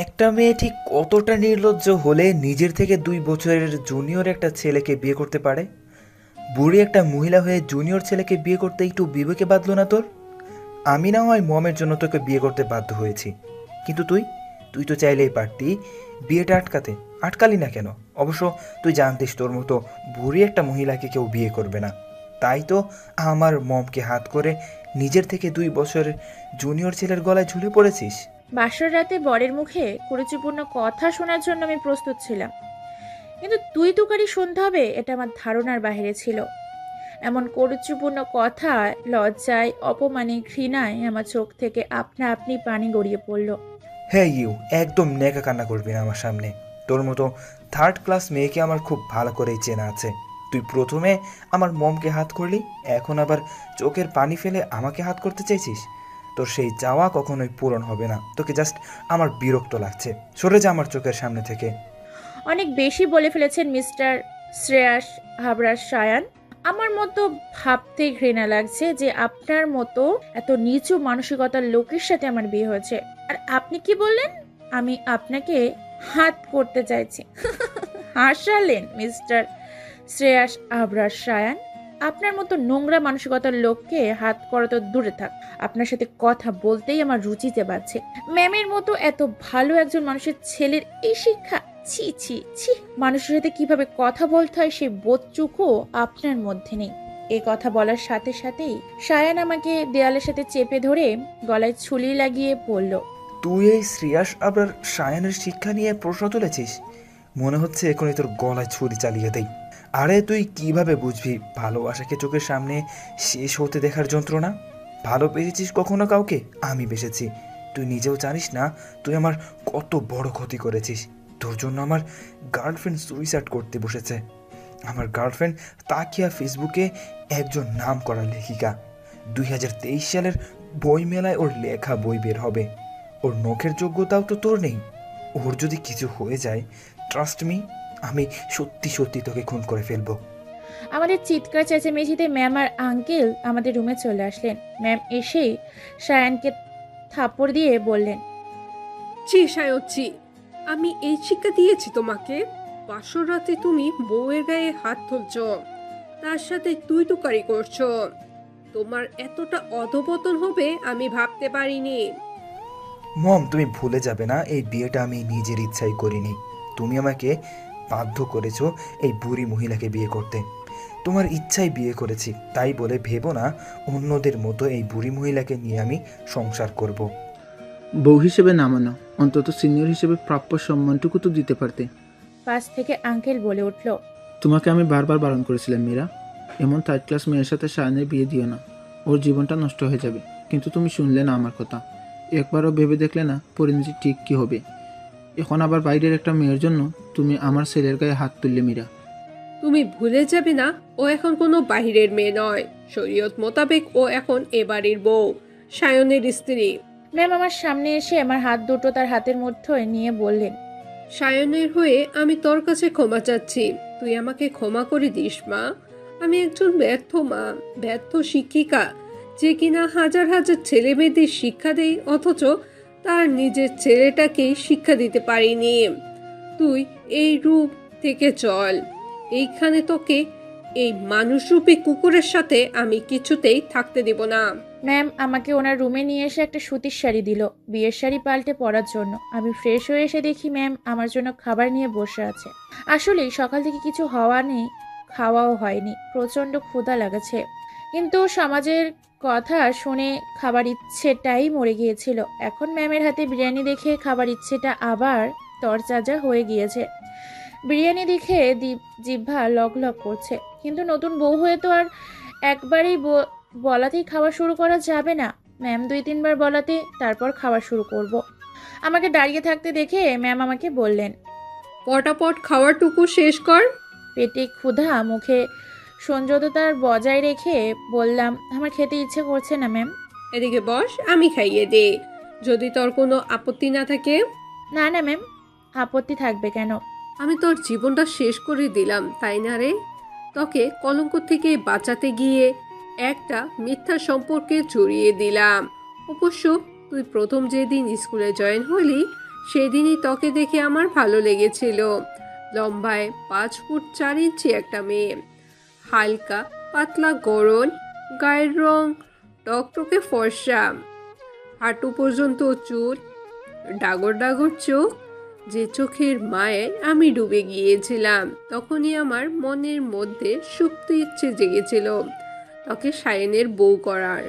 একটা মেয়ে ঠিক কতটা নির্লজ্জ হলে নিজের থেকে 2 বছরের জুনিয়র একটা ছেলেকে বিয়ে করতে পারে? বুড়ি একটা মহিলা হয়ে জুনিয়র ছেলেকে বিয়ে করতে একটু বিবেকে বাঁধলো না তোর? আমি না হয় মমের জন্য তোকে বিয়ে করতে বাধ্য হয়েছি, কিন্তু তুই তুই তো চাইলেই পারতি বিয়েটা আটকাতে। আটকালি না কেন? অবশ্য তুই জানতিস তোর মতো বুড়ি একটা মহিলাকে কেউ বিয়ে করবে না, তাই তো আমার মমকে হাত করে নিজের থেকে 2 বছরের জুনিয়র ছেলের গলায় ঝুলে পড়েছিস। বাসর রাতে বরের মুখে কুরুচিপূর্ণ কথা শোনার জন্য আমি প্রস্তুত ছিলাম, কিন্তু তুই তুকারি শুনতে হবে এটা আমার ধারণার বাইরে ছিল। এমন কুরুচিপূর্ণ কথা, লজ্জায়, অপমানে, ঘৃণায় আমার চোখ থেকে আপনা আপনি পানি গড়িয়ে পড়ল। হ্যাঁ ইউ, একদম নেকা কান্না করবি না আমার সামনে। তোর মতো থার্ড ক্লাস মেয়েকে আমার খুব ভালো করেই চেনা আছে। তুই প্রথমে আমার মমকে হাত করলি, এখন আবার চোখের পানি ফেলে আমাকে হাত করতে চাইছিস। তোর সেই চাওয়া কখনোই পূরণ হবে না। তোকে জাস্ট আমার বিরক্ত লাগছে। সরে যা আমার চোখের সামনে থেকে। অনেক বেশি বলে ফেলেছেন মিস্টার শ্রেয়াস হাবরাস সায়ান। আমার মতো ভাবতে ঘৃণা লাগছে যে আপনার মতো এত নিচু মানসিকতার লোকের সাথে আমার বিয়ে হয়েছে। আর আপনি কি বললেন? আমি আপনাকে হাত করতে চাইছি। হাসালেন মিস্টার শ্রেয়াস আবরার সায়ান। আপনার মতো নোংরা মানসিকতার লোককে হাত করা তো দূরে থাক, আপনার সাথে কথা বলতেই আমার রুচিতে বাড়ছে। ম্যামের মতো এত ভালো একজন মানুষের ছেলের এই শিক্ষা! ছি ছি ছি! মানুষের সাথে কিভাবে কথা বলতে হয় সেই বোধটুকু আপনার মধ্যে নেই। এই কথা বলার সাথে সাথেই সায়ান আমাকে দেয়ালের সাথে চেপে ধরে গলায় ছুরি লাগিয়ে বলল, তুই এই শ্রেয়াস আবার সায়ানের শিক্ষা নিয়ে প্রশ্ন তুলেছিস? মনে হচ্ছে এখনই তোর গলায় ছুরি চালিয়ে দেই। আরে তুই কিভাবে বুঝবি ভালোবাসাকে চোখের সামনে শেষ হতে দেখার যন্ত্রণা? ভালো পেয়েছিস কখনো কাউকে? আমি বেসেছি। তুই নিজেও জানিস না তুই আমার কত বড় ক্ষতি করেছিস। তোর জন্য আমার গার্লফ্রেন্ড সুইসাইড করতে বসেছে। আমার গার্লফ্রেন্ড তাকিয়া ফেসবুকে একজন নাম করা লেখিকা। 2023 সালের বইমেলায় ওর লেখা বই বের হবে। ওর নখের যোগ্যতাও তো তোর নেই। ওর যদি কিছু হয়ে যায়, ট্রাস্ট মি, আমি সত্যি সত্যি তোকে খুন করে ফেলবো। আমাদের চিৎকার চেঁচামেচিতে ম্যাম আর আঙ্কেল আমাদের রুমে চলে আসলেন। ম্যাম এসেই সায়ানকে থাপ্পড় দিয়ে বললেন, ছি সায়দ ছি, আমি এই শিক্ষা দিয়েছি তোমাকে? বাসর রাতে তুমি বউয়ের গায়ে হাত তুলছ, তার সাথে তুই তুকারি করছো। তোমার এতটা অধপতন হবে আমি ভাবতে পারিনি। মম, তুমি ভুলে যাবে না এই বিয়েটা আমি নিজের ইচ্ছাই করিনি। তুমি আমাকে বাধ্য করেছো এই বুড়ি মহিলাকে বিয়ে করতে। তোমার ইচ্ছাই বিয়ে করেছি, তাই বলে ভেবো না অন্যদের মতো এই বুড়ি মহিলাকে নিয়ে আমি সংসার করব। বউ হিসেবে নামানো, অন্তত সিনিয়র হিসেবে প্রাপ্য সম্মানটুকু তো দিতে পারতে। পাশ থেকে আঙ্কেল বলে উঠল, তোমাকে আমি বারবার বারণ করেছিলাম মীরা, এমন থার্ড ক্লাস মেয়ের সাথে সায়নের বিয়ে দিও না, ওর জীবনটা নষ্ট হয়ে যাবে। কিন্তু তুমি শুনলে না আমার কথা, একবারও ভেবে দেখলে না পরিণতি ঠিক কী হবে। এখন আবার বাইরের একটা মেয়ের জন্য তুমি আমার ছেলের গায়ে হাত তুললে মীরা। তুমি ভুলে যাবে না ও এখন কোনো বাহিরের মেয়ে নয়, শরীয়ত মোতাবেক ও এখন এ বাড়ির বউ, সায়নের স্ত্রী। ম্যাম আমার সামনে এসে আমার হাত দুটো তার হাতের মধ্যে নিয়ে বললেন, সায়নের হয়ে আমি তোর কাছে ক্ষমা চাচ্ছি, তুই আমাকে ক্ষমা করে দিস মা। আমি একজন ব্যর্থ মা, ব্যর্থ শিক্ষিকা, যে কিনা হাজার হাজার ছেলে মেয়েদের শিক্ষা দেয় অথচ তার নিজের ছেলেটাকেই শিক্ষা দিতে পারিনি। তুই এই রূপ থেকে চল, এইখানে তোকে এই মানুষরূপী কুকুরের সাথে আমি কিছুতেই থাকতে দেব না। ম্যাম আমাকে ওনার রুমে নিয়ে এসে একটা সুতির শাড়ি দিল বিয়ের শাড়ি পাল্টে পরার জন্য। আমি ফ্রেশ হয়ে এসে দেখি ম্যাম আমার জন্য খাবার নিয়ে বসে আছে। আসলেই সকাল থেকে কিছু হওয়া নেই, খাওয়াও হয়নি, প্রচণ্ড ক্ষুধা লাগছে। কিন্তু সমাজের কথা শুনে খাবার ইচ্ছেটাই মরে গিয়েছিল। এখন ম্যামের হাতে বিরিয়ানি দেখে খাবার ইচ্ছেটা আবার তরতাজা হয়ে গিয়েছে। বিরিয়ানি দেখে জিহ্বা লগ লগ করছে, কিন্তু নতুন বউ হয়ে তো আর একবারেই বলাতেই খাওয়া শুরু করা যাবে না। ম্যাম 2-3 বার বলাতে তারপর খাওয়া শুরু করব। আমাকে দাঁড়িয়ে থাকতে দেখে ম্যাম আমাকে বললেন, পটাপট খাওয়াটুকু শেষ কর। পেটে ক্ষুধা, মুখে সংযততার বজায় রেখে বললাম, আমার খেতে ইচ্ছে করছে না ম্যাম। এদিকে বস, আমি খাইয়ে দে, যদি তোর কোনো আপত্তি না থাকে। না না ম্যাম, আপত্তি থাকবে কেন? আমি তোর জীবনটা শেষ করে দিলাম তাই না রে? তোকে কলঙ্ক থেকে বাঁচাতে গিয়ে একটা মিথ্যা সম্পর্কে জড়িয়ে দিলাম। অবশ্য তুই প্রথম যেদিন স্কুলে জয়েন হলি সেদিনই তোকে দেখে আমার ভালো লেগেছিল। লম্বায় 5 ফুট 4 ইঞ্চি একটা মেয়ে, হালকা পাতলা গড়ন, গায়ের রং টকটকে ফর্সা, হাঁটু পর্যন্ত চুল, ডাগর ডাগর চোখ, যে চোখের মায়ে আমি ডুবে গিয়েছিলাম। তখনই আমার মনের মধ্যে সুপ্ত ইচ্ছে জেগেছিল তোকে সায়নের বউ করার।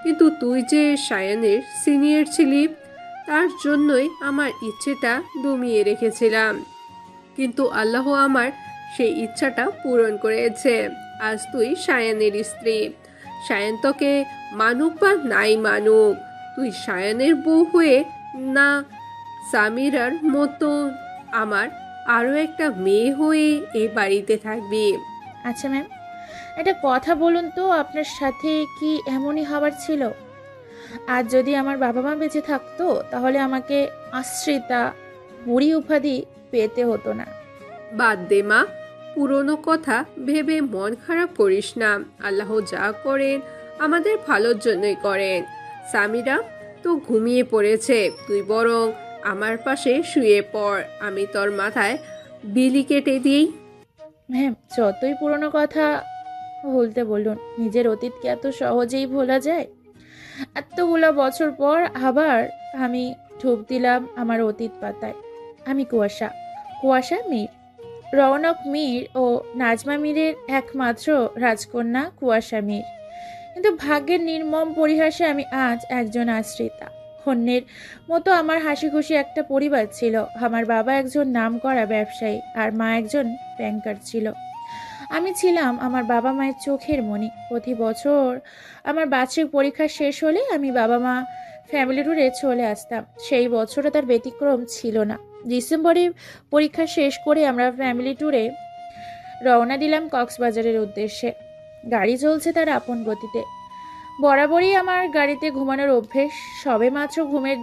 কিন্তু তুই যে সায়নের সিনিয়র ছিলি, তার জন্যই আমার ইচ্ছেটা দমিয়ে রেখেছিলাম। কিন্তু আল্লাহ আমার সেই ইচ্ছাটা পূরণ করেছে। আজ তুই সায়নের স্ত্রী। সায়ন তোকে মানুক বা নাই মানুক, তুই সায়নের বউ হয়ে না সামিরার মতো আমার আরও একটা মেয়ে হয়ে এই বাড়িতে থাকবি। আচ্ছা ম্যাম, একটা কথা বলুন তো, আপনার সাথে কি এমনই হবার ছিল? আজ যদি আমার বাবা মা বেঁচে থাকতো তাহলে আমাকে আশ্রিতা বুড়ি উপাধি পেতে হতো না। বাদ দে মা, পুরনো কথা ভেবে মন খারাপ করিস না। আল্লাহ যা করেন আমাদের ভালোর জন্যই করেন। সামিরা তো ঘুমিয়ে পড়েছে, তুই বরং আমার পাশে শুয়ে পড়, আমি তোর মাথায় বিলি কেটে দিই। ম্যাম, যতই পুরনো কথা ভুলতে বলুন, নিজের অতীতকে এত সহজেই ভোলা যায়? এতগুলো বছর পর আবার আমি ঢুক দিলাম আমার অতীত পাতায়। আমি কুয়াশা, কুয়াশা মীর, রৌনক মীর ও নাজমা মীরের একমাত্র রাজকন্যা কুয়াশা মীর। কিন্তু ভাগ্যের নির্মম পরিহাসে আমি আজ একজন আশ্রিতা। অন্যের মতো আমার হাসি খুশি একটা পরিবার ছিল। আমার বাবা একজন নামকরা ব্যবসায়ী আর মা একজন ব্যাংকার ছিল। আমি ছিলাম আমার বাবা মায়ের চোখের মণি। প্রতি বছর আমার বার্ষিক পরীক্ষা শেষ হলে আমি বাবা মা ফ্যামিলি ট্যুরে চলে আসতাম। সেই বছরও তার ব্যতিক্রম ছিল না। ডিসেম্বরে পরীক্ষা শেষ করে আমরা ফ্যামিলি ট্যুরে রওনা দিলাম কক্সবাজারের উদ্দেশ্যে। গাড়ি চলছে তার আপন গতিতে। বরাবরই আমার গাড়িতে ঘুমানোর অভ্যেস। সবে মাত্র ঘুমের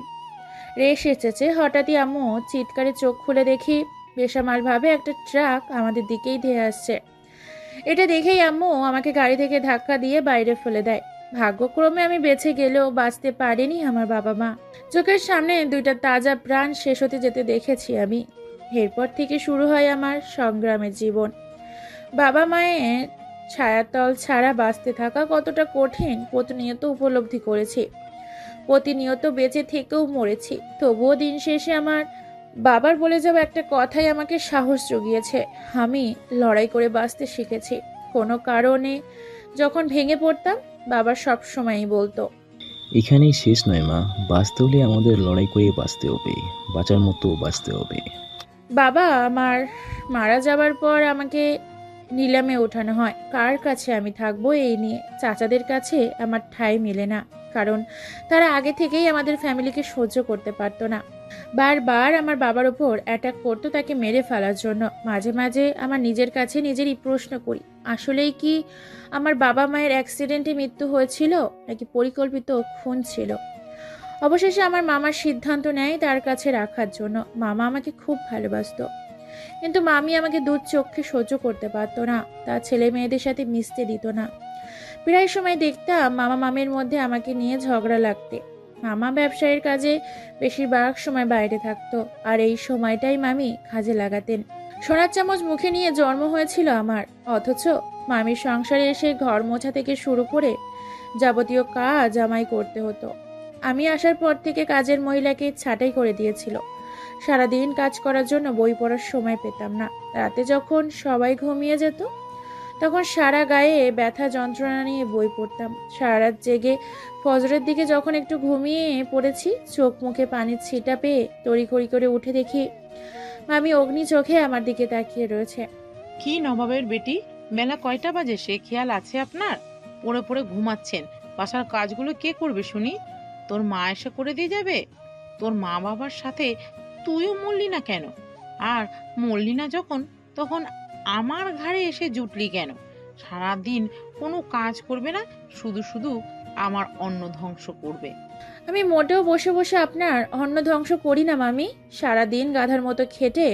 রেশ এসেছে, হঠাৎই আম্মু চিৎকারে চোখ খুলে দেখি বেসামালভাবে একটা ট্রাক আমাদের দিকেই ধেয়ে আসছে। এটা দেখেই আম্মু আমাকে গাড়ি থেকে ধাক্কা দিয়ে বাইরে ফেলে দেয়। ভাগ্যক্রমে আমি বেঁচে গেলেও বাঁচতে পারিনি আমার বাবা মা। চোখের সামনে দুইটা তাজা প্রাণ শেষ হতে যেতে দেখেছি আমি। এরপর থেকে শুরু হয় আমার সংগ্রামের জীবন। বাবা মায়ের ছায়াতল ছাড়া বাঁচতে থাকা কতটা কঠিন প্রতিনিয়ত উপলব্ধি করেছি। প্রতিনিয়ত বেঁচে থেকেও মরেছি। তবুও দিন শেষে আমার বাবার বলে যাওয়া একটা কথাই আমাকে সাহস জুগিয়েছে। আমি লড়াই করে বাঁচতে শিখেছি। কোনো কারণে যখন ভেঙে পড়তাম, বাবা সব সময়ই বলতো, এখানেই শেষ নয় মা, বাঁচতে হলে আমাদের লড়াই করে বাঁচতে হবে, বাঁচার মতো বাঁচতে হবে। বাবা আমার মারা যাবার পর আমাকে নিলামে ওঠানো হয়। কার কাছে আমি থাকবো এই নিয়ে। চাচাদের কাছে আমার ঠাঁই মেলে না, কারণ তারা আগে থেকেই আমাদের ফ্যামিলিকে সহ্য করতে পারতো না। বারবার আমার বাবার ওপর অ্যাটাক করতো তাকে মেরে ফেলার জন্য। মাঝে মাঝে আমার নিজের কাছে নিজেরই প্রশ্ন করি, আসলেই কি আমার বাবা মায়ের অ্যাক্সিডেন্টে মৃত্যু হয়েছিল নাকি পরিকল্পিত খুন ছিল? অবশেষে আমার মামার সিদ্ধান্ত নেয় তার কাছে রাখার জন্য। মামা আমাকে খুব ভালোবাসতো, কিন্তু মামি আমাকে দুধ চোখে সহ্য করতে পারতো না। তার ছেলে মেয়েদের সাথে মিশতে দিত না। প্রায় সময় দেখতাম মামা মামির মধ্যে আমাকে নিয়ে ঝগড়া লাগতে। মামা ব্যবসায়ের কাজে বেশিরভাগ সময় বাইরে থাকতো, আর এই সময়টাই মামি কাজে লাগাতেন। সোনার চামচ মুখে নিয়ে জন্ম হয়েছিল আমার, অথচ মামির সংসারে এসে ঘর মোছা থেকে শুরু করে যাবতীয় কাজ আমায় করতে হতো। আমি আসার পর থেকে কাজের মহিলাকে ছাঁটাই করে দিয়েছিল। সারাদিন কাজ করার জন্য বই পড়ার সময় পেতাম না। রাতে যখন সবাই ঘুমিয়ে যেত তখন সারা গায়ে ব্যথা যন্ত্রণা নিয়ে বই পড়তাম। সারা রাত জেগে ফজরের দিকে যখন একটু ঘুমিয়ে পড়েছি, চোখ মুখে পানির ছিটা পেয়ে তড়িঘড়ি করে উঠে দেখি মামি অগ্নি চোখে আমার দিকে তাকিয়ে রয়েছে। কি নবাবের বেটি, বেলা কয়টা বাজে সে খেয়াল আছে আপনার? পড়ে পড়ে ঘুমাচ্ছেন। বাসার কাজগুলো কে করবে শুনি? তোর মা এসে করে দিয়ে যাবে? তোর মা বাবার সাথে তুইও মরলি না কেন? আর মরলি না যখন, তখন আমার ঘাড়ে এসে জুটলি কেন? সারাদিন কোনো কাজ করবে না, শুধু শুধু আমার অন্ন ধ্বংস করবে। আমি মোটেও বসে বসে আপনার অন্ন ধ্বংস করি না মামি। সারাদিন গাধার মতো খেটে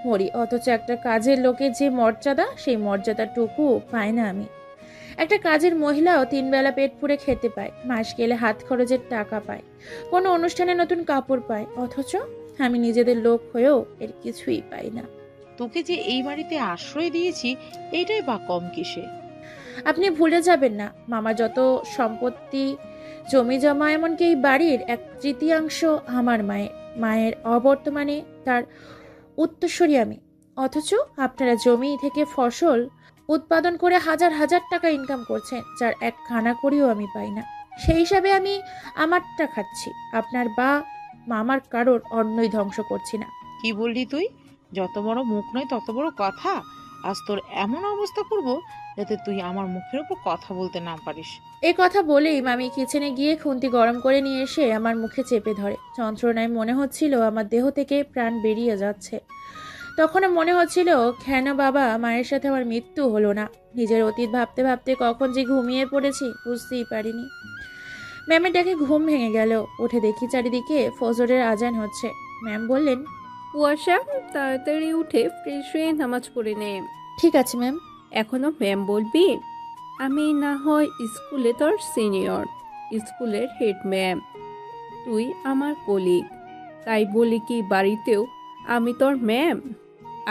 মরি, অথচ একটা কাজের লোকের যে মর্যাদা, সেই মর্যাদাটুকু পাই না আমি। একটা কাজের মহিলাও 3 বেলা পেট পুড়ে খেতে পায়, মাস গেলে হাত খরচের টাকা পায়, কোনো অনুষ্ঠানে নতুন কাপড় পায়, অথচ আমি নিজেদের লোক হয়েও এর কিছুই পাই না। তোকে যে এই বাড়িতে আশ্রয় দিয়েছি, এইটাই বা কম কিসে? আপনি ভুলে যাবেন না, মামার যত সম্পত্তি, জমি জমা, এমনকি এই বাড়ির 1/3 আমার মায়ের। মায়ের অবর্তমানে তার উত্তরসূরি আমি। অথচ আপনারা জমি থেকে ফসল উৎপাদন করে হাজার হাজার টাকা ইনকাম করছেন, যার এক খানা করিও আমি পাই না। সেই হিসাবে আমি আমারটা খাচ্ছি, আপনার বা মামার কারোর অন্যই ধ্বংস করছি না। কি বললি তুই? যত বড় মুখ নয় তত বড় কথা। আজ তোর এমন অবস্থা করব যাতে তুই আমার মুখের উপর কথা বলতে না পারিস। এই কথা বলেই মামি কিচেনে গিয়ে খুন্তি গরম করে নিয়ে এসে আমার মুখে চেপে ধরে। যন্ত্রণায় মনে হচ্ছিল আমার দেহ থেকে প্রাণ বেরিয়ে যাচ্ছে। তখনও মনে হচ্ছিল কেন বাবা মায়ের সাথে আমার মৃত্যু হলো না। নিজের অতীত ভাবতে ভাবতে কখন যে ঘুমিয়ে পড়েছি বুঝতেই পারিনি। ম্যামের ডাকে ঘুম ভেঙে গেল। উঠে দেখি চারিদিকে ফজরের আজান হচ্ছে। ম্যাম বললেন, কুয়াশা, তাড়াতাড়ি উঠে ফ্রেশ হয়ে নামাজ পড়ে নে। ঠিক আছে ম্যাম। এখনো ম্যাম বলবি? আমি না হয় স্কুলে তোর সিনিয়র, স্কুলের হেড ম্যাম, তুই আমার কলিগ, তাই বলি কি বাড়িতেও আমি তোর ম্যাম?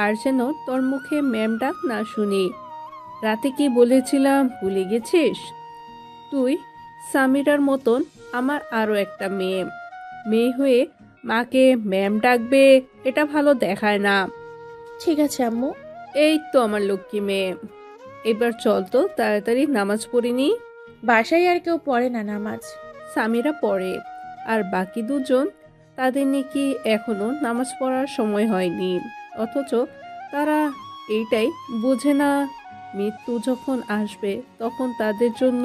আর যেন তোর মুখে ম্যাম ডাক না শুনি। রাতে কি বলেছিলাম ভুলে গেছিস? তুই সামিরার মতন আমার আরও একটা মেয়ে। মেয়ে হয়ে মাকে ম্যাম ডাকবে, এটা ভালো দেখায় না। ঠিক আছে আম্মু। এই তো আমার লক্ষ্মী মেয়ে। এবার চল তো তাড়াতাড়ি নামাজ পড়িনি। বাসায় আর কেউ পড়ে না নামাজ। সামিরা পড়ে, আর বাকি দুজন, তাদের নাকি এখনো নামাজ পড়ার সময় হয়নি। অথচ তারা এইটাই বোঝে না, মৃত্যু যখন আসবে তখন তাদের জন্য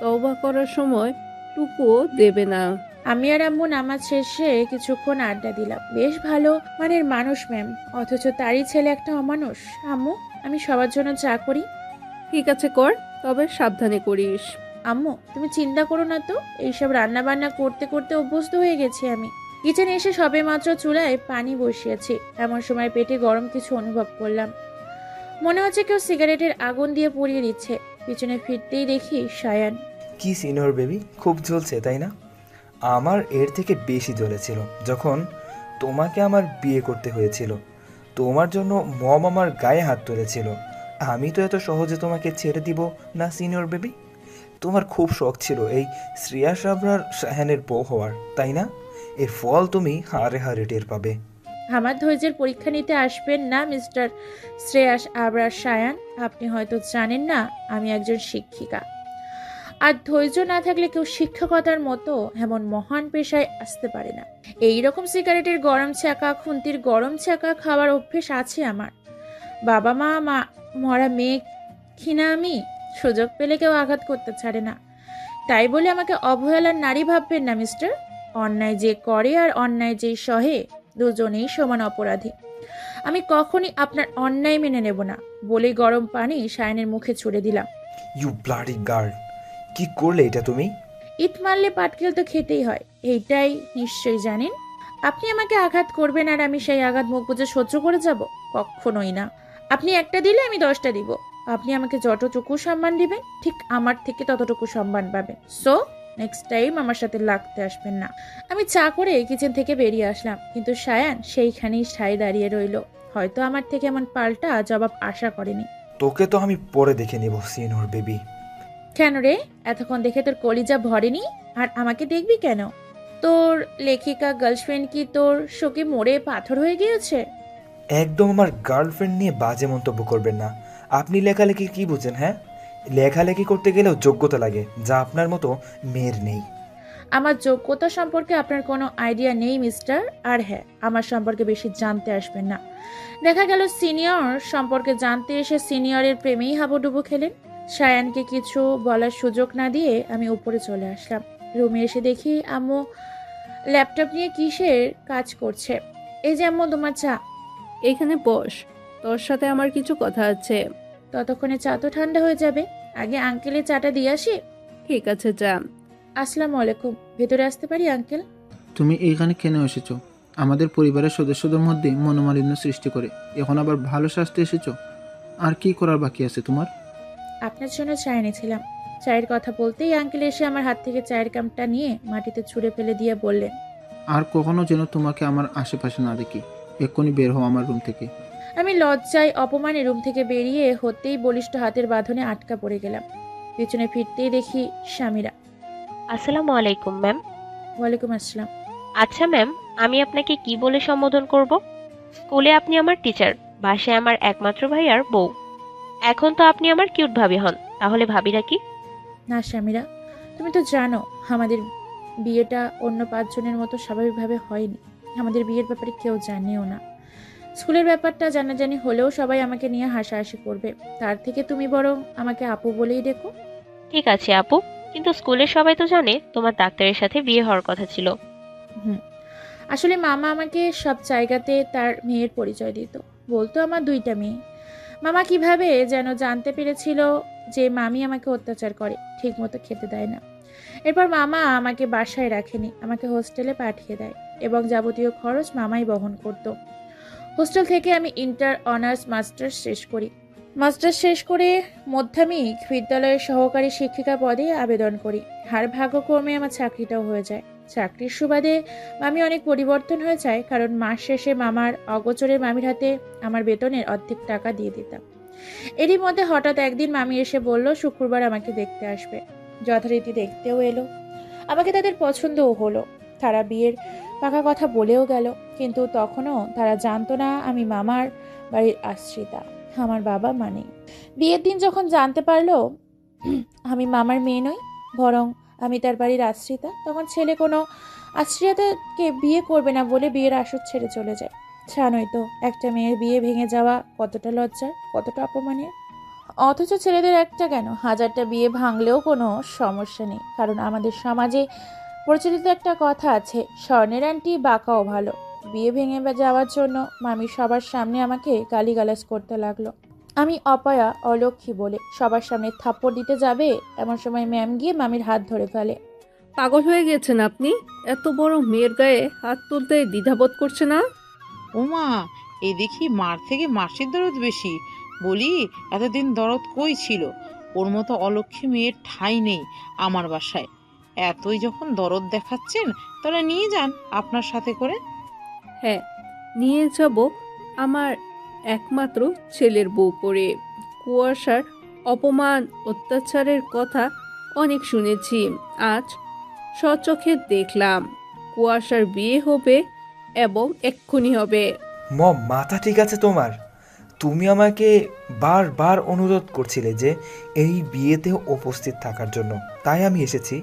তওবা করার সময় টুকুও দেবে না। আমি আর আম্মু নামাজ শেষে কিছুক্ষণ আড্ডা দিলাম। বেশ ভালো মানের মানুষ ম্যাম, অথচ তারই ছেলে একটা অমানুষ। আম্মু, আমি সবার জন্য চা করি। ঠিক আছে কর, তবে সাবধানে করিস। আম্মু, তুমি চিন্তা করো না তো, এইসব রান্না বান্না করতে করতে অভ্যস্ত হয়ে গেছি আমি। কিচেনে এসে সবেমাত্র চুলায় পানি বসিয়েছি, এমন সময় পেটে গরম কিছু অনুভব করলাম। মনে হচ্ছে কেউ সিগারেটের আগুন দিয়ে পুড়িয়ে দিচ্ছে। পিছনে ফিরতেই দেখি সায়ান। কি সিনিয়র বেবি, খুব জ্বলছে তাই না? আমার এর থেকে বেশি জ্বলেছিল যখন তোমাকে আমার বিয়ে করতে হয়েছিল। তোমার জন্য মম আমার গায়ে হাত তুলেছিল। আমি তো এত সহজে তোমাকে ছেড়ে দিব না সিনিয়র বেবি। তোমার খুব শখ ছিল এই শ্রেয়াস আবরার শাহানের বউ হওয়ার, তাই না? এর ফল তুমি হারে হারে টের পাবে। আমার ধৈর্যের পরীক্ষা নিতে আসবেন না মিস্টার শ্রেয়াস আবরার সায়ান। আপনি হয়তো জানেন না আমি একজন শিক্ষিকা, আর ধৈর্য না থাকলে কেউ শিক্ষকতার মতো এমন মহান পেশায় আসতে পারে না। এই রকম সিগারেটের গরম ছ্যাঁকা, খুন্তির গরম ছ্যাঁকা খাওয়ার অভ্যেস আছে আমার। বাবা মা মরা মেয়ে কিনা আমি, সুযোগ পেলে কেউ আঘাত করতে ছাড়ে না। তাই বলে আমাকে অবহেলার নারী ভাববেন না মিস্টার। অন্যায় যে করে আর অন্যায় যে সহে, দুজনেই সমান অপরাধী। আমি কখনই আপনার অন্যায় মেনে নেব না বলেই গরম পানি সায়নের মুখে ছুড়ে দিলাম। ইউ ব্লাডি গার্ড, কি করলে এটা তুমি? ইট মারলে পাটকেল তো খেতেই হয়, এইটাই নিশ্চয়ই জানেন। আপনি আমাকে আঘাত করবেন আর আমি সেই আঘাত মুখ বুজে সহ্য করে যাব? কখনোই না। আপনি একটা দিলে আমি 10টা দিব। আপনি আমাকে যতটুকু সম্মান দিবেন, ঠিক আমার থেকে ততটুকু সম্মান পাবেন। সো নেক্সট টাইম আমার সাথে লাগতে আসবেন না। আমি চা করে কিচেন থেকে বেরিয়ে আসলাম, কিন্তু সায়ান সেইখানেই ঠায় দাঁড়িয়ে রইল। হয়তো আমার থেকে এমন পাল্টা জবাব আশা করেনি। তোকে তো আমি পরে দেখে নেব সিনিয়র বেবি। কেন রে, এতক্ষণ দেখে তোর কলিজা ভরেনি? আর আমাকে দেখবি কেন? তোর লেখিকা গার্লফ্রেন্ড কি তোর শোকে মরে পাথর হয়ে গিয়েছে? একদম আমার গার্লফ্রেন্ড নিয়ে বাজে মন্তব্য করবেন না। আপনি লেখালেখি কি বুঝেন? হ্যাঁ, লেখালেখি করতে গেলেও যোগ্যতা লাগে, যা আপনার মতো মেয়ের নেই। আমার যোগ্যতা সম্পর্কে আপনার কোনো আইডিয়া নেই মিস্টার। আর হ্যাঁ, আমার সম্পর্কে বেশি জানতে আসবেন না। দেখা গেল সিনিয়র সম্পর্কে জানতে এসে সিনিয়রের প্রেমেই হাবুডুবু খেলেন। সায়ানকে কিছু বলার সুযোগ না দিয়ে আমি উপরে চলে আসলাম। রুমে এসে দেখি আম্মু ল্যাপটপ নিয়ে কিসের কাজ করছে। এই যে আম্মু, তোমার চা। এখানে বস, তোর সাথে আমার কিছু কথা আছে। ততক্ষণে চা তো ঠান্ডা হয়ে যাবে, আগে আঙ্কেলের চাটা দিয়ে আসি। ঠিক আছে যা। আসসালামু আলাইকুম, ভেতরে আসতে পারি আঙ্কেল? তুমি এইখানে কেন এসেছো? আমাদের পরিবারের সদস্যদের মধ্যে মনোমালিন্য সৃষ্টি করে এখন আবার ভালো শাস্তি এসেছো? আর কি করার বাকি আছে তোমার? আপনার জন্য চা এনেছিলাম। চায়ের কথা বলতেই আঙ্কেল এসে আমার হাত থেকে চায়ের কাপটা নিয়ে মাটিতে ছুঁড়ে ফেলে দিয়ে বললেন, আর কখনো যেন তোমাকে আমার আশেপাশে না দেখি। এক্ষুনি বের হও আমার রুম থেকে। আমি লজ্জায় অপমানে রুম থেকে বেরিয়ে হতেই বলিষ্ঠ হাতের বাঁধনে আটকা পড়ে গেলাম। পিছনে ফিরতেই দেখি স্বামীরা। আসসালামু আলাইকুম ম্যাম। ওয়ালাইকুম আসসালাম। আচ্ছা ম্যাম, আমি আপনাকে কি বলে সম্বোধন করব? স্কুলে আপনি আমার টিচার, বাসায় আমার একমাত্র ভাইয়ার বউ। এখন তো আপনি আমার কিউট ভাবি হন, তাহলে ভাবিরা কি? না স্বামীরা, তুমি তো জানো আমাদের বিয়েটা অন্য 5 জনের মতো স্বাভাবিকভাবে হয়নি। আমাদের বিয়ের ব্যাপারে কেউ জানেও না। স্কুলের ব্যাপারটা জানাজানি হলেও সবাই আমাকে নিয়ে হাসাহাসি করবে। তার থেকে তুমি বরং আমাকে আপু বলেই ডেকো। ঠিক আছে আপু, কিন্তু স্কুলের সবাই তো জানে তোমার ডাক্তারের সাথে বিয়ে হওয়ার কথা ছিল। হুম, আসলে মামা আমাকে সব জায়গাতে তার মেয়ের পরিচয় দিত, বলতো আমার 2টা মেয়ে। মামা কিভাবে যেন জানতে পেরেছিল যে মামি আমাকে অত্যাচার করে, ঠিক মতো খেতে দেয় না। এরপর মামা আমাকে বাসায় রাখেনি, আমাকে হোস্টেলে পাঠিয়ে দেয় এবং যাবতীয় খরচ মামাই বহন করত। হোস্টেল থেকে আমি ইন্টার অনার্স মাস্টার্স শেষ করি। মাস্টার্স শেষ করে মাধ্যমিক বিদ্যালয়ের সহকারী শিক্ষিকা পদে আবেদন করি। আর ভাগ্যক্রমে আমার চাকরিটাও হয়ে যায়। চাকরির সুবাদে মামি অনেক পরিবর্তন হয়ে যায়, কারণ মাস শেষে মামার অগোচরে মামির হাতে আমার বেতনের অর্ধেক টাকা দিয়ে দিতাম। এরই মধ্যে হঠাৎ একদিন মামি এসে বলল শুক্রবার আমাকে দেখতে আসবে। যথারীতি দেখতেও এলো। আমাকে তাদের পছন্দও হলো। তারা বিয়ের পাকা কথা বলেও গেল, কিন্তু তখনও তারা জানতো না আমি মামার বাড়ির আশ্রিতা, আমার বাবা মানে। বিয়ের দিন যখন জানতে পারলো আমি মামার মেয়ে নই, বরং আমি তার বাড়ির আশ্রিতা, তখন ছেলে কোনো আশ্রিতাকে বিয়ে করবে না বলে বিয়ের আসর ছেড়ে চলে যায়। জানোই তো একটা মেয়ের বিয়ে ভেঙে যাওয়া কতটা লজ্জার, কতটা অপমানের। অথচ ছেলেদের একটা কেন 1000টা বিয়ে ভাঙলেও কোনো সমস্যা নেই, কারণ আমাদের সমাজে প্রচলিত একটা কথা আছে, স্বর্ণের আংটি বাঁকাও ভালো। বিয়ে ভেঙে যাওয়ার জন্য মামি সবার সামনে আমাকে গালিগালাজ করতে লাগলো। আমি অপয়া অলক্ষী বলে সবার সামনে থাপ্পড় দিতে যাবে, এমন সময় ম্যাম গিয়ে মামির হাত ধরে ফেলে। পাগল হয়ে গেছেন আপনি? এত বড় মেয়ের গায়ে হাত তুলতে দ্বিধাবোধ করছে না? ওমা, এই দেখি মার থেকে মাসির দরদ বেশি। বলি, এতদিন দরদ কই ছিল? ওর মতো অলক্ষী মেয়ের ঠাঁই নেই আমার বাসায়। এতই যখন দরদ দেখাচ্ছেন, তাহলে নিয়ে যান আপনার সাথে করে। হ্যাঁ, নিয়ে যাব আমার একমাত্র ছেলের বউ করে। কুয়াশার অপমান অত্যাচারের কথা অনেক শুনেছি, আজ স্বচক্ষে দেখলাম। কুয়াশার বিয়ে হবে এবং এক্ষুনি হবে। মম, মাথা ঠিক আছে তোমার? তুমি আমাকে বারবার অনুরোধ করছিলে যে এই বিয়েতে উপস্থিত থাকার জন্য, তাই আমি এসেছি।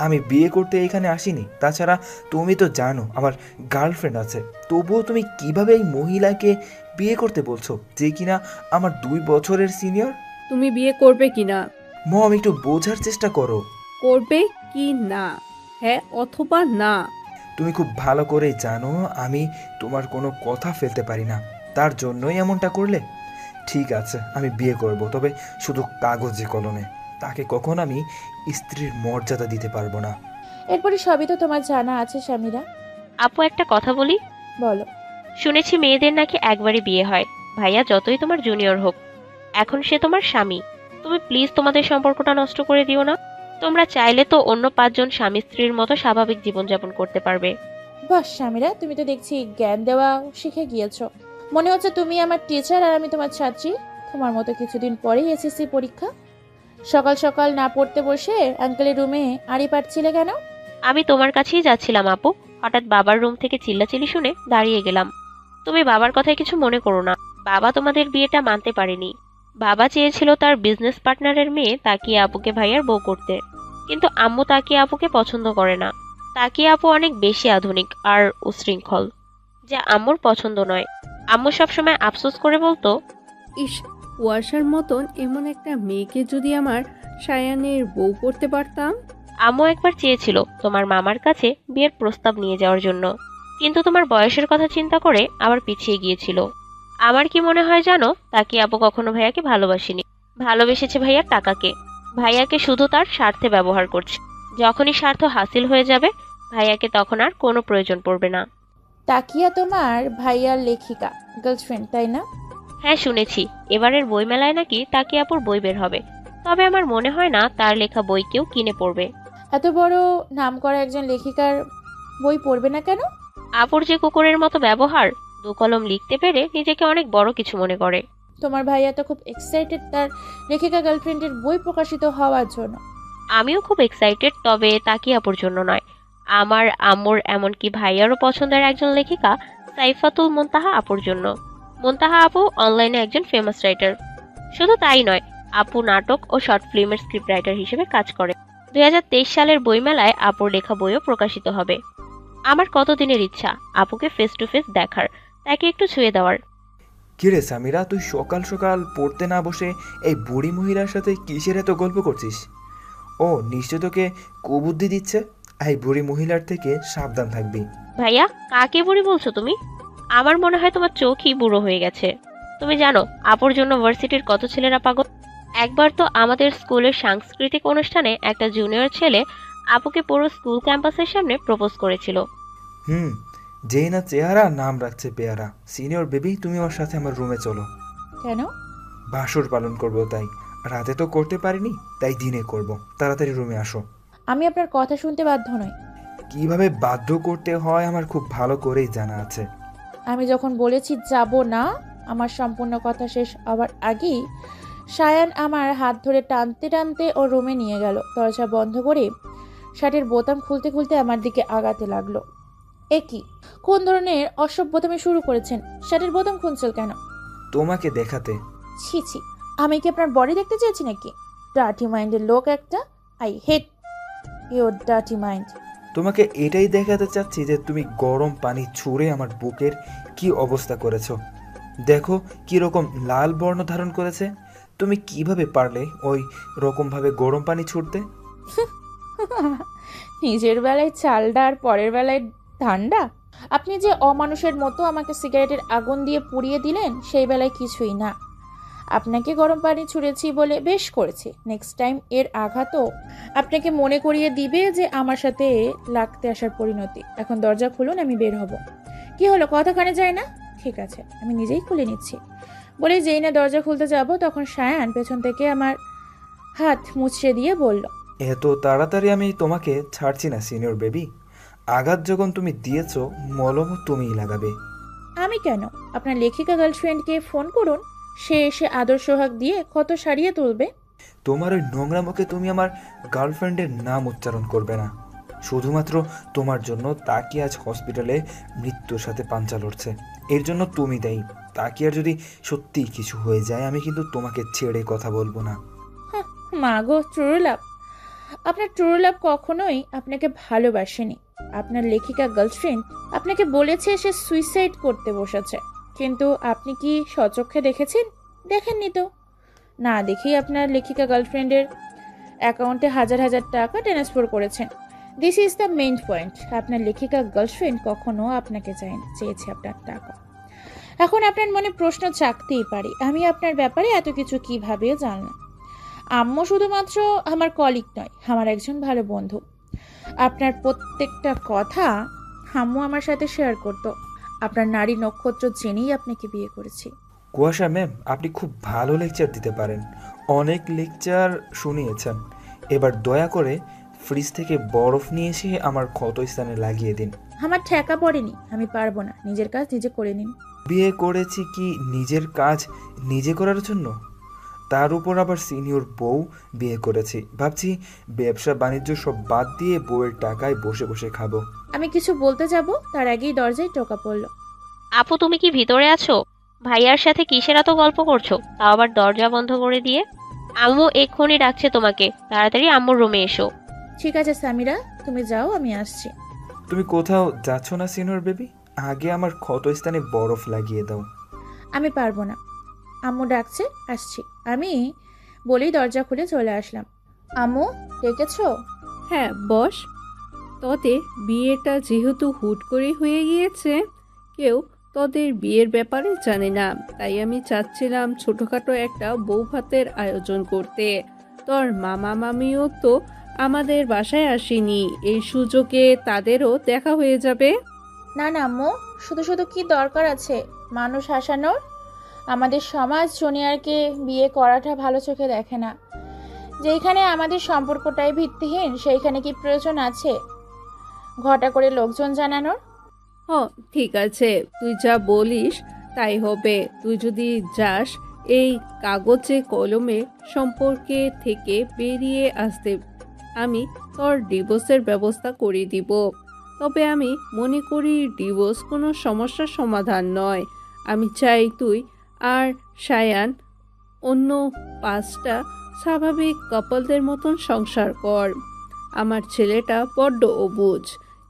আমি বিয়ে করতে এখানে আসিনি। তাছাড়া তুমি তো জানো আমার গার্লফ্রেন্ড আছে, তবুও তুমি কিভাবে এই মহিলাকে বিয়ে করতে বলছো, যে কিনা আমার 2 বছরের সিনিয়র? তুমি বিয়ে করবে কি না? মম, একটু বোঝার চেষ্টা করো। করবে কি না? হ্যাঁ অথবা না? তুমি খুব ভালো করেই জানো আমি তোমার কোনো কথা ফেলতে পারি না, তার জন্যই এমনটা করলে। ঠিক আছে, আমি বিয়ে করব, তবে শুধু কাগজে কলমে। তাকে কখন আমি স্ত্রীর মর্যাদা দিতে পারবো না। এরপরে সবই তো তোমার জানা আছে স্বামীরা। আপু একটা কথা বলি। বলো। শুনেছি মেয়েদের নাকি একবারই বিয়ে হয়, ভাইয়া যতই তোমার জুনিয়র হোক। এখন সে তোমার স্বামী, তুমি প্লিজ তোমাদের সম্পর্কটা নষ্ট করে দিও না। তোমরা চাইলে তো অন্য 5 জন স্বামী স্ত্রীর মতো স্বাভাবিক জীবনযাপন করতে পারবে। বাস স্বামীরা, তুমি তো দেখছি জ্ঞান দেওয়া শিখে গিয়েছো। মনে হচ্ছে তুমি আমার টিচার আর আমি তোমার ছাত্রী। তোমার মতো কিছুদিন পরেই এসএসসি পরীক্ষা। সকাল সকাল না পড়তে বসে আঙ্কেলের রুমে আড়ি পাটছিলে কেন? আমি তোমার কাছেই যাচ্ছিলাম আপু, হঠাৎ বাবার রুম থেকে চিল্লাচিল্লি শুনে দাঁড়িয়ে গেলাম। তুমি বাবার কথায় কিছু মনে করো না, বাবা তোমাদের বিয়েটা মানতে পারেনি। বাবা চেয়েছিল তার বিজনেস পার্টনারের মেয়ে তাকিয়া আপুকে ভাইয়ার বউ করতে, কিন্তু আম্মু তাকিয়া আপুকে পছন্দ করে না। তাকিয়া আপু অনেক বেশি আধুনিক আর উশৃঙ্খল, যা আম্মুর পছন্দ নয়। আম্মু সবসময় আফসোস করে বলতো, ইস, কুয়াশার মতন এমন একটা মেয়েকে যদি আমার সায়ানের বউ করতে পারতাম। আম্মু একবার চেয়েছিল তোমার মামার কাছে বিয়ের প্রস্তাব নিয়ে যাওয়ার জন্য, কিন্তু তোমার বয়সের কথা চিন্তা করে আবার পিছিয়ে গিয়েছিল। আমার কি মনে হয় জানো, তাকিয়া আপু কখনো ভাইয়াকে ভালোবাসেনি, ভালোবেসেছে ভাইয়ার টাকাকে। ভাইয়াকে শুধু তার স্বার্থে ব্যবহার করছে। যখনই স্বার্থ হাসিল হয়ে যাবে, ভাইয়াকে তখন আর কোনো প্রয়োজন পড়বে না। তাকিয়া তোমার ভাইয়ার লেখিকা গার্লফ্রেন্ড, তাই না? হ্যাঁ শুনেছি, এবারের বইমেলায় নাকি তাকিয়া আপুর বই বের হবে, তবে আমার মনে হয় না তার লেখা বই কেউ কিনে পড়বে। এত বড় নামকরা একজন লেখিকার বই পড়বে না কেন? আপুর যে কুকুরের মতো ব্যবহার, দু কলম লিখতে পেরে নিজেকে অনেক বড় কিছু মনে করে। তোমার ভাইয়া তো খুব এক্সাইটেড তার লেখিকা গার্লফ্রেন্ডের বই প্রকাশিত হওয়ার জন্য। আমিও খুব এক্সাইটেড, তবে তা কি আপুর জন্য নয়, আমার আম্মুর এমনকি ভাইয়ারও পছন্দের একজন লেখিকা সাইফাতুল মুনতাহা আপুর জন্য। মুনতাহা আপু অনলাইনে একজন ফেমাস রাইটার। শুধু তাই নয়, আপু নাটক ও শর্ট ফিল্মের স্ক্রিপ্ট রাইটার হিসেবে কাজ করে। 2023 সালের বইমেলায় আপুর লেখা বইও প্রকাশিত হবে। আমার কতদিনের ইচ্ছা আপুকে ফেস টু ফেস দেখার, তাকে একটু ছুঁয়ে দেওয়ার। কিরে সামিরা, তুই সকাল সকাল পড়তে না বসে এই বুড়ি মহিলার সাথে কিসের এত গল্প করছিস? ও নিশ্চয় তোকে কুবুদ্ধি দিচ্ছে। এই বুড়ি মহিলার থেকে সাবধান থাকবি। ভাইয়া, কাকে বুড়ি বলছো তুমি? আমার মনে হয় তোমার চোখই বুড়ো হয়ে গেছে। তুমি জানো আপুর জন্য ভার্সিটির কত ছেলেরা পাগল। একবার তো আমাদের স্কুলের সাংস্কৃতিক অনুষ্ঠানে একটা জুনিয়র ছেলে আপুকে পুরো স্কুল ক্যাম্পাসের সামনে প্রপোজ করেছিল। যেই না চেহারা নাম রাখছে পেয়ারা। সিনিয়র বেবি, তুমি আমার সাথে আমার রুমে চলো। কেন? বাসর পালন করব, তাই রাতে তো করতে পারিনি, তাই দিনে করব। তাড়াতাড়ি রুমে আসো। আমি আপনার কথা শুনতে বাধ্য নই। কিভাবে বাধ্য করতে হয় আমার খুব ভালো করেই জানা আছে। আমি যখন বলেছি যাব না, আমার সম্পূর্ণ কথা শেষ হওয়ার আগেই সায়ান আমার হাত ধরে টানতে টানতে ওর রুমে নিয়ে গেল। দরজা বন্ধ করে শার্টের বোতাম খুলতে খুলতে আমার দিকে আগাতে লাগলো। এ কি, কোন ধরনের অসভ্যতামি শুরু করেছেন? শার্টের বোতাম খুলছেন কেন? তোমাকে দেখাতে। ছি ছি, আমি কি আপনার বডি দেখতে চেয়েছি নাকি? ডার্টি মাইন্ডের লোক একটা। I hate your dirty mind. তোমাকে এটাই দেখাতে চাচ্ছি যে তুমি গরম পানি ছুঁড়ে আমার বুকের কি অবস্থা করেছো। দেখো কি রকম লাল বর্ণ ধারণ করেছে। তুমি কিভাবে পারলে ওই রকমভাবে গরম পানি ছুঁড়তে? নিজের বেলায় চালডা আর পরের বেলায় ঠান্ডা। আপনি যে অমানুষের মতো আমাকে সিগারেটের আগুন দিয়ে পুড়িয়ে দিলেন, সেই বেলায় কিছুই না। আপনাকে গরম পানি ছুঁড়েছি বলে বেশ করেছি। নেক্সট টাইম এর আঘাতও আপনাকে মনে করিয়ে দিবে যে আমার সাথে লাগতে আসার পরিণতি। এখন দরজা খুলুন, আমি বের হব। কি হলো, কথাখানে যায় না? ঠিক আছে, আমি নিজেই খুলে নিচ্ছি। বলে যেই না দরজা খুলতে যাব, তখন সায়ান পেছন থেকে আমার হাত মুচড়ে দিয়ে বলল, এত তাড়াতাড়ি আমি তোমাকে ছাড়ছি না সিনিয়র বেবি। আঘাত যখন তুমি দিয়েছো, মলমও তুমিই লাগাবে। আমি কেন? আপনার লেখিকা গার্লফ্রেন্ডকে ফোন করুন, সে এসে আদর সোহাগ দিয়ে ক্ষত সারিয়ে তুলবে। তোমার ওই নোংরা মুখে তুমি আমার গার্লফ্রেন্ডের নাম উচ্চারণ করবে না। শুধুমাত্র তোমার জন্য তাকে আজ হসপিটালে মৃত্যুর সাথে পাঞ্চা লড়ছে। এর জন্য তুমি দায়ী। তাকে আর যদি সত্যিই কিছু হয়ে যায়, আমি কিন্তু তোমাকে ছেড়ে কথা বলবো না। মা গো, ট্রু লাভ! আপনার ট্রু লাভ কখনোই আপনাকে ভালোবাসেনি। আপনার লেখিকা গার্লফ্রেন্ড আপনাকে বলেছে সে সুইসাইড করতে বসেছে, কিন্তু আপনি কি সচক্ষে দেখেছেন? দেখেননি তো। না দেখেই আপনার লেখিকা গার্লফ্রেন্ডের অ্যাকাউন্টে হাজার হাজার টাকা ট্রান্সফার করেছেন। This is the main point. আপনার লেখিকা গার্লফ্রেন্ড কখনো আপনাকে চেয়েছে আপনার টাকা। এখন আপনার মনে প্রশ্ন জাগতেই পারে, আমি আপনার ব্যাপারে এত কিছু কিভাবে জানলাম? আম্মু শুধুমাত্র আমার কলিগ নয়, আমার একজন ভালো বন্ধু। আপনার প্রত্যেকটা কথা আম্মু আমার সাথে শেয়ার করতো। আপনার নারী নক্ষত্র জেনেই আপনাকে বিয়ে করেছি। কুয়াশা ম্যাম, আপনি খুব ভালো লেকচার দিতে পারেন। অনেক লেকচার শুনিয়েছেন। এবার দয়া করে ফ্রিজ থেকে বরফ নিয়ে এসে আমার ক্ষত স্থানে লাগিয়ে দিন। আমার ঠেকা পড়েনি, আমি পারবো না। নিজের কাজ নিজে করে নিন। বিয়ে করেছি কি নিজের কাজ নিজে করার জন্য? তার উপর আবার সিনিয়র বউ বিয়ে করেছি। ভাবছি ব্যবসা বাণিজ্য সব বাদ দিয়ে বউয়ের টাকায় বসে বসে খাবো। আমি কিছু বলতে যাব, তার আগেই দরজায় টোকা পড়ল। আপু, তুমি কি ভিতরে আছো? ভাইয়ার সাথে কিসের এত গল্প করছো, তাও আবার দরজা বন্ধ করে দিয়ে? আম্মু এক্ষুনি ডাকছে তোমাকে, তাড়াতাড়ি আম্মুর রুমে এসো। ঠিক আছে সামিরা, তুমি যাও, আমি আসছি। তুমি কোথাও যাচ্ছ না সিনিয়র বেবি? আগে আমার ক্ষত স্থানে বরফ লাগিয়ে দাও। আমি পারবো না, আম্মু ডাকছে, আসছি। আমি বলেই দরজা খুলে চলে আসলাম। আম্মু ডেকেছো? হ্যাঁ বস। তোদের বিয়েটা যেহেতু হুট করে হয়ে গিয়েছে, কেউ তোদের বিয়ের ব্যাপারে জানে না, তাই আমি চাচ্ছিলাম ছোটোখাটো একটা বউ ভাতের আয়োজন করতে। তোর মামা মামিও তো আমাদের বাসায় আসেনি, এই সুযোগে তাদেরও দেখা হয়ে যাবে। না না আম্মু, শুধু শুধু কি দরকার আছে মানুষ হাসানোর? আমাদের সমাজ জুনিয়রকে বিয়ে করাটা ভালো চোখে দেখে না। যেইখানে আমাদের সম্পর্কটাই ভিত্তিহীন, সেইখানে কি প্রয়োজন আছে ঘটা করে লোকজন জানানোর? ঠিক আছে, তুই যা বলিস তাই হবে। তুই যদি যাস, এই কাগজে কলমে সম্পর্কে থেকে বেরিয়ে আসতে আমি তোর ডিভোর্সের ব্যবস্থা করে দিব। তবে আমি মনে করি ডিভোর্স কোনো সমস্যার সমাধান নয়। আমি চাই তুই আর সায়ান অন্য 5টা স্বাভাবিক কাপলদের মতন সংসার কর। আমার ছেলেটা বড্ড অবুঝ,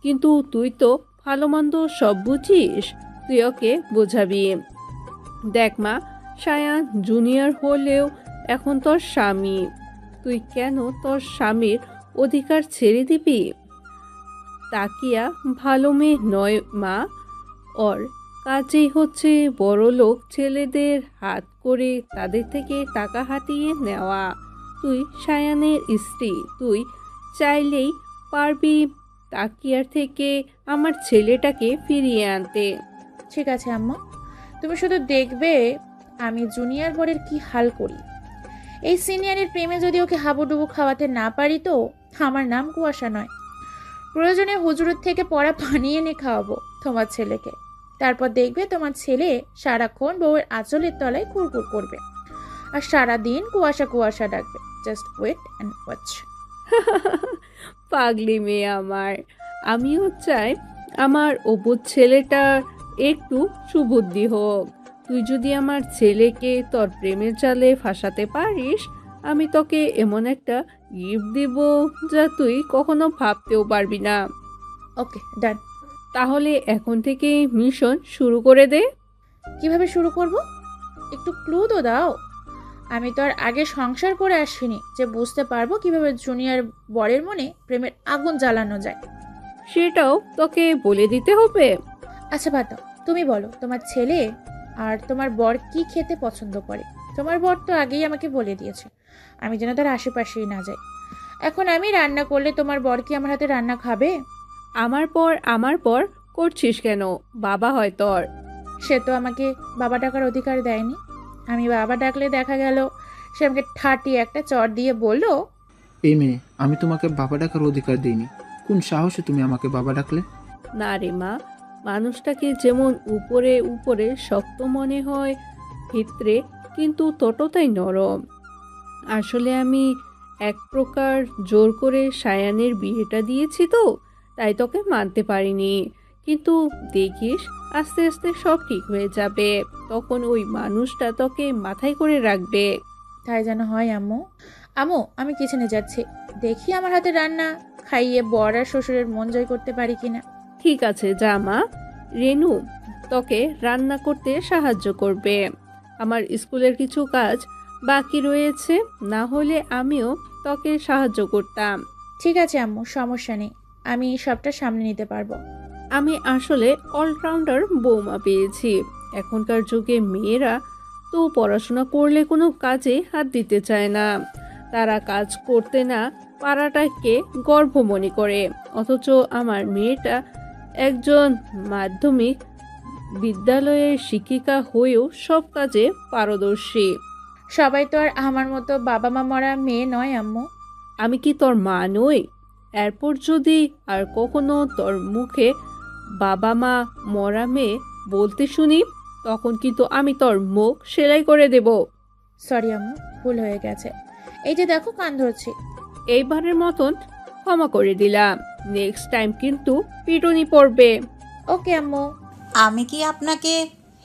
কিন্তু তুই তো ভালো মন্দ সব বুঝিস, তুই ওকে বোঝাবি। দেখ মা, সায়ান জুনিয়র হলেও এখন তোর স্বামী। তুই কেন তোর স্বামীর অধিকার ছেড়ে দিবি? তাকিয়া ভালো মেয়ে নয় মা, ওর কাজেই হচ্ছে বড়লোক ছেলেদের হাত করে তাদের থেকে টাকা হাতিয়ে নেওয়া। তুই সায়ানের স্ত্রী, তুই চাইলেই পারবি তাকিয়ার থেকে আমার ছেলেটাকে ফিরিয়ে আনতে। ঠিক আছে আম্মা, তুমি শুধু দেখবে আমি জুনিয়র বরের কি হাল করি। এই সিনিয়রের প্রেমে যদি ওকে হাবুডুবু খাওয়াতে না পারি তো আমার নাম কুয়াশা নয়। প্রয়োজনে হুজুরের থেকে পড়া পানি এনে খাওয়াবো তোমার ছেলেকে। তারপর দেখবে তোমার ছেলে সারাক্ষণ বউয়ের আঁচলের তলায় কুরকুর করবে আর সারাদিন কুয়াশা কুয়াশা ডাকবে। Just wait and watch. পাগলি মেয়ে আমার। আমিও চাই আমার অবুঝ ছেলেটার একটু সুবুদ্ধি হোক। তুই যদি আমার ছেলেকে তোর প্রেমের জালে ফাঁসাতে পারিস, আমি তোকে এমন একটা গিফট দিব যা তুই কখনো ভাবতেও পারবি না। ওকে, ডান। তাহলে এখন থেকে মিশন শুরু করে দে। কিভাবে শুরু করব? একটু ক্লু তো দাও। আমি তো আর আগে সংসার করে আসিনি যে বুঝতে পারবো কিভাবে জুনিয়র বরের মনে প্রেমের আগুন জ্বালানো যায়। সেটাও তোকে বলে দিতে হবে? আচ্ছা বাদ দাও, তুমি বলো তোমার ছেলে আর তোমার বর কি খেতে পছন্দ করে। তোমার বর তো আগেই আমাকে বলে দিয়েছে আমি যেন তার আশেপাশেই না যাই। এখন আমি রান্না করলে তোমার বর কি আমার হাতে রান্না খাবে? আমার পর করছিস কেন? বাবা হয় তোর। সে তো আমাকে বাবা ডাকার অধিকার দেয়নি। আমি বাবা ডাকলে দেখা গেল সে আমাকে ঠাটিয়ে একটা চড় দিয়ে বলল, এই মেয়ে, আমি তোমাকে বাবা ডাকার অধিকার দিইনি। কোন সাহসে তুমি আমাকে বাবা ডাকলে? না রে মা, মানুষটাকে যেমন উপরে উপরে শক্ত মনে হয়, ভিতরে কিন্তু ততটাই নরম। আসলে আমি এক প্রকার জোর করে সায়ানের বিয়েটা দিয়েছি তো, তাই তোকে মানতে পারিনি। কিন্তু দেখিস আস্তে আস্তে সব ঠিক হয়ে যাবে। তখন ওই মানুষটা তোকে মাথায় করে রাখবে। তাই যেন হয় আম্মু। আম্মু, আমি কিচেনে যাচ্ছি, দেখি আমার হাতে রান্না খাইয়ে বর আর শ্বশুরের মন জয় করতে পারি কিনা। ঠিক আছে, যা মা। রেনু তোকে রান্না করতে সাহায্য করবে। আমার স্কুলের কিছু কাজ বাকি রয়েছে, না হলে আমিও তোকে সাহায্য করতাম। ঠিক আছে আম্মু, সমস্যা নেই, আমি সবটা সামনে নিতে পারবো। আমি আসলে অলরাউন্ডার বৌমা পেয়েছি। এখনকার যুগে মেয়েরা তো পড়াশোনা করলে কোনো কাজে হাত দিতে চায় না। তারা কাজ করতে না পারাটাকে গর্ব মনে করে। অথচ আমার মেয়েটা একজন মাধ্যমিক বিদ্যালয়ের শিক্ষিকা হয়েও সব কাজে পারদর্শী। সবাই তো আর আমার মতো বাবা মা মরা মেয়ে নয় আম্মু। আমি কি তোর মা নই? এরপর যদি আর কখনো তোর মুখে বাবা মা মরা মেয়ে বলতে শুনি, তখন কিন্তু আমি তোর মুখ সেলাই করে দেব। সরি আম্মু, ভুল হয়ে গেছে। এই যে দেখো, কান ধরছি। এইবারের মতন ক্ষমা করে দিলাম। নেক্সট টাইম কিন্তু পিটুনি পড়বে। ওকে আম্মু। আমি কি আপনাকে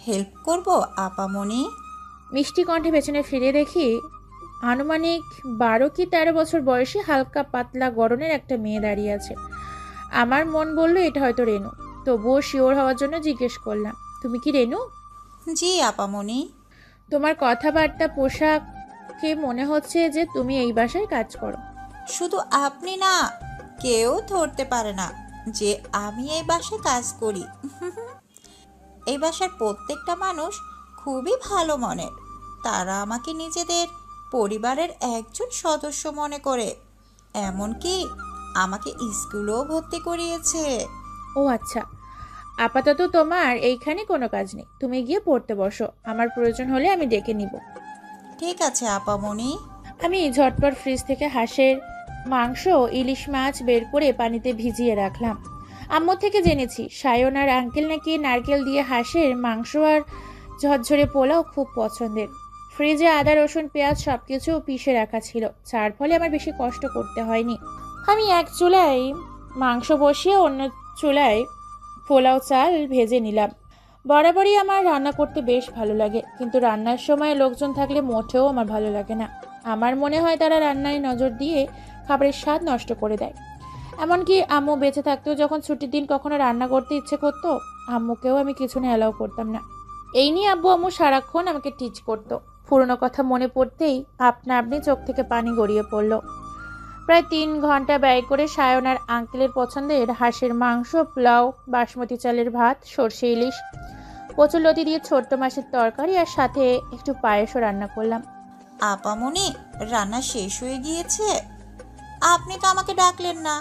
হেল্প করব আপামনি? মিষ্টি কণ্ঠে পেছনে ফিরে দেখি আনুমানিক 12 কি 13 বছর বয়সী হালকা পাতলা গড়নের একটা মেয়ে দাঁড়িয়ে আছে। আমার মন বলল এটা হয়তো রেনু, তবুও শিওর হওয়ার জন্য জিজ্ঞেস করলাম, তুমি কি রেনু? জি আপামনি। তোমার কথাবার্তা পোশাকে মনে হচ্ছে যে তুমি এই বাসায় কাজ করো। শুধু আপনি না, কেউ ধরতে পারে না যে আমি এই বাসায় কাজ করি। এই বাসার প্রত্যেকটা মানুষ খুবই ভালো মনের। তারা আমাকে নিজেদের পরিবারের একজন সদস্য মনে করে। এমনকি আমাকে স্কুলেও ভর্তি করিয়েছে। ও আচ্ছা, আপাতত তোমার এইখানে কোনো কাজ নেই, তুমি গিয়ে পড়তে বসো। আমার প্রয়োজন হলে আমি ডেকে নিব। ঠিক আছে আপামনি। আমি ঝটপট ফ্রিজ থেকে হাঁসের মাংস, ইলিশ মাছ বের করে পানিতে ভিজিয়ে রাখলাম। আম্মু থেকে জেনেছি সায়ন আর আঙ্কেল নাকি নারকেল দিয়ে হাঁসের মাংস আর ঝরঝরে পোলাও খুব পছন্দের। ফ্রিজে আদা রসুন পেঁয়াজ সবকিছু পিষে রাখা ছিল, যার ফলে আমার বেশি কষ্ট করতে হয়নি। আমি এক চুলায় মাংস বসিয়ে অন্য চুলায় পোলাও চাল ভেজে নিলাম। বরাবরই আমার রান্না করতে বেশ ভালো লাগে, কিন্তু রান্নার সময় লোকজন থাকলে মোটেও আমার ভালো লাগে না। আমার মনে হয় তারা রান্নায় নজর দিয়ে খাবারের স্বাদ নষ্ট করে দেয়। এমনকি আম্মু বেঁচে থাকতেও যখন ছুটির দিন কখনো রান্না করতে ইচ্ছে করতো, আম্মুকেও আমি কিছু না অ্যালাউ করতাম না। এই নিয়ে আব্বু আম্মু সারাক্ষণ আমাকে টিচ করতো। পুরনো কথা মনে পড়তেই আপনা আপনি চোখ থেকে পানি গড়িয়ে পড়ল। প্রায় 3 ঘন্টা ব্যয় করে সায়ন আর আঙ্কেলের পছন্দের হাঁসের মাংস, পোলাও, বাসমতি চালের ভাত, সর্ষে ইলিশ, কচুলতি দিয়ে ছোট্ট মাছের তরকারি আর সাথে একটু পায়েসও রান্না করলাম। আপামনি, রান্না শেষ হয়ে গিয়েছে? আপনি তো আমাকে ডাকলেন না।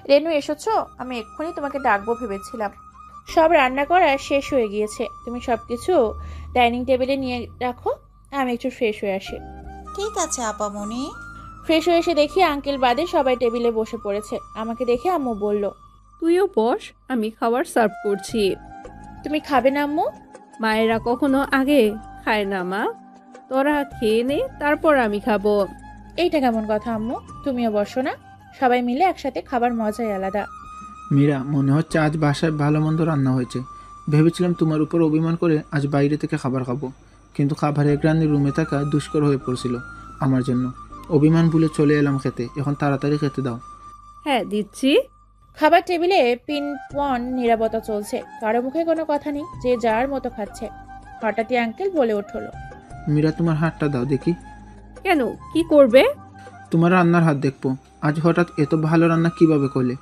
রেনু, এসেছো? আমি এক্ষুনি তোমাকে ডাকবো ভেবেছিলাম। সব রান্না করা শেষ হয়ে গিয়েছে, তুমি সবকিছু ডাইনিং টেবিলে নিয়ে রাখো, আমি একটু ফ্রেশ হয়ে আসি। ঠিক আছে আপামনি। ফ্রেশ হয়ে এসে দেখি আঙ্কেল বাদে সবাই টেবিলে বসে পড়েছে। আমাকে দেখে আম্মু বলল, তুইও বস, আমি খাবার সার্ভ করছি। তুমি খাবে না আম্মু? মায়েরা কখনো আগে খায় না মা, তোরা খেয়ে নে, তারপর আমি খাবো। এইটা কেমন কথা আম্মু? তুমিও বসো না, সবাই মিলে একসাথে খাবার মজাই আলাদা। মীরা, মনে হচ্ছে আজ বাসায় ভালো মন্দ রান্না হয়েছে। ভেবেছিলাম তোমার উপর অভিমান করে আজ বাইরে থেকে খাবার খাবো, কিন্তু খাবারের গ্রানি রুমে থাকা দুষ্কর হয়ে পড়ছিল আমার জন্য। অভিমান ভুলে চলে এলাম খেতে, এখন তাড়াতাড়ি খেতে দাও। হ্যাঁ দিচ্ছি। খাবার টেবিলে পিনপন নিরাপত্তা চলছে, কারো মুখে কোনো কথা নেই, যে যার মতো খাচ্ছে। হঠাৎই আঙ্কেল বলে উঠল, মীরা, তোমার হাতটা দাও দেখি। কেন, কি করবে? তোমার রান্নার হাত দেখবো। আজ হঠাৎ এত ভালো রান্না কিভাবে করলে?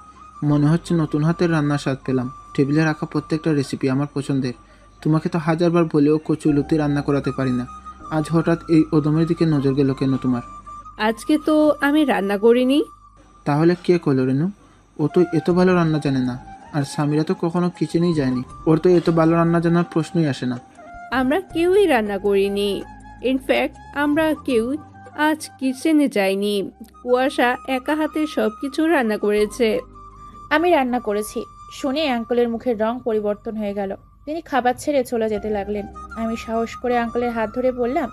মনে হচ্ছে নতুন হাতের রান্নার স্বাদ পেলাম। টেবিলে রাখা প্রত্যেকটা রেসিপি আমার পছন্দের। তোমাকে তো হাজারবার বলেও কচুলতি রান্না করাতে পারি না। আজ হঠাৎ এই ওদমের দিকে নজর গেল কেন তোমার? আজকে তো আমি রান্না করিনি। তাহলে কে করলো রেনু? ও তো এত ভালো রান্না জানে না, আর সামিরা তো কখনো কিচেনেই যায়নি। ওর তো এত ভালো রান্না জানার প্রশ্নই আসে না। আমরা কেউই রান্না করিনি। ইনফ্যাক্ট আমরা কেউ আজ কিচেনে যাইনি। কুয়াশা একা হাতে সবকিছু রান্না করেছে। আমি রান্না করেছি। শুনে আঙ্কেলের মুখের রং পরিবর্তন হয়ে গেল। তিনি খাবার ছেড়ে চলে যেতে লাগলেন। আমি সাহস করে আঙ্কেলের হাত ধরে বললাম,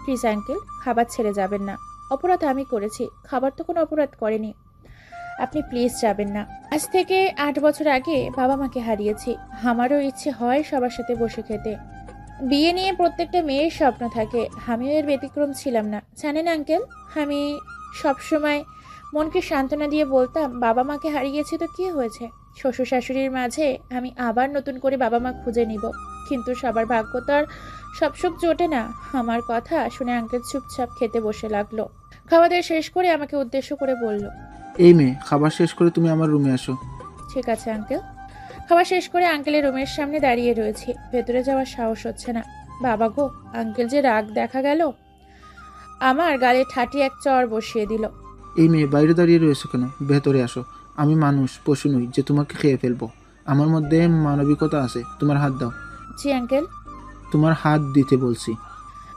প্লিজ আঙ্কেল, খাবার ছেড়ে যাবেন না। অপরাধ আমি করেছি, খাবার তো কোনো অপরাধ করেনি। আপনি প্লিজ যাবেন না। আজ থেকে 8 বছর আগে বাবা মাকে হারিয়েছি। আমারও ইচ্ছে হয় সবার সাথে বসে খেতে। বিয়ে নিয়ে প্রত্যেকটা মেয়ের স্বপ্ন থাকে, আমিও এর ব্যতিক্রম ছিলাম না। জানেন আঙ্কেল, আমি সবসময় মনকে সান্ত্বনা দিয়ে বলতাম, বাবা মাকে হারিয়েছি তো কী হয়েছে, শ্বশুর শাশুড়ির মাঝে আমি আবার নতুন করে বাবা মা খুঁজে নিব। কিন্তু সবার ভাগ্য তো আর সব সুখ জোটে না। আমার কথা শুনে আঙ্কেল চুপচাপ খেতে বসে লাগলো। খাওয়া দাওয়া শেষ করে আমাকে উদ্দেশ্য করে বলল, এই মেয়ে, খাবার শেষ করে তুমি আমার রুমে আসো। ঠিক আছে আঙ্কেল। খাওয়া শেষ করে আঙ্কেলের রুমের সামনে দাঁড়িয়ে রয়েছি, ভেতরে যাওয়ার সাহস হচ্ছে না। বাবা গো, আঙ্কেল যে রাগ দেখা গেল। আমার গালে ঠাটি এক চড় বসিয়ে দিল। এই মেয়ে, বাইরে দাঁড়িয়ে রয়েছে কেন? ভেতরে আসো। আমি মানুষ, পশু নই যে তোমাকে খেয়ে ফেলবো। আমার মধ্যে মানবিকতা আছে। তোমার হাত দাও। জি আঙ্কেল। তোমার হাত দিতে বলছি।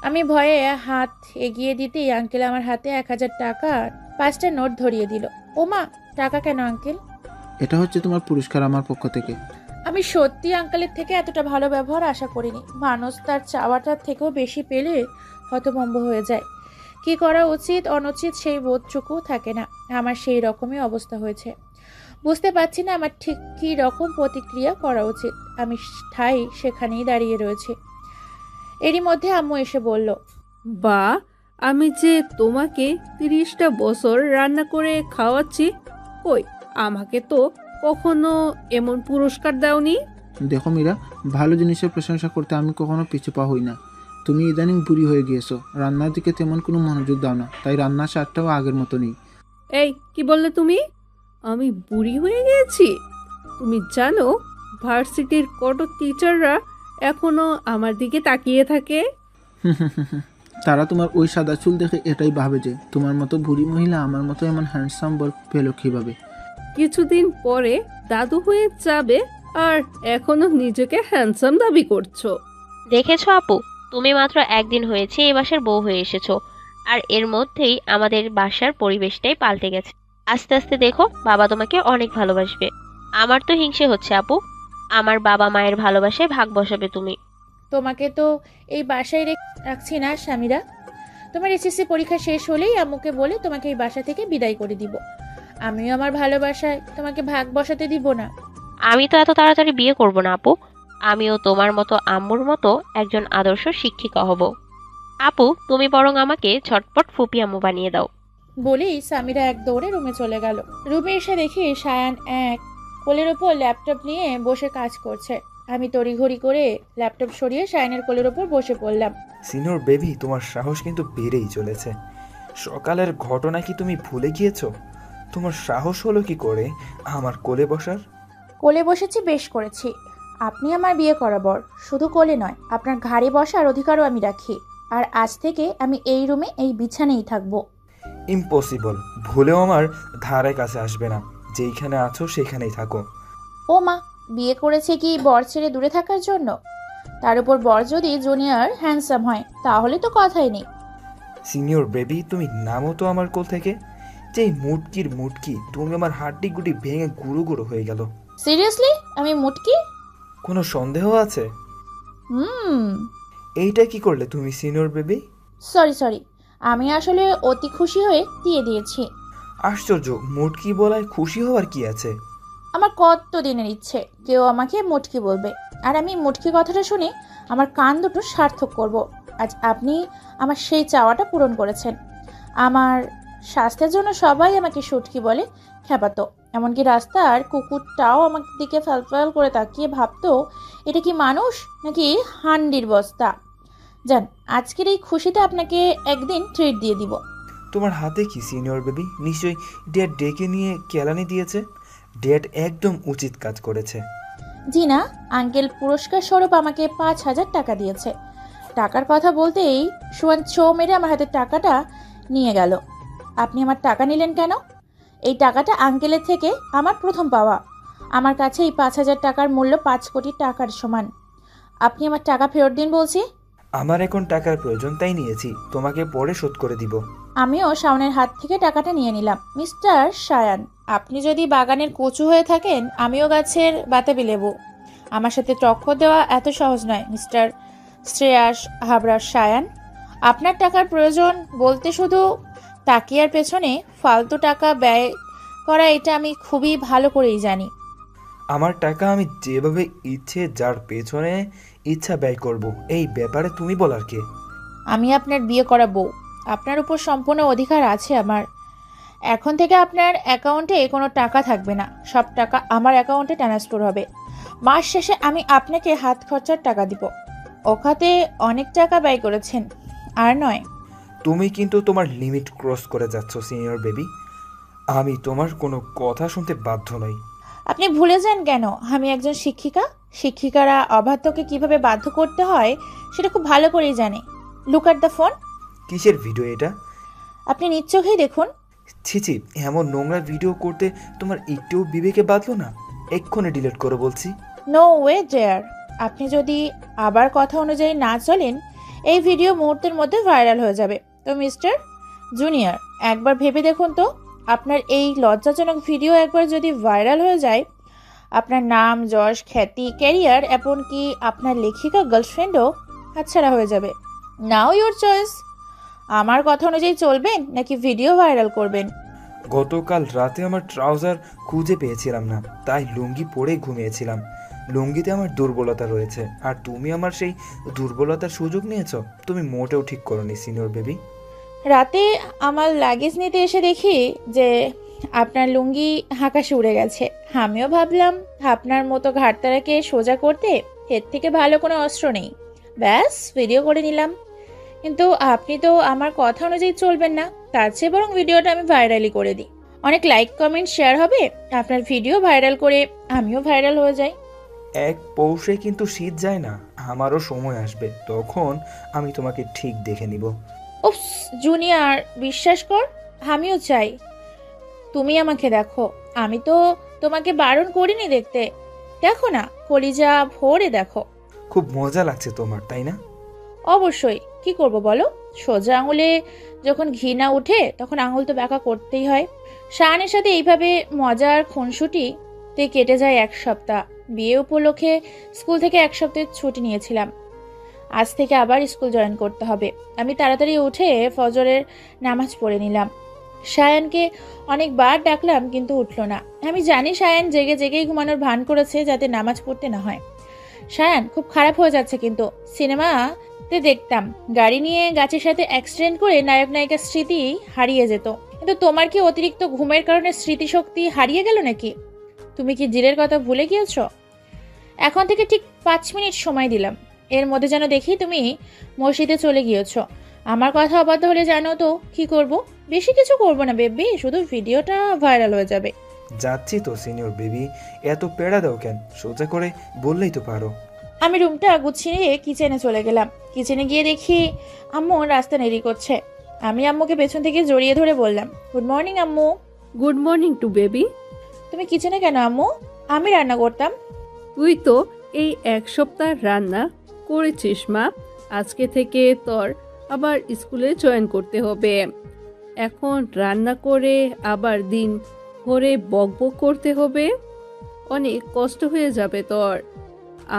আমি ভয়ে হাত এগিয়ে দিতেই আঙ্কেল আমার হাতে 1000 টাকার 5টা নোট ধরিয়ে দিল। ওমা, টাকা কেন আঙ্কেল? এটা হচ্ছে তোমার পুরস্কার আমার পক্ষ থেকে। আমি সত্যি আঙ্কেলের থেকে এতটা ভালো ব্যবহার আশা করিনি। মানুষ তার চাওয়াটার থেকেও বেশি পেলে হতভম্ব হয়ে যায়। কি করা উচিত অনুচিত সেই বোধটুকু থাকে না। আমার সেই রকমই অবস্থা হয়েছে। বুঝতে পারছি না আমার ঠিক কী রকম প্রতিক্রিয়া করা উচিত। আমি ঠাই সেখানেই দাঁড়িয়ে রয়েছে। এরই মধ্যে আম্মু এসে বলল, বা, আমি যে তোমাকে 30টা বছর রান্না করে খাওয়াচ্ছি, কই আমাকে তো কখনো এমন পুরস্কার দাওনি। দেখো মীরা, ভালো জিনিসের প্রশংসা করতে আমি কখনো পিছু পা হই না। তুমি ইদানিং বুড়ি হয়ে গিয়েছো, রান্নার দিকে তেমন কোনো মনোযোগ দাও না, তাই রান্নার স্বাদটাও আগের মতো নেই। এই কি বললে তুমি? আমি বুড়ি হয়ে গেছি? তুমি জানো ভার্সিটির কত টিচাররা এখনো আমার দিকে তাকিয়ে থাকে। তারা তোমার ওই সাদা চুল দেখে এটাই ভাবে যে তোমার মতো বুড়ি মহিলা আমার মতো এমন হ্যান্ডসাম বর পেল কিভাবে। কিছুদিন পরে দাদু হয়ে যাবে আর এখনো নিজেকে হ্যান্ডসাম দাবি করছো। দেখেছো আপু, তুমি মাত্র 1 দিন হয়েছে এই বাসার বউ হয়ে এসেছো, আর এর মধ্যেই আমাদের বাসার পরিবেশটাই পাল্টে গেছে। আস্তে আস্তে দেখো, বাবা তোমাকে অনেক ভালোবাসবে। আমার তো হিংসে হচ্ছে আপু। আমার বাবা মায়ের ভালোবাসায় ভাগ বসাবে তুমি। তোমাকে তো এই বাসায় রাখছি না স্বামীরা। তোমার এসএসসি পরীক্ষা শেষ হলেই আম্মুকে বলে তোমাকে এই বাসা থেকে বিদায় করে দিব। আমিও আমার ভালোবাসায় তোমাকে ভাগ বসাতে দিব না। আমি তো এত তাড়াতাড়ি বিয়ে করব না আপু। আমিও তোমার মতো আম্মুর মতো একজন আদর্শ শিক্ষিকা হব। আপু তুমি বরং আমাকে ঝটপট ফুপি আম্মু বানিয়ে দাও। বলেই সামিরা এক দৌড়ে রুমে চলে গেল। রুমে এসে দেখি সায়ান এক কোলের ওপর ল্যাপটপ নিয়ে বসে কাজ করছে। আমি তড়িঘড়ি করে ল্যাপটপ সরিয়ে সায়ানের কোলের ওপর বসে পড়লাম। সিনিয়র বেবি, তোমার সাহস কিন্তু বেড়েই চলেছে। সকালের ঘটনা কি তুমি ভুলে গিয়েছো? তোমার সাহস হলো কি করে আমার কোলে বসার? কোলে বসেছি, বেশ করেছি। আপনি আমার বিয়ে করাবর, শুধু কোলে নয়, আপনার ঘাড়ে বসার অধিকারও আমি রাখি। আর আজ থেকে আমি এই রুমে এই বিছানেই থাকবো। ইম্পসিবল, ভুলেও আমার ধারে কাছে আসবে না। যেইখানে আছো সেখানেই থাকো। ও মা, বিয়ে করেছে কি বর ছেড়ে দূরে থাকার জন্য? তার উপর বর যদি জুনিয়র হ্যান্ডসাম হয় তাহলে তো কথাই নেই। সিনিয়র বেবি, তুমি নামো তো আমার কোল থেকে। যেই মুটকির মুটকি, তুমি আমার হাড্ডি গুটি ভেঙে গুঁড়ো গুঁড়ো হয়ে গেল। সিরিয়াসলি আমি মুটকি? কোনো সন্দেহ আছে? হুম। এইটা কি করলে তুমি সিনিয়র বেবি? সরি, আমি আসলে অতি খুশি হয়ে দিয়ে দিয়েছি। আশ্চর্য, মুটকি বলায় খুশি হওয়ার কি আছে? আমার কত দিনের ইচ্ছে কেউ আমাকে মুটকি বলবে, আর আমি মুটকি কথাটা শুনে আমার কান দুটো সার্থক করব। আজ আপনি আমার সেই চাওয়াটা পূরণ করেছেন। আমার স্বাস্থ্যের জন্য সবাই আমাকে সুটকি বলে খ্যাপাতো। এমনকি রাস্তার কুকুরটাও আমার দিকে ফ্যালফ্যাল করে তাকিয়ে ভাবতো এটা কি মানুষ নাকি হান্ডির বস্তা। যান, আজকের এই খুশিতে আপনাকে একদিন ট্রিট দিয়ে দিব। তোমার হাতে কি সিনিয়র বেবি? নিশ্চয়ই ড্যাড ডেকে নিয়ে কেলানি দিয়েছে। ড্যাড একদম উচিত কাজ করেছে। জি না, আঙ্কেল পুরস্কার স্বরূপ আমাকে 5,000 টাকা দিয়েছে। টাকার কথা বলতেই সোয়ান ছো মেরে আমার হাতে টাকাটা নিয়ে গেল। আপনি আমার টাকা নিলেন কেন? এই টাকাটা আঙ্কেলের থেকে আমার প্রথম পাওয়া। আমার কাছে এই 5,000 টাকার মূল্য 5 কোটি টাকার সমান। আপনি আমার টাকা ফেরত দিন বলছি। আমার এখন টাকার প্রয়োজন, তাই নিয়েছি। তোমাকে পরে শোধ করে দিব। আমিও শাওনের হাত থেকে টাকাটা নিয়ে নিলাম। মিস্টার শায়ান, আপনি যদি বাগানের কচু হয়ে থাকেন, আমিও গাছের বাতাবি লেবু। আমার সাথে টক্কর দেওয়া এত সহজ নয় মিস্টার শ্রেয়াস হাবরার শায়ান। আপনার টাকার প্রয়োজন বলতে শুধু তাকিয়ার পেছনে ফালতু টাকা ব্যয় করা, এটা আমি খুবই ভালো করেই জানি। আমার টাকা আমি যেভাবে ইচ্ছে যার পেছনে ইচ্ছা ব্যয় করব, এই ব্যাপারে তুমি বলার কে? আমি আপনার বিয়ে করা বউ, আপনার উপর সম্পূর্ণ অধিকার আছে আমার। এখন থেকে আপনার অ্যাকাউন্টে কোনো টাকা থাকবে না, সব টাকা আমার অ্যাকাউন্টে ট্রান্সফার হবে। মাস শেষে আমি আপনাকে হাত খরচার টাকা দিব। ওখাতে অনেক টাকা ব্যয় করেছেন, আর নয়। তুমি কিন্তু তোমার লিমিট ক্রস করে যাচ্ছ সিনিয়র বেবি। আমি তোমার কোনো কথা শুনতে বাধ্য নই। আপনি ভুলে যান কেন আমি একজন শিক্ষিকা? শিক্ষিকারা অবাধ্যকে কিভাবে বাধ্য করতে হয় সেটা খুব ভালো করেই জানে। Look at the phone. কিসের ভিডিও এটা? আপনি নিজ চোখেই দেখুন। ছিছি, এমন নোংরা ভিডিও করতে তোমার একটুও বিবেকে বাঁধলো না? এক্ষুনি ডিলিট করো বলছি। No way dare. আপনি যদি আবার কথা অনুযায়ী না চলেন, এই ভিডিও মুহূর্তের মধ্যে ভাইরাল হয়ে যাবে। তো মিস্টার জুনিয়র, একবার ভেবে দেখুন তো, আপনার এই লজ্জাজনক ভিডিও একবার যদি ভাইরাল হয়ে যায়, আপনার নাম, যশ, খ্যাতি, ক্যারিয়ার, এমনকি আপনার লেখিকা গার্লফ্রেন্ডও হাতছাড়া হয়ে যাবে। নাও ইউর চয়েস। আমার কথা অনুযায়ী চলবেন নাকি ভিডিও ভাইরাল করবেন? গতকাল রাতে আমার ট্রাউজার খুঁজে পেয়েছিলাম না, তাই লুঙ্গি পরে ঘুমিয়েছিলাম। লুঙ্গিতে আমার দুর্বলতা রয়েছে, আর তুমি আমার সেই দুর্বলতার সুযোগ নিয়েছো। তুমি মোটেও ঠিক করোনি সিনিয়র বেবি। রাতে আমার লাগেজ নিতে এসে দেখি যে আপনার লুঙ্গি আকাশে উড়ে গেছে। আমিও ভাবলাম আপনার মতো ঘাটতারাকে সোজা করতে এর থেকে ভালো কোনো অস্ত্র নেই। ব্যাস ভিডিও করে নিলাম। কিন্তু আপনি তো আমার কথা অনুযায়ী চলবেন না, তার চেয়ে বরং ভিডিওটা আমি ভাইরালই করে দিই। অনেক লাইক, কমেন্ট, শেয়ার হবে। আপনার ভিডিও ভাইরাল করে আমিও ভাইরাল হয়ে যাই। এক পৌষে কিন্তু শীত যায় না। আমারও সময় আসবে, তখন আমি তোমাকে ঠিক দেখে নিব। উফস জুনিয়র, বিশ্বাস কর, আমিও চাই তুমি আমাকে দেখো। আমি তো তোমাকে বারণ করিনি দেখতে। দেখো না, কলিজা ভরে দেখো। খুব মজা লাগছে তোমার, তাই না? অবশ্যই, কি করব বলো? সোজা আঙুলে যখন ঘৃণা উঠে তখন আঙুল তো ব্যাকা করতেই হয়। শাহানের সাথে এইভাবে মজার খুনসুটি তে কেটে যায় 1 সপ্তাহ। বিয়ে উপলক্ষে স্কুল থেকে 1 সপ্তাহের ছুটি নিয়েছিলাম। আজ থেকে আবার স্কুল জয়েন করতে হবে। আমি তাড়াতাড়ি উঠে ফজরের নামাজ পড়ে নিলাম। সায়ানকে অনেকবার ডাকলাম কিন্তু উঠল না। আমি জানি সায়ান জেগে জেগেই ঘুমানোর ভান করেছে যাতে নামাজ পড়তে না হয়। সায়ান খুব খারাপ হয়ে যাচ্ছে কিন্তু। সিনেমাতে দেখতাম গাড়ি নিয়ে গাছের সাথে অ্যাক্সিডেন্ট করে নায়ক নায়িকার স্মৃতি হারিয়ে যেত, কিন্তু তোমার কি অতিরিক্ত ঘুমের কারণে স্মৃতিশক্তি হারিয়ে গেল নাকি? তুমি কি জিরের কথা ভুলে গিয়েছো? এখন থেকে ঠিক 5 মিনিট সময় দিলাম, এর মধ্যে যেন দেখি তুমি মসজিদে চলে গিয়েছো। আমার কথা অবাধ্য হলে জানো তো কি করব? বেশি কিছু করব না বেবি, শুধু ভিডিওটা ভাইরাল হয়ে যাবে। যাচ্ছি তো সিনিয়র বেবি, এত পেড়া দাও কেন? সোজা করে বললেই তো পারো। আমি রুমটা গুছিয়ে কিচেনে চলে গেলাম। কিচেনে গিয়ে দেখি আম্মু রাস্তা নেড়ি করছে। আমি আম্মুকে পেছন থেকে জড়িয়ে ধরে বললাম, গুড মর্নিং আম্মু। Good morning to baby. তুমি কিচেনে কেন আম্মু? আমি রান্না করতাম। তুই তো এই 1 সপ্তাহ রান্না করেছিস মা। আজকে থেকে তোর আবার স্কুলে জয়েন করতে হবে। এখন রান্না করে আবার দিন ভরে বকবক করতে হবে, অনেক কষ্ট হয়ে যাবে তোর।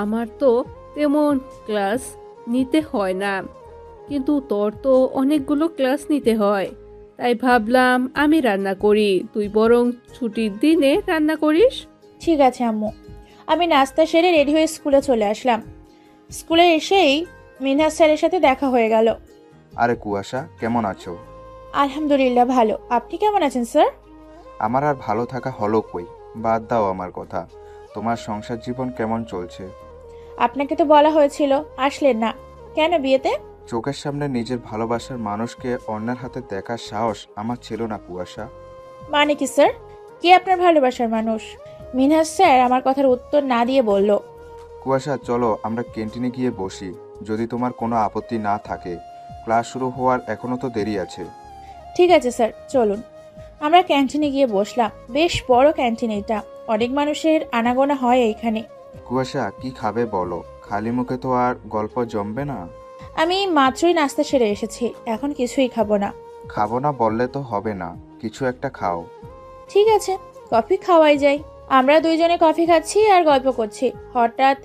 আমার তো তেমন ক্লাস নিতে হয় না, কিন্তু তোর তো অনেকগুলো ক্লাস নিতে হয়। তাই ভাবলাম আমি রান্না করি, তুই বরং ছুটির দিনে রান্না করিস। ঠিক আছে আম্মু। আমি নাস্তা সেরে রেডি হয়ে স্কুলে চলে আসলাম। স্কুলে এসেই মিনহাজ স্যারের সাথে দেখা হয়ে গেল। আরে কুয়াশা, কেমন আছো? আলহামদুলিল্লাহ ভালো। আপনি কেমন আছেন স্যার? আমার আর ভালো থাকা হলো কই, বাদ দাও আমার কথা। তোমার সংসার জীবন কেমন চলছে? আপনাকে তো বলা হয়েছিল, আসলেন না কেন বিয়েতে? চোখের সামনে নিজের ভালোবাসার মানুষকে অন্যের হাতে দেখার সাহস আমার ছিল না কুয়াশা। মানে কি স্যার? কে আপনার ভালোবাসার মানুষ? মিনহাজ স্যার আমার কথার উত্তর না দিয়ে বলল, কুয়াশা চলো আমরা ক্যান্টিনে গিয়ে বসি, যদি তোমার কোনো আপত্তি না থাকে। ক্লাস শুরু হওয়ার এখনো তো দেরি আছে। ঠিক আছে স্যার, চলুন। আমরা ক্যান্টিনে গিয়ে বসলাম। বেশ বড় ক্যান্টিন এটা, অনেক মানুষের আনাগোনা হয় এইখানে। কুয়াশা কি খাবে বলো, খালি মুখে তো আর গল্প জমবে না। আমি মাত্রই নাস্তা সেরে এসেছি, এখন কিছুই খাবো না। খাবো না বললে তো হবে না, কিছু একটা খাও। ঠিক আছে, কফি খাওয়াই যায়। আমরা দুইজনে কফি খাচ্ছি আর গল্প করছি। হঠাৎ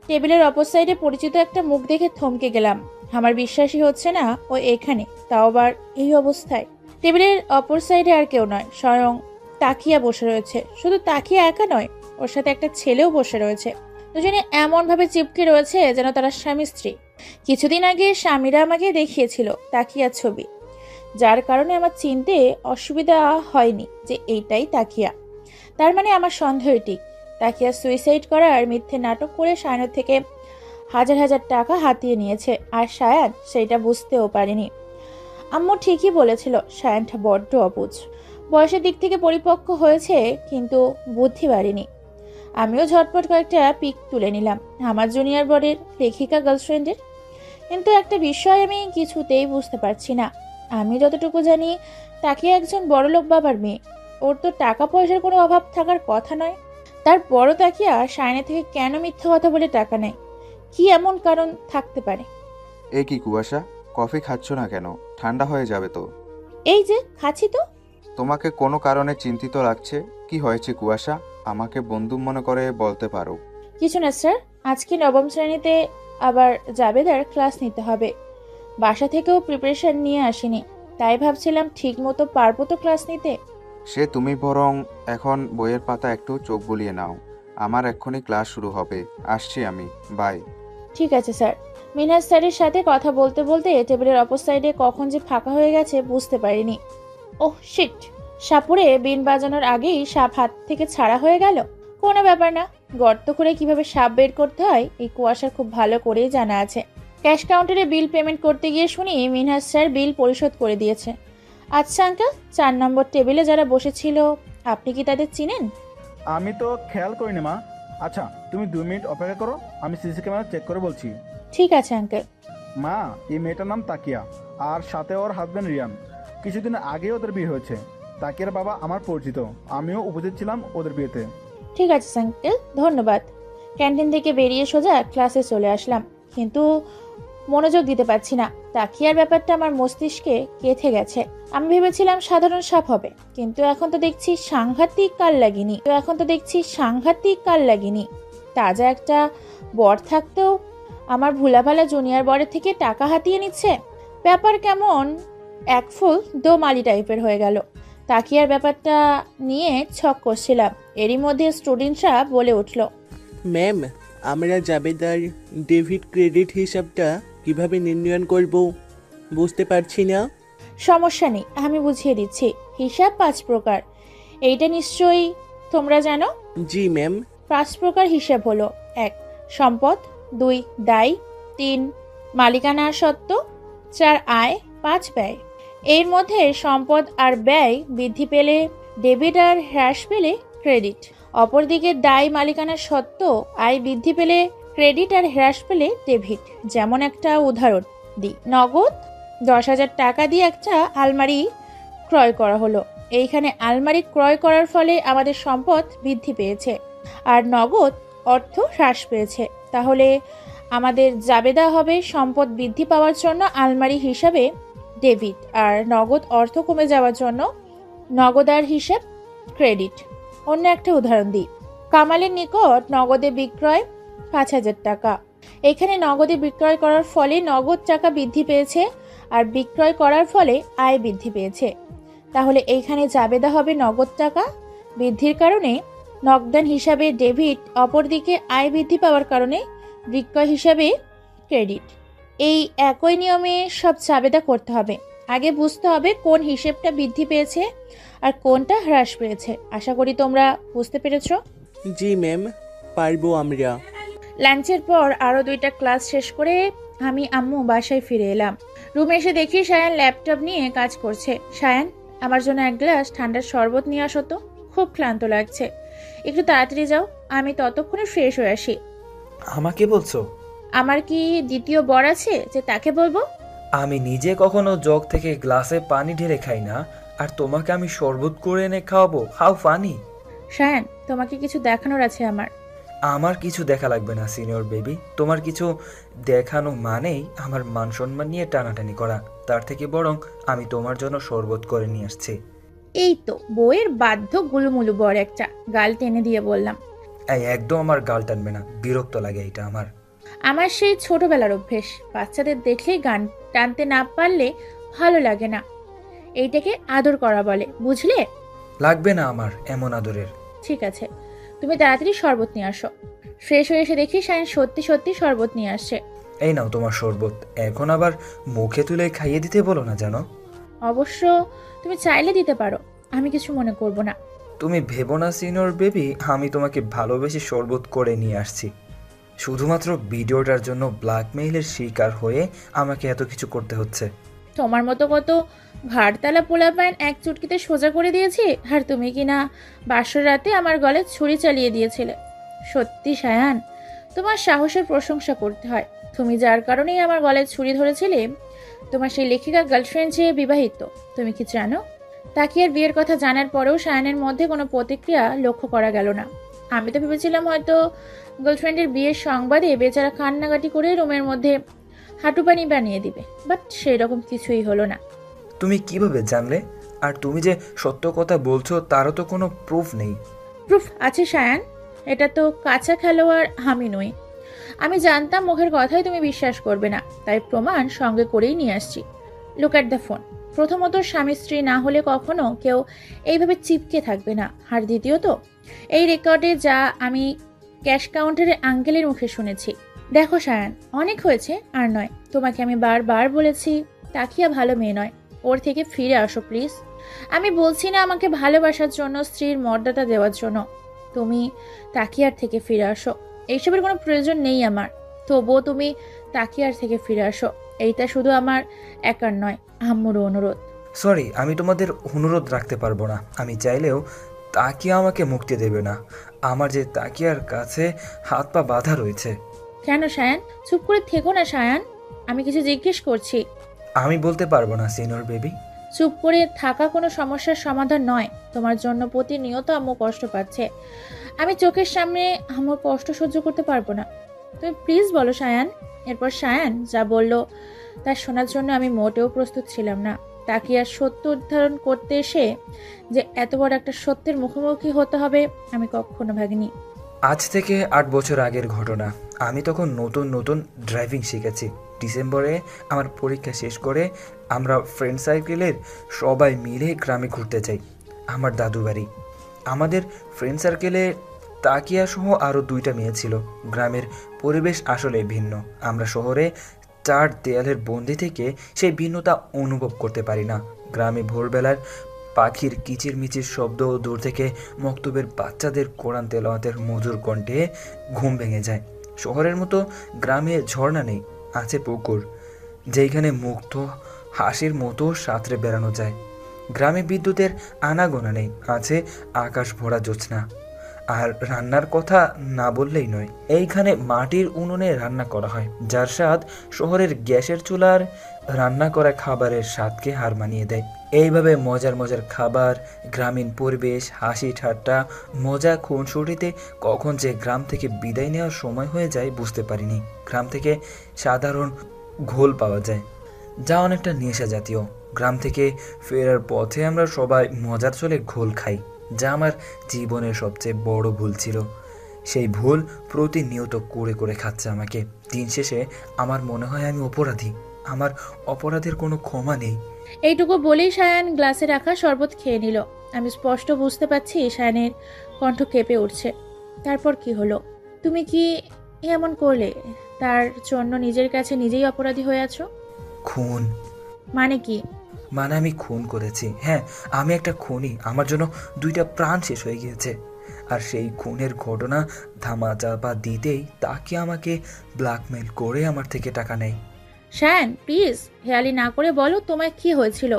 টেবিলের অপর সাইডে পরিচিত একটা মুখ দেখে থমকে গেলাম। আমার বিশ্বাসই হচ্ছে না ও এখানে, তাও আবার এই অবস্থায়। টেবিলের অপর সাইডে আর কেউ নয়, স্বয়ং তাকিয়া বসে রয়েছে। শুধু তাকিয়া একা নয়, ওর সাথে একটা ছেলেও বসে রয়েছে। দুজনে এমন ভাবে চিপকে রয়েছে যেন তারা স্বামী স্ত্রী। কিছুদিন আগে স্বামীরা আমাকে দেখিয়েছিল তাকিয়ার ছবি, যার কারণে আমার চিনতে অসুবিধা হয়নি যে এইটাই তাকিয়া। তার মানে আমার সন্দেহ ঠিক, তাকিয়া সুইসাইড করার মিথ্যে নাটক করে সায়নের থেকে হাজার হাজার টাকা হাতিয়ে নিয়েছে, আর সায়ান সেটা বুঝতেও পারেনি। আম্মু ঠিকই বলেছিল, সায়ানটা বড্ড অবুঝ। বয়সের দিক থেকে পরিপক্ক হয়েছে কিন্তু বুদ্ধি বাড়েনি। আমিও ঝটপট কয়েকটা পিক তুলে নিলাম আমার জুনিয়র বোর্ডের লেখিকা গার্লফ্রেন্ডের। কিন্তু একটা বিষয় আমি কিছুতেই বুঝতে পারছি না। আমি যতটুকু জানি তাকে একজন বড়লোক বাবার মেয়ে, ওর তো টাকা পয়সার কোনো অভাব থাকার কথা নয়। তারপরও তাকিয়া সায়নের থেকে কেন মিথ্যা কথা বলে টাকা নেয়? কি এমন কারণ থাকতে পারে? এ কি কুয়াশা, কফি খাচ্ছ না কেন? ঠান্ডা হয়ে যাবে তো। এই যে খাচ্ছি তো। তোমাকে কোনো কারণে চিন্তিত লাগছে, কি হয়েছে কুয়াশা? আমাকে বন্ধু মনে করে বলতে পারো। কিছু না স্যার, আজকে নবম শ্রেণীতে আবার জাবেদার ক্লাস নিতে হবে। বাসা থেকেও প্রিপারেশন নিয়ে আসিনি, তাই ভাবছিলাম ঠিক মতো পারবো তো ক্লাস নিতে। সে তুমি বরং এখন বইয়ের পাতা একটু চোখ বুলিয়ে নাও, আমার এক্ষুনি ক্লাস শুরু হবে। আসছি আমি, বাই। ঠিক আছে স্যার। মিনহাজ স্যারের সাথে কথা বলতে বলতে টেবিলের অপর সাইডে কখন যে ফাঁকা হয়ে গেছে বুঝতে পারিনি। ওহ শিট, সাপুরে বিন বাজানোর আগেই সাপ হাত থেকে ছাড়া হয়ে গেল। কোনো ব্যাপার না, গর্ত করে কিভাবে সাপ বের করতে হয় এই কুয়াশার খুব ভালো করেই জানা আছে। ক্যাশ কাউন্টারে বিল পেমেন্ট করতে গিয়ে শুনি মিনহাজ স্যার বিল পরিশোধ করে দিয়েছে। আচ্ছা আঙ্কেল, 4 নম্বর টেবিলে যারা বসেছিল আপনি কি তাদের চিনেন? আমি তো খেয়াল করিনি মা। আচ্ছা তুমি 2 মিনিট অপেক্ষা করো, আমি সিসি ক্যামেরা চেক করে বলছি। ঠিক আছে আঙ্কেল। মা, এই মেয়েটার নাম তাকিয়া, আর সাথে ওর হাজব্যান্ড রিয়ান। কিছুদিন আগে ওদের বিয়ে হয়েছে। তাকিয়ার বাবা আমার পরিচিত, আমিও উপস্থিত ছিলাম ওদের বিয়েতে। ঠিক আছে আঙ্কেল, ধন্যবাদ। ক্যান্টিন থেকে বেরিয়ে সোজা ক্লাসে চলে আসলাম, কিন্তু মনোযোগ দিতে পারছি না। তাকিয়ার ব্যাপারটা আমার মস্তিষ্কে গেঁথে গেছে। আমি ভেবেছিলাম সাধারণ সাপ হবে, কিন্তু এখন তো দেখছি সাংঘাতিক কাল লাগিনি। তাজা একটা বর থাকতেও আমার ভুলাভালা জুনিয়র বরের থেকে টাকা হাতিয়ে নিচ্ছে। ব্যাপার কেমন একফুল দোমালি টাইপের হয়ে গেল। তাকিয়ার ব্যাপারটা নিয়ে ছক করছিলাম, এরই মধ্যে স্টুডেন্টরা বলে উঠল, ম্যাম, আমরা জাবেদার ডেবিট ক্রেডিট হিসাবটা কিভাবে নির্ণয়ন করব বুঝতে পারছি না। সমস্যা নেই, আমি বুঝিয়ে দিচ্ছি। হিসাব 5 প্রকার, এইটা নিশ্চয়ই তোমরা জানো। জি ম্যাম। 5 প্রকার হিসাব হলো: 1 সম্পদ, 2 দায়, 3 মালিকানার সত্ত্ব, 4 আয়, 5 ব্যয়। এর মধ্যে সম্পদ আর ব্যয় বৃদ্ধি পেলে ডেবিট আর হ্রাস পেলে ক্রেডিট। অপরদিকে দায় মালিকানার সত্ত্ব আয় বৃদ্ধি পেলে ক্রেডিট আর হ্রাস পেলে ডেবিট। যেমন একটা উদাহরণ দিই, নগদ 10,000 টাকা দিয়ে একটা আলমারি ক্রয় করা হলো। এইখানে আলমারি ক্রয় করার ফলে আমাদের সম্পদ বৃদ্ধি পেয়েছে আর নগদ অর্থ হ্রাস পেয়েছে। তাহলে আমাদের জাবেদা হবে সম্পদ বৃদ্ধি পাওয়ার জন্য আলমারি হিসাবে ডেবিট, আর নগদ অর্থ কমে যাওয়ার জন্য নগদার হিসাব ক্রেডিট। অন্য একটা উদাহরণ দিই, কামালের নিকট নগদে বিক্রয় 5,000 টাকা। এখানে নগদে বিক্রয় করার ফলে নগদ টাকা বৃদ্ধি পেয়েছে আর বিক্রয় করার ফলে আয় বৃদ্ধি পেয়েছে। তাহলে এইখানে জাবেদা হবে নগদ টাকা বৃদ্ধির কারণে নগদান হিসাবে ডেবিট, অপরদিকে আয় বৃদ্ধি পাওয়ার কারণে বিক্রয় হিসাবে ক্রেডিট। এই একই নিয়মে সব জাবেদা করতে হবে। আগে বুঝতে হবে কোন হিসেবটা বৃদ্ধি পেয়েছে আর কোনটা হ্রাস পেয়েছে। আশা করি তোমরা বুঝতে পেরেছ। জি ম্যাম, পারবো আমরা। লাঞ্চের পর আরও 2টা ক্লাস শেষ করে আমি আম্মু বাসায় ফিরে এলাম। রুমে এসে দেখি সায়ান ল্যাপটপ নিয়ে কাজ করছে। সায়ান, আমার জন্য 1 গ্লাস ঠান্ডার শরবত নিয়ে আসো তো, খুব ক্লান্ত লাগছে। একটু তাড়াতাড়ি যাও, আমি ততক্ষণে ফ্রেশ হয়ে আসি। আমাকে বলছো? আমার কি দ্বিতীয় বর আছে যে তাকে বলবো? আমি নিজে কখনো জগ থেকে গ্লাসে পানি ঢেলে খাই না, আর তোমাকে আমি শরবত করে এনে খাওয়াবো? How funny. সায়ান, তোমাকে কিছু দেখানোর আছে আমার। আমার কিছু দেখা লাগবে না সিনিয়র বেবি। তোমার কিছু দেখানো মানেই আমার মান সম্মান নিয়ে টানাটানি করা। তার থেকে বরং আমি তোমার জন্য শরবত করে নিয়ে আসছি। এই তো বউয়ের বাধ্য গুলুমুলু বর একটা, গাল টেনে দিয়ে বললাম। এই একদম আমার গাল টানবে না, বিরক্ত লাগে এটা আমার। আমার সেই ছোটবেলার অভ্যেস, বাচ্চাদের দেখলেই গান টানতে না পারলে ভালো লাগে না। এইটাকে আদর করা বলে, বুঝলে? লাগবে না আমার এমন আদরের। ঠিক আছে, তুমি তাড়াতাড়ি শরবত নিয়ে আসো। ফ্রেশ হয়ে এসে দেখি সায়ন সত্যি সত্যি শরবত নিয়ে আসছে। এই নাও তোমার শরবত। এখন আবার মুখে তুলে খাইয়ে দিতে বলো না জানো। অবশ্য তুমি চাইলে দিতে পারো, আমি কিছু মনে করব না। তুমি ভেবো না সিনিয়র বেবি, আমি তোমাকে ভালোবেসে শরবত করে নিয়ে আসছি। শুধুমাত্র ভিডিওটার জন্য ব্ল্যাকমেইলের শিকার হয়ে আমাকে এত কিছু করতে হচ্ছে। তোমার মতো কত ঘাড়তালা পোলাপাইন এক চুটকিতে সোজা করে দিয়েছি, আর তুমি কিনা বাসর রাতে আমার গলে ছুরি চালিয়ে দিয়েছিলে। সত্যি সায়ান, তোমার সাহসের প্রশংসা করতে হয়। তুমি যার কারণেই আমার গলায় ছুরি ধরেছিলে, তোমার সেই লেখিকা গার্লফ্রেন্ড যে বিবাহিত, তুমি কি জানো? তাকিয়ার বিয়ের কথা জানার পরেও সায়ানের মধ্যে কোনো প্রতিক্রিয়া লক্ষ্য করা গেল না। আমি তো ভেবেছিলাম হয়তো গার্লফ্রেন্ডের বিয়ের সংবাদে বেচারা কান্নাকাটি করে রুমের মধ্যে হাঁটু পানি বানিয়ে দিবে, বাট সেই রকম কিছুই হলো না। তুমি কিভাবে জানলে? আর তুমি যে সত্য কথা বলছো তারও তো কোনো প্রুফ নেই। প্রুফ আছে সায়ান, এটা তো কাঁচা খেলোয়াড় আমি নই। আমি জানতাম মুখের কথাই তুমি বিশ্বাস করবে না, তাই প্রমাণ সঙ্গে করেই নিয়ে আসছি। Look at the phone. প্রথমত, স্বামী স্ত্রী না হলে কখনো কেউ এইভাবে চিপকে থাকবে না। আর দ্বিতীয়ত, এই রেকর্ডে যা আমি ক্যাশ কাউন্টারে আঙ্কেলের মুখে শুনেছি। দেখো সায়ান, অনেক হয়েছে, আর নয়। তোমাকে আমি বারবার বলেছি তাকিয়া ভালো মেয়ে নয়, ওর থেকে ফিরে আসো প্লিজ। আমি বলছি না আমাকে ভালোবাসার জন্য, স্ত্রীর মর্যাদা দেওয়ার জন্য। তুমি তাকিয়ার থেকে ফিরে আসো, এইসবের কোনো প্রয়োজন নেই আমার। তবুও তুমি তাকিয়ার থেকে ফিরে আসো, এইটা শুধু আমার একার নয়, আম্মুরও অনুরোধ। সরি, আমি তোমাদের অনুরোধ রাখতে পারবো না। আমি চাইলেও তাকিয়া আমাকে মুক্তি দেবে না। আমার যে তাকিয়ার কাছে হাত পা বাঁধা রয়েছে। কেন সায়ান? চুপ করে থেকো না সায়ান, আমি কিছু জিজ্ঞেস করছি। আমি বলতে পারবো না সিনিয়র বেবি। চুপ করে থাকা কোনো সমস্যার সমাধান নয়। তোমার জন্য প্রতিনিয়ত আম্মু কষ্ট পাচ্ছে, আমি চোখের সামনে আমার কষ্ট সহ্য করতে পারবো না। তুমি প্লিজ বলো সায়ান। এরপর সায়ান যা বলল তা শোনার জন্য আমি মোটেও প্রস্তুত ছিলাম না। তাকিয়ার সত্য উদ্ধারণ করতে এসে যে এত বড় একটা সত্যের মুখোমুখি হতে হবে আমি কখনো ভাবিনি। আজ থেকে 8 বছর আগের ঘটনা। আমি তখন নতুন নতুন ড্রাইভিং শিখেছি। ডিসেম্বরে আমার পরীক্ষা শেষ করে আমরা ফ্রেন্ড সার্কেলের সবাই মিলে গ্রামে ঘুরতে যাই, আমার দাদু বাড়ি। আমাদের ফ্রেন্ড সার্কেলে তাকিয়া সহ আরও 2টা মেয়ে ছিল। গ্রামের পরিবেশ আসলে ভিন্ন। আমরা শহরে 4 দেয়ালের বন্দি থেকে সেই ভিন্নতা অনুভব করতে পারি না। গ্রামে ভোরবেলার পাখির কিচিরমিচির শব্দ, দূর থেকে মক্তবের বাচ্চাদের কোরআন তেলাওয়াতের মধুর কণ্ঠে ঘুম ভেঙে যায়। শহরের মতো গ্রামে ঝর্ণা নেই, আছে পুকুর, যেখানে মুক্ত হাসির মতো সাঁতরে বেড়ানো যায়। গ্রামে বিদ্যুতের আনাগোনা নেই, আছে আকাশ ভরা জ্যোৎস্না। আর রান্নার কথা না বললেই নয়, এইখানে মাটির উনুনে রান্না করা হয়, যার স্বাদ শহরের গ্যাসের চুলার রান্না করা খাবারের স্বাদকে হার মানিয়ে দেয়। এইভাবে মজার মজার খাবার, গ্রামীণ পরিবেশ, হাসি ঠাট্টা, মজা খুনসুটিতে কখন যে গ্রাম থেকে বিদায় নেওয়ার সময় হয়ে যায় বুঝতে পারিনি। গ্রাম থেকে সাধারণ ঘোল পাওয়া যায়, যা অনেকটা নেশা জাতীয়। গ্রাম থেকে ফেরার পথে আমরা সবাই মজার চলে ঘোল খাই, যা আমার জীবনের সবচেয়ে বড় ভুল ছিল। সেই ভুল প্রতিনিয়ত করে করে খাচ্ছে আমাকে। দিন শেষে আমার মনে হয় আমি অপরাধী, আমার অপরাধের কোনো ক্ষমা নেই। এইটুকু বলেই সায়ান গ্লাসে রাখা শরবত খেয়ে নিল। আমি স্পষ্ট বুঝতে পারছি সায়ানের কণ্ঠ কেঁপে উঠছে। তারপর কি হলো? তুমি কি এমন করলে? তার জন্য নিজের কাছে নিজেই অপরাধী হয়ে আছো? খুন মানে কি? মানে আমি খুন করেছি। হ্যাঁ, আমি একটা খুনি। আমার জন্য 2টা প্রাণ শেষ হয়ে গিয়েছে। আর সেই খুনের ঘটনা ধামাচাপা দিতেই তাকে আমাকে ব্ল্যাকমেল করে আমার থেকে টাকা নেয়। সায়ান প্লিজ, হেয়ালি না করে বলো তোমায় কি হয়েছিল।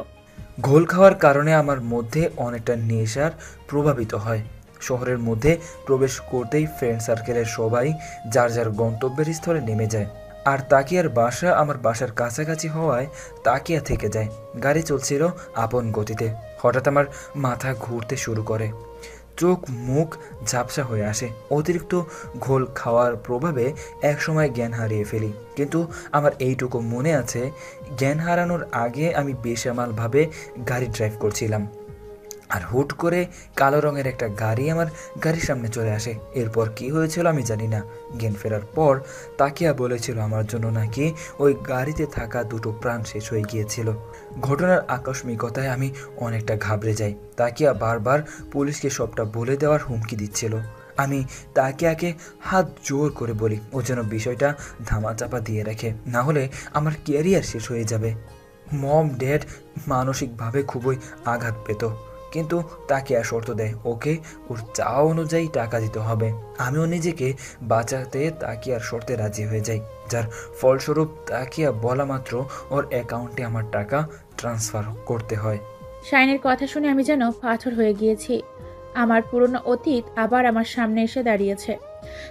ঘোল খাওয়ার কারণে আমার মধ্যে অনেকটা নেশার প্রভাবিত হয়। শহরের মধ্যে প্রবেশ করতেই ফ্রেন্ড সার্কেলের সবাই যার যার গন্তব্যের স্থলে নেমে যায়। আর তাকিয়ার বাসা আমার বাসার কাছাকাছি হওয়ায় তাকিয়া থেকে যায়। গাড়ি চলছিল আপন গতিতে। হঠাৎ আমার মাথা ঘুরতে শুরু করে, চোখ মুখ ঝাপসা হয়ে আসে। অতিরিক্ত ঘোল খাওয়ার প্রভাবে একসময় জ্ঞান হারিয়ে ফেলি। কিন্তু আমার এইটুকু মনে আছে, জ্ঞান হারানোর আগে আমি বেসামালভাবে গাড়ি ড্রাইভ করছিলাম। আর হুট করে কালো রঙের একটা গাড়ি আমার গাড়ির সামনে চলে আসে। এরপর কি হয়েছিল আমি জানি না। জ্ঞান ফেরার পর তাকিয়া বলেছিল আমার জন্য নাকি ওই গাড়িতে থাকা 2টো প্রাণ শেষ হয়ে গিয়েছিল। ঘটনার আকস্মিকতায় আমি অনেকটা ঘাবড়ে যাই। তাকিয়া বারবার পুলিশকে সবটা বলে দেওয়ার হুমকি দিচ্ছিল। আমি তাকিয়াকে হাত জোর করে বলি ও যেন বিষয়টা ধামাচাপা দিয়ে রাখে, না হলে আমার ক্যারিয়ার শেষ হয়ে যাবে। মম ড্যাড মানসিকভাবে খুবই আঘাত পেত, কিন্তু তাকিয়া শর্ত দেয় ওকে ওর চাওয়া অনুযায়ী টাকা দিতে হবে। আমিও নিজেকে বাঁচাতে তাকিয়ার শর্তে রাজি হয়ে যাই, যার ফলস্বরূপ তাকিয়া বলা মাত্র ওর অ্যাকাউন্টে আমার টাকা ট্রান্সফার করতে হয়। সায়ানের কথা শুনে আমি যেন পাথর হয়ে গিয়েছি। আমার পুরনো অতীত আবার আমার সামনে এসে দাঁড়িয়েছে।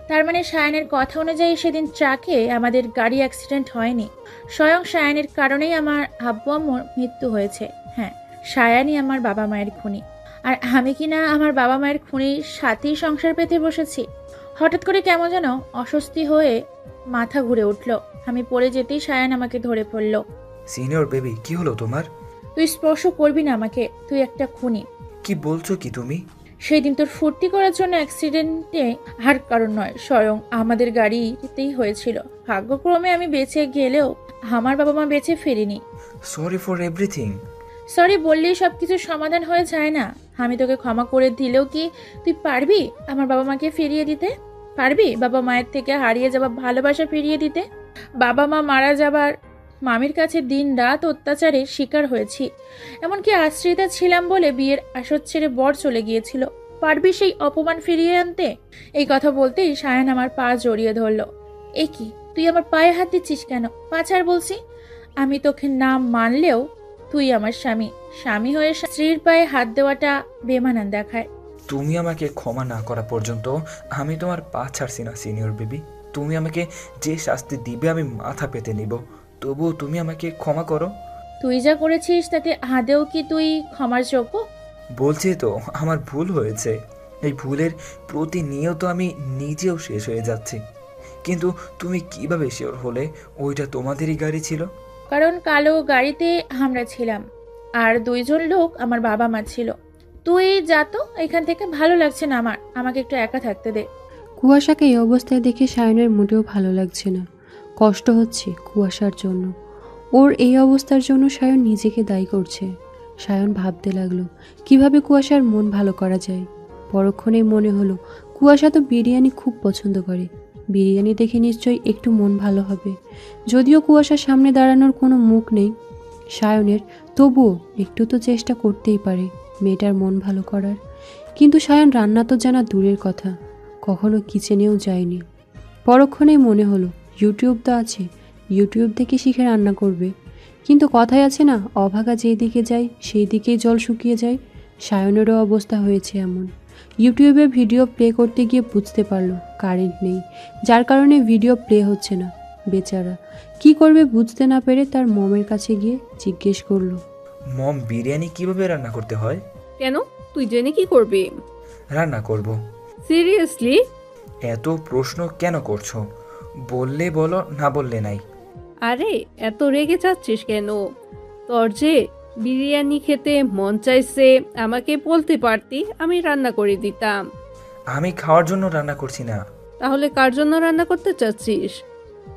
তার মানে সায়ানের কথা অনুযায়ী সেদিন ট্রাকে আমাদের গাড়ি অ্যাক্সিডেন্ট হয়নি, স্বয়ং সায়ানের কারণেই আমার আব্বু আম্মুর মৃত্যু হয়েছে। হ্যাঁ, সায়ানই আমার বাবা মায়ের খুনি। আর আমি কিনা আমার বাবা মায়ের খুনির সাথেই সংসার পেতে বসেছি। হঠাৎ করে কেমন যেন অস্বস্তি হয়ে মাথা ঘুরে উঠল। আমি পড়ে যেতেই সায়ান আমাকে ধরে পড়ল। সিনিয়র বেবি, কি হলো তোমার? তুই স্পর্শ করবি না আমাকে, তুই একটা খুনি। কি বলছো কি তুমি? সেই দিন তোর ফুর্তি করার জন্য অ্যাক্সিডেন্টে আর কারণ নয়, স্বয়ং আমাদের গাড়িতেই হয়েছিল। ভাগ্যক্রমে আমি বেঁচে গেলেও আমার বাবা মা বেঁচে ফেরিনি। Sorry for everything. সরি বললেই সব কিছুর সমাধান হয়ে যায় না। আমি তোকে ক্ষমা করে দিলেও কি তুই পারবি আমার বাবা মাকে ফিরিয়ে দিতে? পারবি বাবা মায়ের থেকে হারিয়ে যাওয়া ভালোবাসা ফিরিয়ে দিতে? বাবা মা মারা যাবার মামির কাছে দিন রাত অত্যাচারের শিকার হয়েছি, এমনকি আশ্রিতা ছিলাম বলে বিয়ের আসর ছেড়ে বর চলে গিয়েছিল। পারবি সেই অপমান ফিরিয়ে আনতে? এই কথা বলতেই সায়ান আমার পা জড়িয়ে ধরল। এ কি, তুই আমার পায়ে হাত দিচ্ছিস কেন? পা ছাড় বলছি। আমি তোকে না মানলেও তুই আমার স্বামী। স্বামী হয়ে স্ত্রীর পায়ে হাত দেওয়াটা বেমানান দেখায়। তুমি আমাকে ক্ষমা না করা পর্যন্ত আমি তোমার পা ছাড়ছি না সিনিয়র বেবি। তুমি আমাকে যে শাস্তি দিবে আমি মাথা পেতে নিব, তবুও তুমি আমাকে ক্ষমা করো। তুই যা করেছিস তাতে আদেও কি তুই ক্ষমার যোগ্য? বলছি তো আমার ভুল হয়েছে। এই ভুলের প্রতিনিয়ত আমি নিজেও শেষ হয়ে যাচ্ছি। কিন্তু তুমি কিভাবে শিওর হলে ওইটা তোমাদেরই গাড়ি ছিল? কারণ কালো গাড়িতে আমরা ছিলাম, আর 2জন লোক আমার বাবা মা ছিল। তুই যা তো এখান থেকে, ভালো লাগছে না আমার, আমাকে একটু একা থাকতে দে। কুয়াশাকে এই অবস্থায় দেখে সায়নের মোটেও ভালো লাগছে না। কষ্ট হচ্ছে কুয়াশার জন্য। ওর এই অবস্থার জন্য সায়ন নিজেকে দায়ী করছে। সায়ন ভাবতে লাগলো কিভাবে কুয়াশার মন ভালো করা যায়। পরক্ষণেই মনে হলো কুয়াশা তো বিরিয়ানি খুব পছন্দ করে, বিরিয়ানি দেখে নিশ্চয়ই একটু মন ভালো হবে। যদিও কুয়াশার সামনে দাঁড়ানোর কোনো মুখ নেই সায়নের, তবুও একটু তো চেষ্টা করতেই পারে মেয়েটার মন ভালো করার। কিন্তু সায়ন রান্না তো জানা দূরের কথা, কখনো কিচেনেও যায়নি। পরক্ষণেই মনে হলো ইউটিউব তো আছে, ইউটিউব দেখে শিখে রান্না করবে। কিন্তু কথায় আছে না, অভাগা যেই দিকে যায় সেই দিকেই জল শুকিয়ে যায়। সায়নেরও অবস্থা হয়েছে এমন। ইউটিউবে ভিডিও প্লে করতে গিয়ে বুঝতে পারলো কারেন্ট নেই, যার কারণে ভিডিও প্লে হচ্ছে না। বেচারা কি করবে বুঝতে না পেরে তার মমের কাছে গিয়ে জিজ্ঞেস করলো, মম, বিরিয়ানি কিভাবে রান্না করতে হয়? কেন, তুই জেনে কি করবি? রান্না করব। সিরিয়াসলি? এত প্রশ্ন কেন করছো? বললে বলো, না বললে নাই। আরে এত রেগে যাচ্ছিস কেন? তোর যে বিরিয়ানি খেতে মন চাইছে আমাকে বলতে পারতি, আমি রান্না করে দিতাম। আমি খাওয়ার জন্য রান্না করছি না। তাহলে কার জন্য রান্না করতে চাচ্ছিস?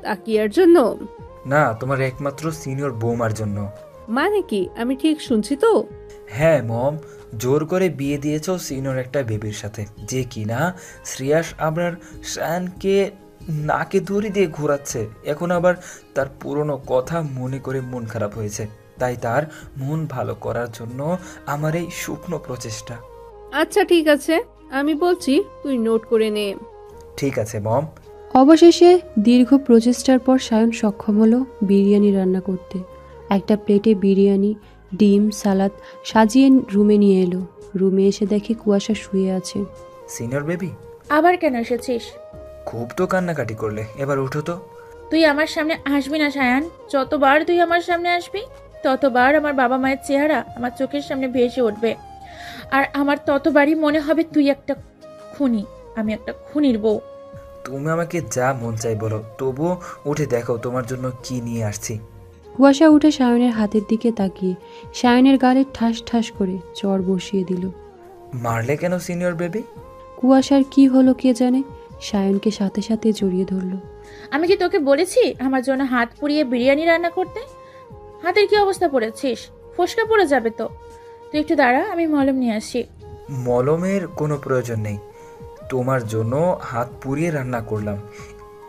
তাকিয়ার জন্য? না, তোমার একমাত্র সিনিয়র বৌমার জন্য। মানে কি, আমি ঠিক শুনছি তো? হ্যাঁ মম, জোর করে বিয়ে দিয়েছো সিনিয়র একটা বেবির সাথে, যে কিনা শ্রেয়াস আবরার শায়ানকে নাকে দড়ি দিয়ে ঘোরাচ্ছে। এখন আবার তার পুরনো কথা মনে করে মন খারাপ হয়েছে, তাই তার মন ভালো করার জন্য আমার এই শুকনো প্রচেষ্টা। আচ্ছা ঠিক আছে, আমি বলছি, তুই নোট করে নে। ঠিক আছে মম। অবশেষে দীর্ঘ প্রচেষ্টার পর সায়ন সক্ষম হলো বিরিয়ানি রান্না করতে। একটা প্লেটে বিরিয়ানি, ডিম, সালাদ সাজিয়ে রুমে নিয়ে এলো। রুমে এসে দেখে কুয়াশা শুয়ে আছে। সিনিয়র বেবি, আবার কেন এসেছিস? খুব তো কান্নাকাটি করলে, এবার উঠো তো। তুই আমার সামনে আসবি না সায়ান। যতবার তুই আমার সামনে আসবি ততবার আমার বাবা মায়ের চেহারা আমার চোখের সামনে ভেসে উঠবে, আর আমার ততবারই মনে হবে তুই একটা খুনি, আমি একটা খুনির বউ। তুমি আমাকে যা মন চাই বলো, তবুও উঠে দেখো তোমার জন্য কি নিয়ে আসছি। কুয়াশা উঠে সায়নের হাতের দিকে তাকিয়ে সায়নের গালে ঠাস ঠাস করে চর বসিয়ে দিল। মারলে কেন সিনিয়র বেবি? কুয়াশার কি হলো কে জানে, সায়নকে সাথে সাথে জড়িয়ে ধরল। আমি কি তোকে বলেছি আমার জন্য হাত পুড়িয়ে বিরিয়ানি রান্না করতে? হাতের কি অবস্থা পড়েছিস? ফসকা পড়ে যাবে তো। তুই একটু দাঁড়া, আমি মলম নিয়ে আসি। মলমের কোনো প্রয়োজন নেই, তোমার জন্য হাত পুড়িয়ে রান্না করলাম।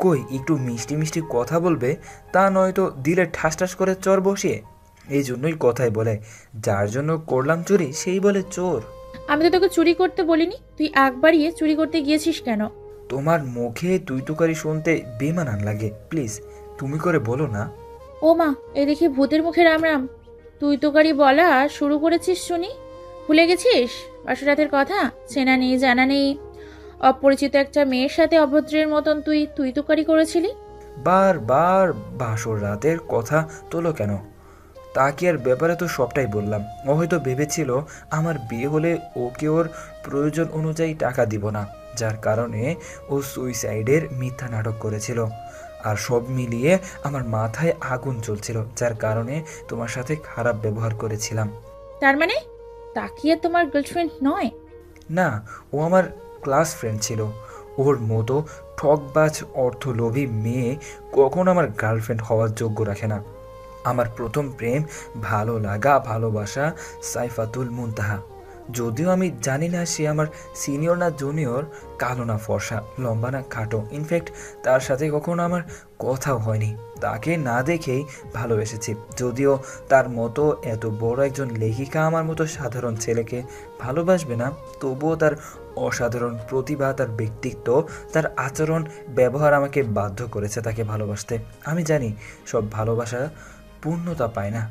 কই একটু মিষ্টি মিষ্টি কথা বলবে, তা নয়তো দিলে ঠাস ঠাস করে চর বসিয়ে। এই জন্যই কথাই বলে, যার জন্য করলাম চুরি সেই বলে চোর। আমি তো তোকে চুরি করতে বলিনি, তুই আগ বাড়িয়ে চুরি করতে গিয়েছিস কেন? তোমার মুখে তুই তুকারি শুনতে বেমানান লাগে, প্লিজ তুমি করে বলো না। ও মা, এ দেখি ভূতের মুখে রাম রাম, তুই তোকারি বলা শুরু করেছিস শুনি। ভুলে গেছিস বাসরাতের কথা? চেনা নেই জানা নেই অপরিচিত একটা মেয়ের সাথে অভদ্রের মতন তুই তোকারি করেছিলি। বারবার বাসর রাতের কথা তোলো কেন? তাকিয়ার ব্যাপারে তো সবটাই বললাম। ও হয়তো ভেবেছিল আমার বিয়ে হলে ওকে ওর প্রয়োজন অনুযায়ী টাকা দিব না, যার কারণে ও সুইসাইডের মিথ্যা নাটক করেছিল। আর সব মিলিয়ে আমার মাথায় আগুন চলছিল, যার কারণে তোমার সাথে খারাপ ব্যবহার করেছিলাম। তার মানে তাকিয়া তোমার গার্লফ্রেন্ড নয়? না, ও আমার ক্লাস ফ্রেন্ড ছিল। ওর মতো ঠকবাজ অর্থলোভী মেয়ে কখনো আমার গার্লফ্রেন্ড হওয়ার যোগ্য রাখে না। আমার প্রথম প্রেম, ভালো লাগা, ভালোবাসা সাইফাতুল মুনতাহা। যদিও আমি জানি না সে আমার সিনিয়র না জুনিয়র, কালো না ফর্সা, লম্বা না খাটো। ইনফ্যাক্ট তার সাথে কখনো আমার কথাও হয়নি। তাকে না দেখেই ভালোবেসেছি। যদিও তার মতো এত বড় একজন লেখিকা আমার মতো সাধারণ ছেলেকে ভালোবাসবে না, তবুও তার অসাধারণ প্রতিভা, তার ব্যক্তিত্ব, তার আচরণ, ব্যবহার আমাকে বাধ্য করেছে তাকে ভালোবাসতে। আমি জানি সব ভালোবাসা পূর্ণতা পায় না,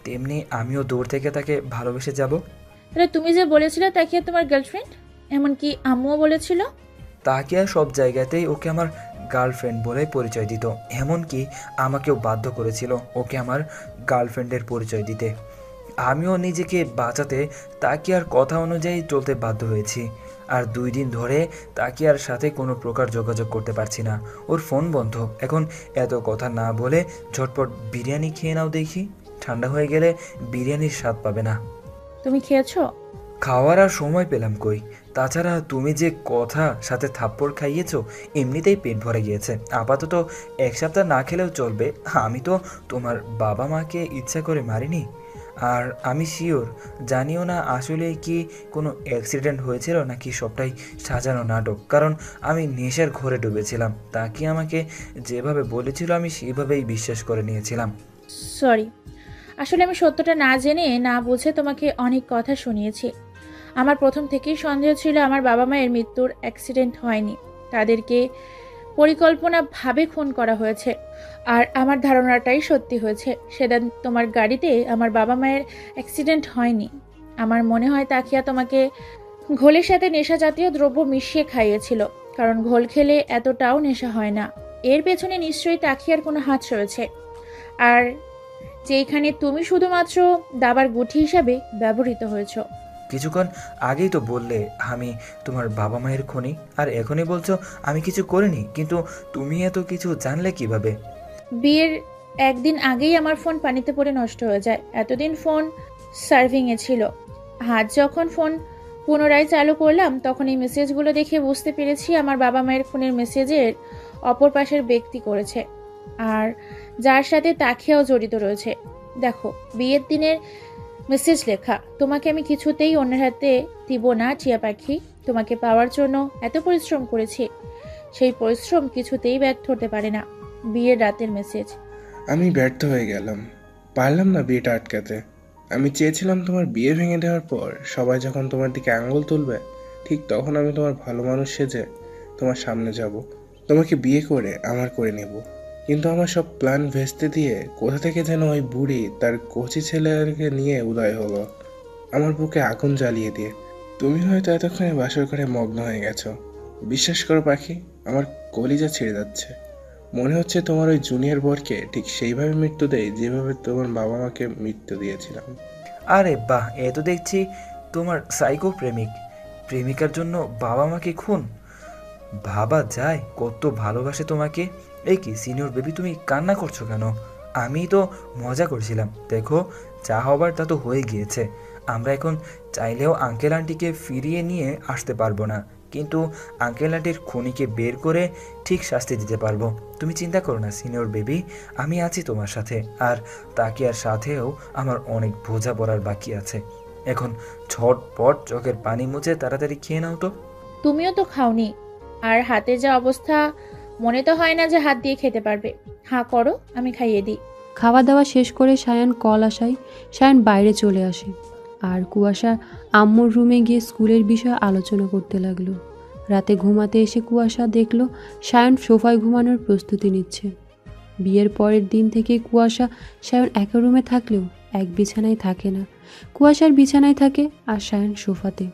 তেমনি আমিও দূর থেকে তাকে ভালোবেসে যাব। তাহলে তুমি যে বলেছিলে তাকিয়া তোমার গার্লফ্রেন্ড, এমনকি আম্মুও বলেছিল? তাকিয়া সব জায়গাতেই ওকে আমার গার্লফ্রেন্ড বলে পরিচয় দিত, এমনকি আমাকেও বাধ্য করেছিল ওকে আমার গার্লফ্রেন্ডের পরিচয় দিতে। আমিও নিজেকে বাঁচাতে তাকিয়ার কথা অনুযায়ী চলতে বাধ্য হয়েছি। আর 2 দিন ধরে তাকিয়ার সাথে কোনো প্রকার যোগাযোগ করতে পারছি না। ওর ফোন বন্ধ। এখন এত কথা না বলে ঝটপট বিরিয়ানি খেয়ে নাও দেখি, ঠান্ডা হয়ে গেলে বিরিয়ানির স্বাদ পাবে না। তুমি খেয়েছো? খাওয়ার আর সময় পেলাম কই। তাছাড়া তুমি যে কথা সাথে থাপ্পড় খাইয়েছো, এমনিতেই পেট ভরে গিয়েছে। আপাতত 1 সপ্তাহ না খেলেও চলবে। আমি তো তোমার বাবা মাকে ইচ্ছা করে মারিনি। আর আমি শিওর জানিও না আসলে কি কোনো অ্যাক্সিডেন্ট হয়েছিল নাকি সবটাই সাজানো নাটক। কারণ আমি নেশার ঘরে ডুবেছিলাম। তাকে আমাকে যেভাবে বলেছিল আমি সেভাবেই বিশ্বাস করে নিয়েছিলাম। সরি, আসলে আমি সত্যটা না জেনে না বুঝে তোমাকে অনেক কথা শুনিয়েছি। আমার প্রথম থেকেই সন্দেহ ছিল আমার বাবা মায়ের মৃত্যুর অ্যাক্সিডেন্ট হয়নি, তাদেরকে পরিকল্পনাভাবে খুন করা হয়েছে। আর আমার ধারণাটাই সত্যি হয়েছে। সেদিন তোমার গাড়িতে আমার বাবা মায়ের অ্যাক্সিডেন্ট হয়নি। আমার মনে হয় তাকিয়া তোমাকে ঘোলের সাথে নেশা জাতীয় দ্রব্য মিশিয়ে খাইয়েছিল, কারণ ঘোল খেলে এতটাও নেশা হয় না। এর পেছনে নিশ্চয়ই তাকিয়ার কোনো হাত রয়েছে, আর যেখানে তুমি শুধুমাত্র দাবার গুটি হিসাবে ব্যবহৃত হয়েছ। কিছুক্ষণ আগেই তো বললে আমি তোমার বাবা মায়ের খুনি, আর এখনই বলছো আমি কিছু করিনি। কিন্তু তুমি এত কিছু জানলে কিভাবে? বিয়ের একদিন আগেই আমার ফোন পানিতে পড়ে নষ্ট হয়ে যায়। এতদিন ফোন সার্ভিংয়ে ছিল। আজ যখন ফোন পুনরায় চালু করলাম তখন এই মেসেজগুলো দেখে বুঝতে পেরেছি আমার বাবা মায়ের ফোনের মেসেজের অপর পাশের ব্যক্তি করেছে, আর যার সাথে তাকিয়াও জড়িত রয়েছে। দেখো, বিয়ের দিনের মেসেজ লেখা, তোমাকে আমি কিছুতেই অন্যের হাতে দিব না টিয়া পাখি। তোমাকে পাওয়ার জন্য এত পরিশ্রম করেছি, সেই পরিশ্রম কিছুতেই ব্যর্থ হতে পারে না। বিয়ের রাতের মেসেজ। আমি ব্যর্থ হয়ে গেলাম, পারলাম না বিয়েটা আটকাতে। আমি চেয়েছিলাম তোমার বিয়ে ভেঙে দেওয়ার পর সবাই যখন তোমার দিকে আঙুল তুলবে, ঠিক তখন আমি তোমার ভালো মানুষ সেজে তোমার সামনে যাব, তোমাকে বিয়ে করে আমার করে নেব। কিন্তু আমার সব প্ল্যান ভেস্তে দিয়ে কোথা থেকে যেন ওই বুড়ি তার কচি ছেলেকে নিয়ে উদয় হলো, আমার বুকে আগুন জ্বালিয়ে দিয়ে। তুমি হয়তো এতক্ষণে বাসর করে মগ্ন হয়ে গেছো। বিশ্বাস করো পাখি, আমার কলিজা ছিঁড়ে যাচ্ছে। মনে হচ্ছে তোমার ওই জুনিয়র বরকে ঠিক সেইভাবে মৃত্যু দেয় যেভাবে তোমার বাবা মাকে মৃত্যু দিয়েছিলাম। আরে বাহ, এ তো দেখছি তোমার সাইকো প্রেমিকার জন্য বাবা মাকে খুন। ভাবা যায় কত ভালোবাসে তোমাকে। এই কি সিনিয়র বেবি, তুমি কান্না করছো কেন? আমি তো মজা করছিলাম। দেখো, যা হবার তা তো হয়ে গিয়েছে। আমরা এখন চাইলেও আঙ্কেল আন্টিকে ফিরিয়ে নিয়ে আসতে পারবো না, কিন্তু আঙ্কেল আন্টির খুনিকে বের করে ঠিক শাস্তি দিতে পারবো। তুমি চিন্তা করো না সিনিয়র বেবি, আমি আছি তোমার সাথে। আর তাকিয়ার সাথেও আমার অনেক বোঝা পড়ার বাকি আছে। এখন ঝটপট চোখের পানি মুছে তাড়াতাড়ি খেয়ে নাও তো। তুমিও তো খাওনি, আর হাতে যা অবস্থা মনে তো হয় না যে হাত দিয়ে খেতে পারবে। হ্যাঁ করো, আমি খাইয়ে দিই। খাওয়া দাওয়া শেষ করে সায়ান কল আসায় সায়ান বাইরে চলে আসে, আর কুয়াশা আম্মুর রুমে গিয়ে স্কুলের বিষয়ে আলোচনা করতে লাগলো। রাতে ঘুমাতে এসে কুয়াশা দেখলো সায়ান সোফায় ঘুমানোর প্রস্তুতি নিচ্ছে। বিয়ের পরের দিন থেকে কুয়াশা সায়ান একা রুমে থাকলেও এক বিছানায় থাকে না। কুয়াশার বিছানায় থাকে আর সায়ান সোফাতে।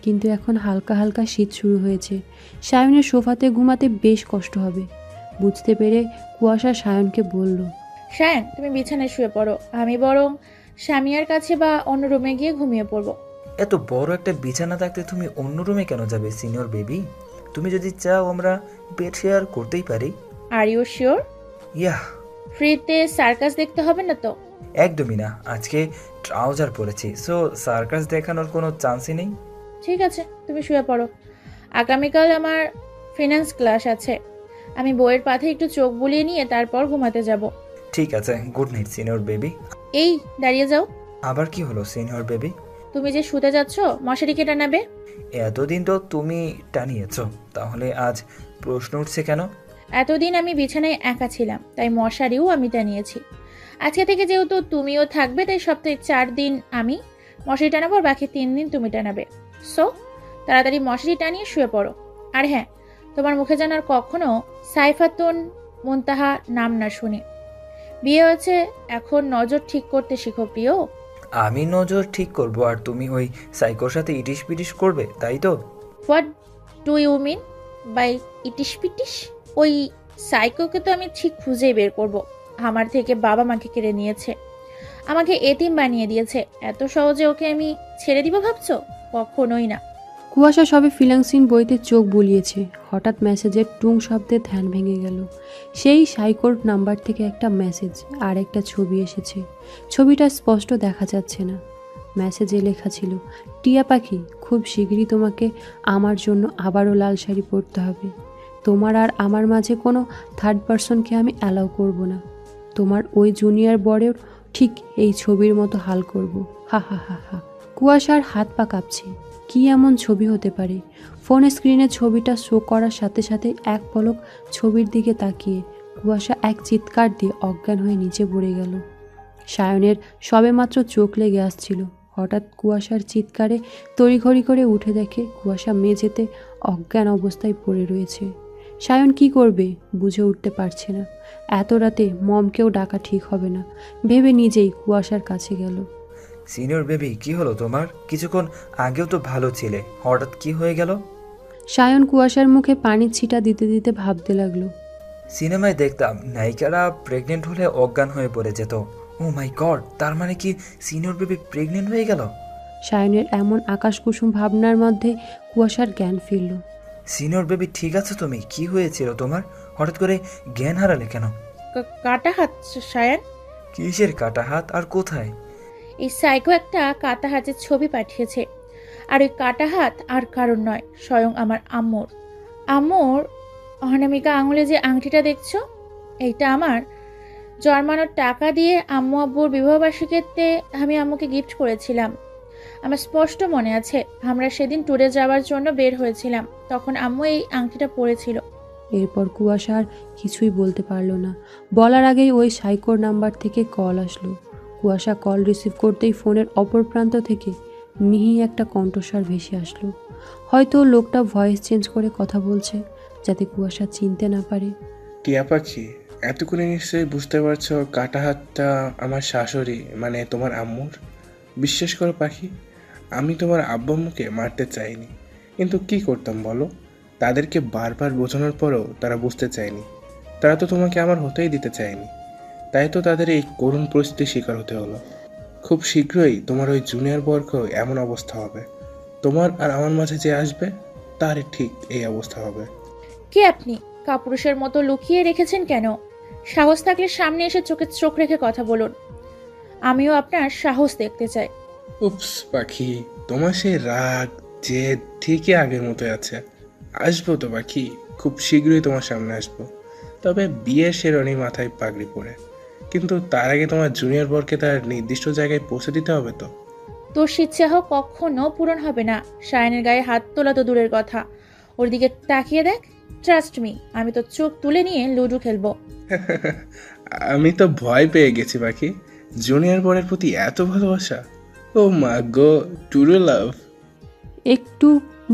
কিন্তু এখন হালকা হালকা শীত শুরু হয়েছে, সায়নের সোফাতে ঘুমাতে বেশ কষ্ট হবে। বুঝতে পেরে কুয়াশা সায়নকে বলল, সায়ন, তুমি বিছানায় শুয়ে পড়ো, আমি বরং স্বামীর কাছে বা অন্য রুমে গিয়ে ঘুমিয়ে পড়বো। এত বড় একটা বিছানা থাকতে তুমি অন্য রুমে কেন যাবে সিনিয়র বেবি? তুমি যদি চাও আমরা বেড শেয়ার করতেই পারি। Are you sure? ইয়া। ফ্রিতে সার্কাস দেখতে হবে না তো? একদমই না, আজকে ট্রাউজার পরেছি, সো সার্কাস দেখানোর কোনো চান্সই নেই। ঠিক আছে, তুমি শুয়ে পড়ো। আগামীকাল আমার ফিনান্স ক্লাস আছে। আমি বইয়ের পাথে একটু চোখ বুলিয়ে নিয়ে তারপর ঘুমাতে যাব। ঠিক আছে, গুড নাইট সিনিয়র বেবি। এই দাঁড়িয়ে যাও। আবার কি হলো সিনিয়র বেবি? তুমি যে শুতে যাচ্ছ, মশারি কে টানাবে? এতদিন তো তুমি টানিয়েছো, তাহলে আজ প্রশ্ন উঠছে কেন? এতদিন আমি বিছানায় একা ছিলাম, তাই মশারিও আমি টানিয়েছি। আজকে থেকে যেহেতু তুমিও থাকবে, তাই সপ্তাহে 4 দিন আমি মশারি টানাবো, আর বাকি 3 দিন তুমি টানাবে। সো তাড়াতাড়ি মশারি টানিয়ে শুয়ে পড়ো। আর হ্যাঁ, তোমার মুখে যেন আর কখনো সাইফাতুন মুনতাহা নাম না শুনি। বিয়ে হয়েছে, এখন নজর ঠিক করতে শিখো প্রিয়। আমি নজর ঠিক করব আর তুমি ওই সাইকোর সাথে ইটিশ পিটিশ করবে, তাই তো? What do you mean by ইটিশ পিটিশ? ওই সাইকোকে তো আমি ঠিক খুঁজেই বের করব। আমার থেকে বাবা মাকে কেড়ে নিয়েছে, আমাকে এতিম বানিয়ে দিয়েছে। এত সহজে ওকে আমি ছেড়ে দিব ভাবছো? কখনোই না। কুয়াশা সবে ফিলাংসিন বইতে চোখ বুলিয়েছে, হঠাৎ মেসেজের টুং শব্দে ধ্যান ভেঙে গেল। সেই সাইকোর নাম্বার থেকে একটা মেসেজ আর একটা ছবি এসেছে। ছবিটা স্পষ্ট দেখা যাচ্ছে না। মেসেজে লেখা ছিল, টিয়া পাখি, খুব শীঘ্রই তোমাকে আমার জন্য আবারও লাল শাড়ি পরতে হবে। তোমার আর আমার মাঝে কোনো থার্ড পারসনকে আমি অ্যালাউ করব না। তোমার ওই জুনিয়র বরের ঠিক এই ছবির মতো হাল করব। হা হা হা হা। কুয়াশার হাত পা কাঁপছে। কী এমন ছবি হতে পারে? ফোনের স্ক্রিনে ছবিটা শো করার সাথে সাথে এক পলক ছবির দিকে তাকিয়ে কুয়াশা এক চিৎকার দিয়ে অজ্ঞান হয়ে নিচে পড়ে গেল। সায়নের সবেমাত্র চোখ লেগে আসছিল। হঠাৎ কুয়াশার চিৎকারে তড়িঘড়ি করে উঠে দেখে কুয়াশা মেঝেতে অজ্ঞান অবস্থায় পড়ে রয়েছে। সায়ন কি করবে বুঝে উঠতে পারছে না। এত রাতে মমকেও ডাকা ঠিক হবে না ভেবে নিজেই কুয়াশার কাছে গেল। সিনিয়র বেবি, কি হলো তোমার? কিছুক্ষণ আগেও তো ভালো ছিলে, হঠাৎ কি হয়ে গেল? সায়ন কুয়াশার মুখে পানির ছিটা দিতে দিতে ভাবতে লাগলো। সিনেমায় দেখতাম নায়িকারা প্রেগনেন্ট হলে অজ্ঞান হয়ে পড়ে যেত। ও মাই গড, তার মানে কি সিনিয়র বেবি প্রেগনেন্ট হয়ে গেল? সায়নের এমন আকাশকুসুম ভাবনার মধ্যে কুয়াশার জ্ঞান ফিরল। সিনিয়র বেবি, ঠিক আছে তুমি? কি হয়েছিল তোমার? হঠাৎ করে জ্ঞান হারালে কেন? কাটা হাত সায়ান। কিসের কাটা হাত আর কোথায়? এই সাইকো একটা কাটা হাতের ছবি পাঠিয়েছে, আর ওই কাটা হাত আর কারণ নয়, স্বয়ং আমার আম্মুর। আম্মুর অনামিকা আঙুলে যে আংটিটা দেখছো, এইটা আমার জন্মানোর টাকা দিয়ে আম্মু আব্বুর বিবাহবার্ষিকীতে আমি আম্মুকে গিফট করেছিলাম। আমার স্পষ্ট মনে আছে, আমরা সেদিন ট্যুরে যাওয়ার জন্য বের হয়েছিলাম, তখন আম্মু এই আংটিটা পরেছিল। এরপর কুয়াশা আর কিছুই বলতে পারল না। বলার আগেই ওই সাইকোর নাম্বার থেকে কল আসলো। কুয়াশা কল রিসিভ করতেই ফোনের অপর প্রান্ত থেকে মিহি একটা কণ্ঠস্বর ভেসে আসলো। হয়তো লোকটা ভয়েস চেঞ্জ করে কথা বলছে যাতে কুয়াশা চিনতে না পারে। টিয়া পাখি, এতক্ষণে নিশ্চয়ই বুঝতে পারছো কাটা হাতটা আমার শাশুড়ি মানে তোমার আম্মুর। বিশ্বাস করো পাখি, আমি তোমার আব্বু আম্মুকে মারতে চাইনি, কিন্তু কি করতাম বলো? তাদেরকে বারবার বোঝানোর পরেও তারা বুঝতে চায়নি। তারা তো তোমাকে আমার হতেই দিতে চায়নি, তাই তো তাদের এই করুণ পরিস্থিতির শিকার হতে হলো। খুব শীঘ্রই তোমার ওই জুনিয়র বর্গও এমন অবস্থা হবে। তোমার আর আমার মাঝে যে আসবে তার ঠিক এই অবস্থা হবে। কে আপনি? কাপুরুষের মতো লুকিয়ে রেখেছেন কেন? সাহস থাকলে সামনে এসে চোখে চোখ রেখে কথা বলুন। আমিও আপনার সাহস দেখতে চাই। উপস পাখি, তোমার সেই রাগ যে ঠিকই আগের মতো আছে। আসবো তো পাখি, খুব শীঘ্রই তোমার সামনে আসবো, তবে বিয়ের শেরওয়ানি মাথায় পাগড়ি পরে। কিন্তু তার আগে তোমার জুনিয়র বরকে তার নির্দিষ্ট জায়গায় পৌঁছে দিতে হবে তো। তোর ইচ্ছাহ কখনো পূরণ হবে না। সায়নের গায়ে হাত তোলা তো দূরের কথা, ওর দিকে তাকিয়ে দেখ। ট্রাস্ট মি, আমি তো চোখ তুলে নিয়ে লুডো খেলবো। আমি তো ভয় পেয়ে গেছি পাখি, জুনিয়র বরের প্রতি এত ভালোবাসা। ও মা গো, টুরু লাভ। একটু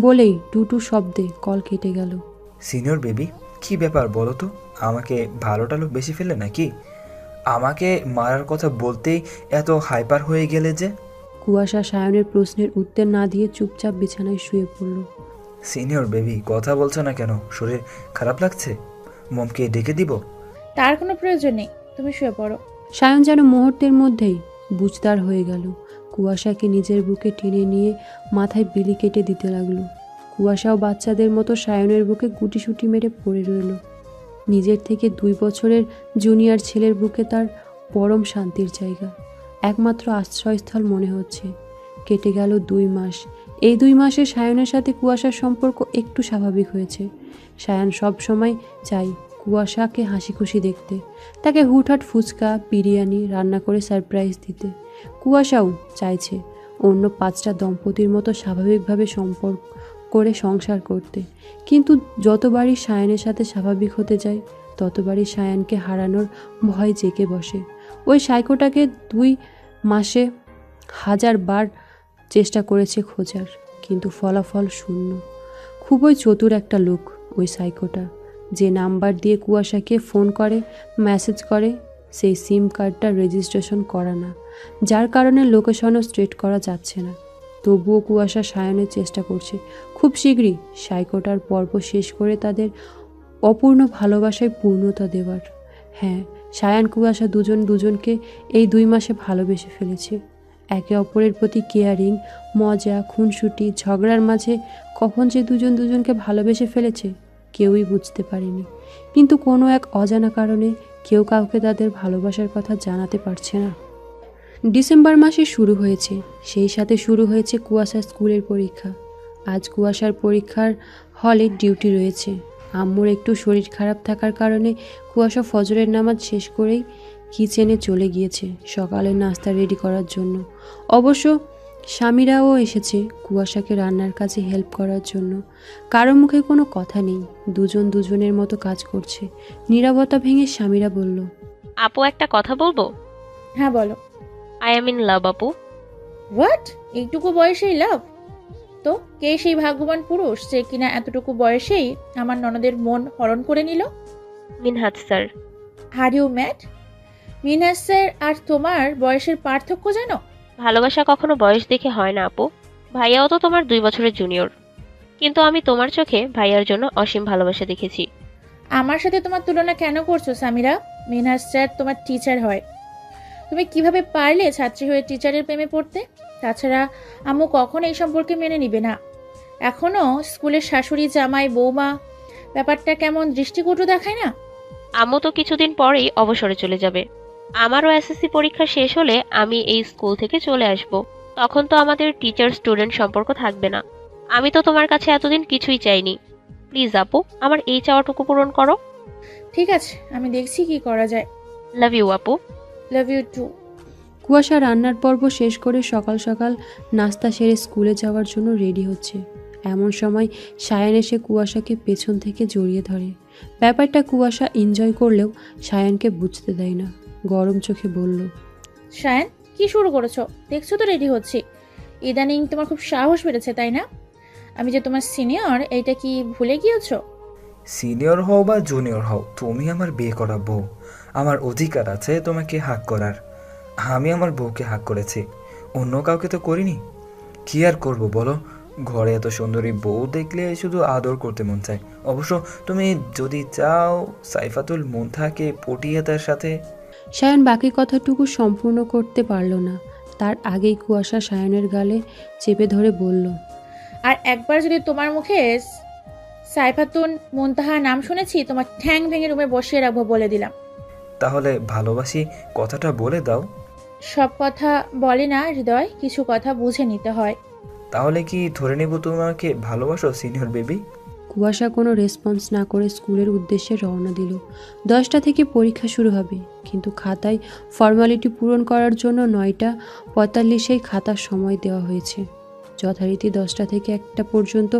বলেই টুটু শব্দে কল কেটে গেল। সিনিয়র বেবি, কি ব্যাপার বলো তো? আমাকে ভালো টালো বেশি ফেলে নাকি? আমাকে মারার কথা বলতেই এত হাইপার হয়ে গেলে যে? কুয়াশা সায়নের প্রশ্নের উত্তর না দিয়ে চুপচাপ বিছানায় শুয়ে পড়ল। সিনিয়র বেবি, কথা বলছো না কেন? শরীর খারাপ লাগছে? মমকে ডেকে দিব? তার কোনো প্রয়োজন নেই, তুমি শুয়ে পড়ো। সায়ন যেন মুহূর্তের মধ্যেই বুঝদার হয়ে গেল। কুয়াশাকে নিজের বুকে টেনে নিয়ে মাথায় বিলি কেটে দিতে লাগলো। কুয়াশাও বাচ্চাদের মতো সায়নের বুকে গুটিসুটি মেরে পড়ে রইল। নিজের থেকে 2 বছরের জুনিয়র ছেলের বুকে তার পরম শান্তির জায়গা, একমাত্র আশ্রয়স্থল মনে হচ্ছে। কেটে গেল 2 মাস। এই 2 মাসে সায়নের সাথে কুয়াশার সম্পর্ক একটু স্বাভাবিক হয়েছে। সায়ন সব সময় চাই কুয়াশাকে হাসি খুশি দেখতে, তাকে হুটহাট ফুচকা বিরিয়ানি রান্না করে সারপ্রাইজ দিতে। কুয়াশাও চাইছে অন্য 5টা দম্পতির মতো স্বাভাবিকভাবে সম্পর্ক করে সংসার করতে। কিন্তু যতবারই সায়নের সাথে স্বাভাবিক হতে যায় ততবারই সায়নকে হারানোর ভয় জেগে বসে। ওই সাইকোটাকে 2 মাসে 1000 বার চেষ্টা করেছে খোঁজার, কিন্তু ফলাফল শূন্য। খুবই চতুর একটা লোক ওই সাইকোটা। যে নাম্বার দিয়ে কুয়াশাকে ফোন করে মেসেজ করে সেই সিম কার্ডটা রেজিস্ট্রেশন করা না, যার কারণে লোকেশনও স্ট্রেট করা যাচ্ছে না। তবুও কুয়াশা সায়নের চেষ্টা করছে খুব শীঘ্রই সাইকোটার পর্ব শেষ করে তাদের অপূর্ণ ভালোবাসায় পূর্ণতা দেওয়ার। হ্যাঁ, সায়ান কুয়াশা দুজনকে এই 2 মাসে ভালোবেসে ফেলেছে। একে অপরের প্রতি কেয়ারিং, মজা, খুনসুটি, ঝগড়ার মাঝে কখন যে দুজন দুজনকে ভালোবেসে ফেলেছে কেউই বুঝতে পারেনি। কিন্তু কোনো এক অজানা কারণে কেউ কাউকে তাদের ভালোবাসার কথা জানাতে পারছে না। ডিসেম্বর মাসে শুরু হয়েছে, সেই সাথে শুরু হয়েছে কুয়াশার স্কুলের পরীক্ষা। আজ কুয়াশার পরীক্ষার হলে ডিউটি রয়েছে। আম্মুর একটু শরীর খারাপ থাকার কারণে কুয়াশা ফজরের নামাজ শেষ করেই কিচেনে চলে গিয়েছে সকালের নাস্তা রেডি করার জন্য। অবশ্য স্বামীরাও এসেছে কুয়াশাকে রান্নার কাজে হেল্প করার জন্য। কারো মুখে কোনো কথা নেই, দুজন দুজনের মতো কাজ করছে। নীরবতা ভেঙে স্বামীরা বলল, আপু একটা কথা বলবো? হ্যাঁ বলো। আই এম ইন লাভ আপু। হোয়াট? এইটুকু বয়সেই লাভ? তো কে সেই ভাগ্যবান পুরুষ যে কিনা এতটুকু বয়সেই আমার ননদের মন হরণ করে নিল? Minhaj sir. Are you mad? Minhaj sir আর তোমার বয়সের পার্থক্য জানো? ভালোবাসা কখনো বয়স দেখে হয় না আপু। ভাইয়াও তো তোমার 2 বছরের জুনিয়র, কিন্তু আমি তোমার চোখে ভাইয়ার জন্য অসীম ভালোবাসা দেখেছি। আমার সাথে তোমার তুলনা কেন করছো সামিরা? মিনহাজ স্যার তোমার টিচার হয়। তুমি কিভাবে পারলে ছাত্রী হয়ে টিচারের প্রেমে পড়তে? তাছাড়া আম্মু কখনো এই সম্পর্কে মেনে নিবে না। এখনো স্কুলের শাশুড়ি, জামাই, বৌমা ব্যাপারটা কেমন দৃষ্টিকটু দেখায় না? আম্মু তো কিছুদিন পরেই অবসরে চলে যাবে। আমারও এসএসসি পরীক্ষা শেষ হলে আমি এই স্কুল থেকে চলে আসব। তখন তো আমাদের টিচার স্টুডেন্ট সম্পর্ক থাকবে না। আমি তো তোমার কাছে এতদিন কিছুই চাইনি। প্লিজ আপু, আমার এই চাওয়াটুকু পূরণ করো। ঠিক আছে, আমি দেখছি কি করা যায়। লাভ ইউ আপু। Love you too. কুয়াশা রান্নার পর্ব শেষ করে সকাল সকাল নাস্তা সেরে স্কুলে যাওয়ার জন্য রেডি হচ্ছে। এমন সময় সায়ান এসে কুয়াশাকে পেছন থেকে জড়িয়ে ধরে। ব্যাপারটা কুয়াশা এনজয় করলেও সায়ানকে বুঝতে দেয় না। গরম চোখে বলল, শায়ান, কি শুরু করেছো? দেখছো তো রেডি হচ্ছি। ইদানিং তোমার খুব সাহস বেড়েছে, তাই না? আমি যে তোমার সিনিয়র, এইটা কি ভুলে গিয়েছো? সিনিয়র হও বা জুনিয়র হও, তুমি আমার বিয়ে করা বউ। আমার অধিকার আছে তোমাকে হাক করার। আমি আমার বউকে হাক করেছি, অন্য কাউকে তো করিনি। কি আর করব বলো? ঘরে এত সুন্দরী বউ দেখলে শুধু আদর করতে মন চায়। অবশ্য তুমি যদি চাও সাইফাতুল মুনতাহাকে পটিয়ে তার সাথে। সায়ান বাকি কথাটুকু সম্পূর্ণ করতে পারল না। তার আগেই কুয়াশা সায়ানের গালে চেপে ধরে বলল, আর একবার যদি তোমার মুখে সাইফাতুন মুনতাহার নাম শুনেছি, তোমার ঠ্যাং ভেঙে রুমে বসিয়ে রাখবো বলে দিলাম। তাহলে ভালোবাসি কথাটা বলে দাও। সব কথা বলে না হৃদয়, কিছু কথা বুঝে নিতে হয়। তাহলে কি ধরে নেব তুমি আমাকে ভালোবাসো সিনিয়র বেবি? কুয়াশা কোনো রেসপন্স না করে স্কুলের উদ্দেশ্যে রওনা দিল। 10টা থেকে পরীক্ষা শুরু হবে, কিন্তু খাতায় ফর্মালিটি পূরণ করার জন্য 9:45 খাতার সময় দেওয়া হয়েছে। যথারীতি 10টা থেকে 1টা পর্যন্ত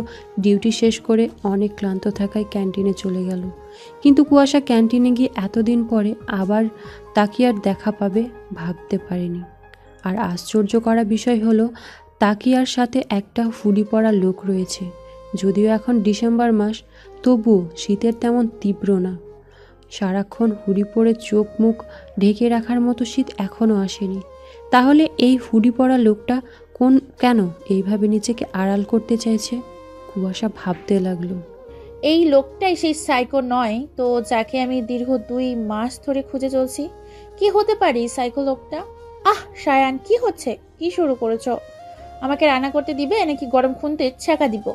ডিউটি শেষ করে অনেক ক্লান্ত থাকায় ক্যান্টিনে চলে গেল। কিন্তু কুয়াশা ক্যান্টিনে গিয়ে এতদিন পরে আবার তাকিয়ার দেখা পাবে ভাবতে পারেনি। আর আশ্চর্য করা বিষয় হলো, তাকিয়ার সাথে একটা হুডি পরা লোক রয়েছে। যদিও এখন ডিসেম্বর মাস, তবুও শীতের তেমন তীব্র না। সারাক্ষণ হুডি পরে চোখ মুখ ঢেকে রাখার মতো শীত এখনও আসেনি। তাহলে এই হুডি পরা লোকটা কেন এইভাবে নিজেকে আড়াল করতে চাইছে? কুয়াশা ভাবতে লাগলো। এই লোকটাই সেই সাইকো নয় তো, যাকে আমি দীর্ঘ 2 মাস ধরে খুঁজে চলছি? কি হতে পারে এই সাইকো লোকটা? শায়ান, কি হচ্ছে? কি শুরু করেছো? আমাকে রান্না করতে দিবে নাকি গরম খুনতে ছ্যাঁকা দিব?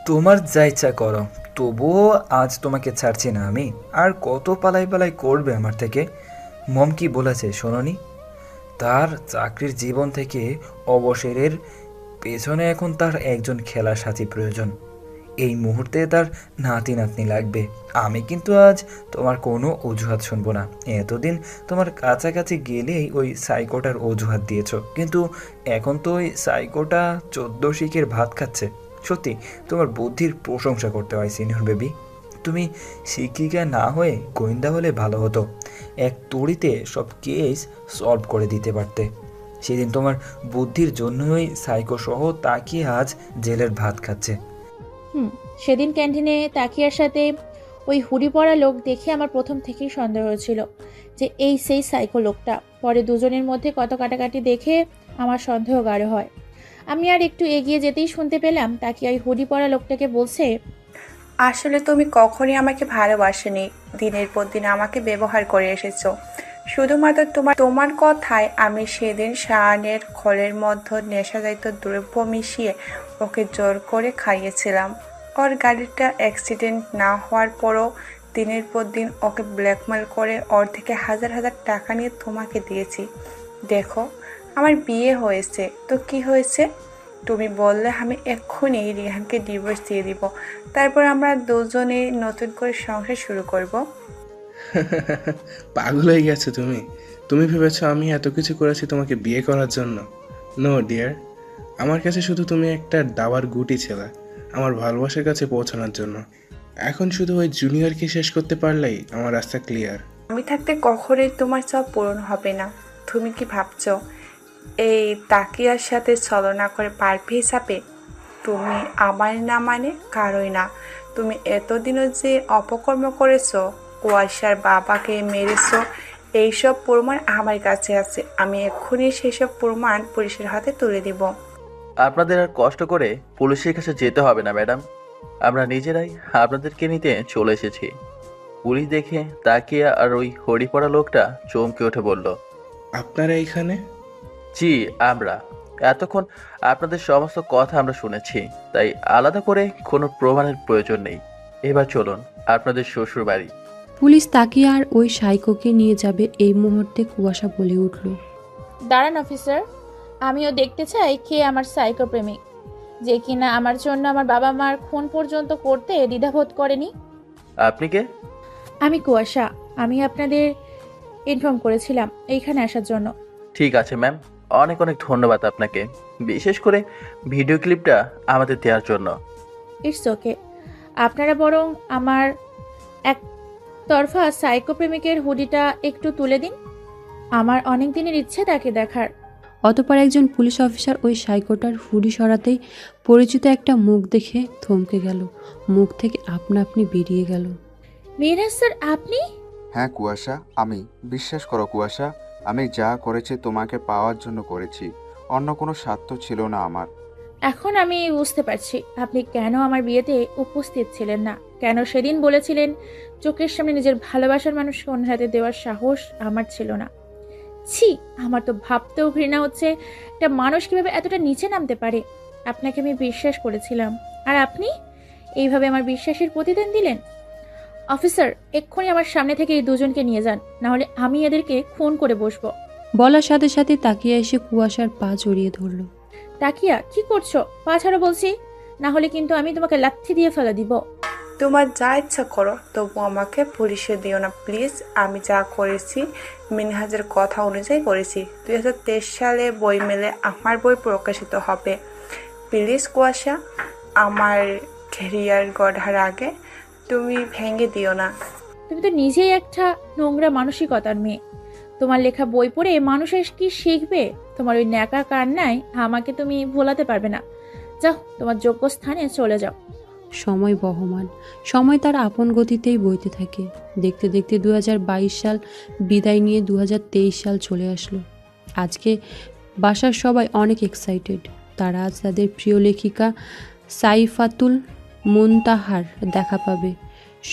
তোমার যা ইচ্ছা করো, তবুও আজ তোমাকে ছাড়ছি না আমি। আর কত পালাই পালাই করবে আমার থেকে? মম কি বলেছে শোনোনি? তার চাকরির জীবন থেকে অবসরের পেছনে এখন তার একজন খেলার সাথী প্রয়োজন। এই মুহূর্তে তার নাতি নাতনি লাগবে। আমি কিন্তু আজ তোমার কোনো অজুহাত শুনবো না। এতদিন তোমার কাছাকাছি গেলেই ওই সাইকোটার অজুহাত দিয়েছ, কিন্তু এখন তো ওই সাইকোটা 14 শিখের ভাত খাচ্ছে। সত্যি তোমার বুদ্ধির প্রশংসা করতে হয় সিনিয়র বেবি। তুমি শিক্ষিকা না হয়ে গোয়েন্দা হলে ভালো হতো। এক তড়িতে সব কেস সলভ করে দিতে পারতে। সেদিন তোমার বুদ্ধির জন্যই সাইকো সহ তাকিয়ে আজ জেলের ভাত খাচ্ছে। সেদিন ক্যান্টিনে তাকিয়ার সাথে ওই হুডি পরা লোক দেখে আমার প্রথম থেকেই সন্দেহ হয়েছিল যে এই সেই সাইকো লোকটা। পরে দুজনের মধ্যে কত কাটাকাটি দেখে আমার সন্দেহ গাঢ় হয়। আমি আর একটু এগিয়ে যেতেই শুনতে পেলাম তাকিয়া ওই হুডি পরা লোকটাকে বলছে, আসলে তুমি কখনই আমাকে ভালোবাসোনি, দিনের পর দিন আমাকে ব্যবহার করে এসেছো। শুধুমাত্র তোমার কথায় আমি সেদিন শায়ানের খলের মধ্যে নেশাজাতীয় দ্রব্য মিশিয়ে ওকে জোর করে খাইয়েছিলাম। ওর গাড়িটা অ্যাক্সিডেন্ট না হওয়ার পরও দিনের পর দিন ওকে ব্ল্যাকমেল করে ওর থেকে হাজার হাজার টাকা নিয়ে তোমাকে দিয়েছি। দেখো, আমার বিয়ে হয়েছে তো কি হয়েছে? তুমি বললে আমি এক্ষুনি রিহানকে ডিভোর্স দিয়ে দিব, তারপর আমরা দুজনে নতুন করে সংসার শুরু করব। পাগল হয়ে গেছো তুমি? তুমি ভেবেছো আমি এত কিছু করেছি তোমাকে বিয়ে করার জন্য? নো ডিয়ার, আমার কাছে শুধু তুমি একটা দাবার গুটি ছেলে আমার ভালোবাসার কাছে পৌঁছানোর জন্য। এখন শুধু ওই জুনিয়রকে শেষ করতে পারলেই আমার রাস্তা ক্লিয়ার। আমি থাকতে কখনোই তোমার চাপ পূরণ হবে না। তুমি কি ভাবছো এই তাকিয়ার সাথে ছলনা করে পারবে হিসাবে? তুমি আমার না মানে কারোই না। তুমি এতদিনও যে অপকর্ম করেছো, কুয়াশার বাবাকে মেরেছো, এইসব প্রমাণ আমার কাছে আছে। আমি এক্ষুনি সেসব প্রমাণ পুলিশের হাতে তুলে দিব। আপনাদের আর কষ্ট করে পুলিশের কাছে যেতে হবে না ম্যাডাম, আমরা নিজেরাই আপনাদেরকে নিতে চলে এসেছি। পুলিশ দেখে তাকিয়া আর ওই হরি পড়া লোকটা চমকে উঠে বলল, আপনারা এইখানে? জি, আমরা এতক্ষণ আপনাদের সমস্ত কথা আমরা শুনেছি, তাই আলাদা করে কোনো প্রমাণের প্রয়োজন নেই। এবার চলুন আপনাদের শ্বশুর বাড়ি। পুলিশ তাকিয়ে আর ওই সাইকোকে নিয়ে যাবে এই মুহূর্তে কুয়াশা বলে উঠল, দাঁড়ান অফিসার, আমিও দেখতে চাই কে আমার সাইকো প্রেমিক, যে কিনা আমার জন্য আমার বাবা মার খুন পর্যন্ত করতে দ্বিধাবোধ করেনি। আপনি কে? আমি কুয়াশা, আমি আপনাদের ইনফর্ম করেছিলাম এইখানে আসার জন্য। ঠিক আছে ম্যাম, অনেক অনেক ধন্যবাদ আপনাকে, বিশেষ করে ভিডিও ক্লিপটা আমাদের দেওয়ার জন্য। ইটস ওকে, আপনারা বরং আমার একতরফা সাইকো প্রেমিকের হুডিটা একটু তুলে দিন, আমার অনেক দিনের ইচ্ছে তাকে দেখার। অতপর একজন পুলিশ অফিসার ওই সাইকোটার হুডি সরাতেই পরিচিত একটা মুখ দেখে থমকে গেল, মুখ থেকে আপনা আপনি বেরিয়ে গেল, মিরাজ স্যার আপনি? হ্যাঁ কুয়াশা, আমি। বিশ্বাস করো কুয়াশা, আমি যা করেছি তোমাকে পাওয়ার জন্য করেছি, অন্য কোনো স্বার্থ ছিল না আমার। এখন আমি বুঝতে পারছি আপনি কেন আমার বিয়েতে উপস্থিত ছিলেন না, কেন সেদিন বলেছিলেন চোখের সামনে নিজের ভালোবাসার মানুষকে অন্য হাতে দেওয়ার সাহস আমার ছিল না। ছি, আমার তো ভাবতেও ঘৃণা হচ্ছে একটা মানুষ কিভাবে এতটা নিচে নামতে পারে। আপনাকে আমি বিশ্বাস করেছিলাম, আর আপনি এইভাবে আমার বিশ্বাসের প্রতিদান দিলেন। অফিসার, এক্ষুনি আমার সামনে থেকে এই দুজনকে নিয়ে যান, নাহলে আমি এদেরকে খুন করে বসবো। বলার সাথে সাথে তাকিয়া এসে কুয়াশার পা জড়িয়ে ধরল। তাকিয়া, কি করছো? পা ছাড়ো বলছি, না হলে কিন্তু আমি তোমাকে লাথি দিয়ে ফেলে দিব। তোমার যা ইচ্ছা করো, তবু আমাকে পুলিশে দিও না প্লিজ। আমি যা করেছি মিনহাজের কথা অনুযায়ী করেছি। 2023 সালে বই মেলে আমার বই প্রকাশিত হবে। প্লিজ কুয়াশা, আমার ক্যারিয়ার গড়ার আগে তুমি ভেঙে দিও না। তুমি তো নিজেই একটা নোংরা মানসিকতার মেয়ে। তোমার লেখা বই পড়ে মানুষের কি শিখবে? তোমার ওই ন্যাকা কান্নায় আমাকে তুমি ভোলাতে পারবে না। যাও, তোমার যোগ্য স্থানে চলে যাও। সময় বহমান, সময় তার আপন গতিতেই বইতে থাকে। দেখতে দেখতে 2022 সাল বিদায় নিয়ে 2023 সাল চলে আসলো। আজকে বাসার সবাই অনেক এক্সাইটেড। তারা আজ তাদের প্রিয় লেখিকা সাইফাতুল মুনতাহার দেখা পাবে।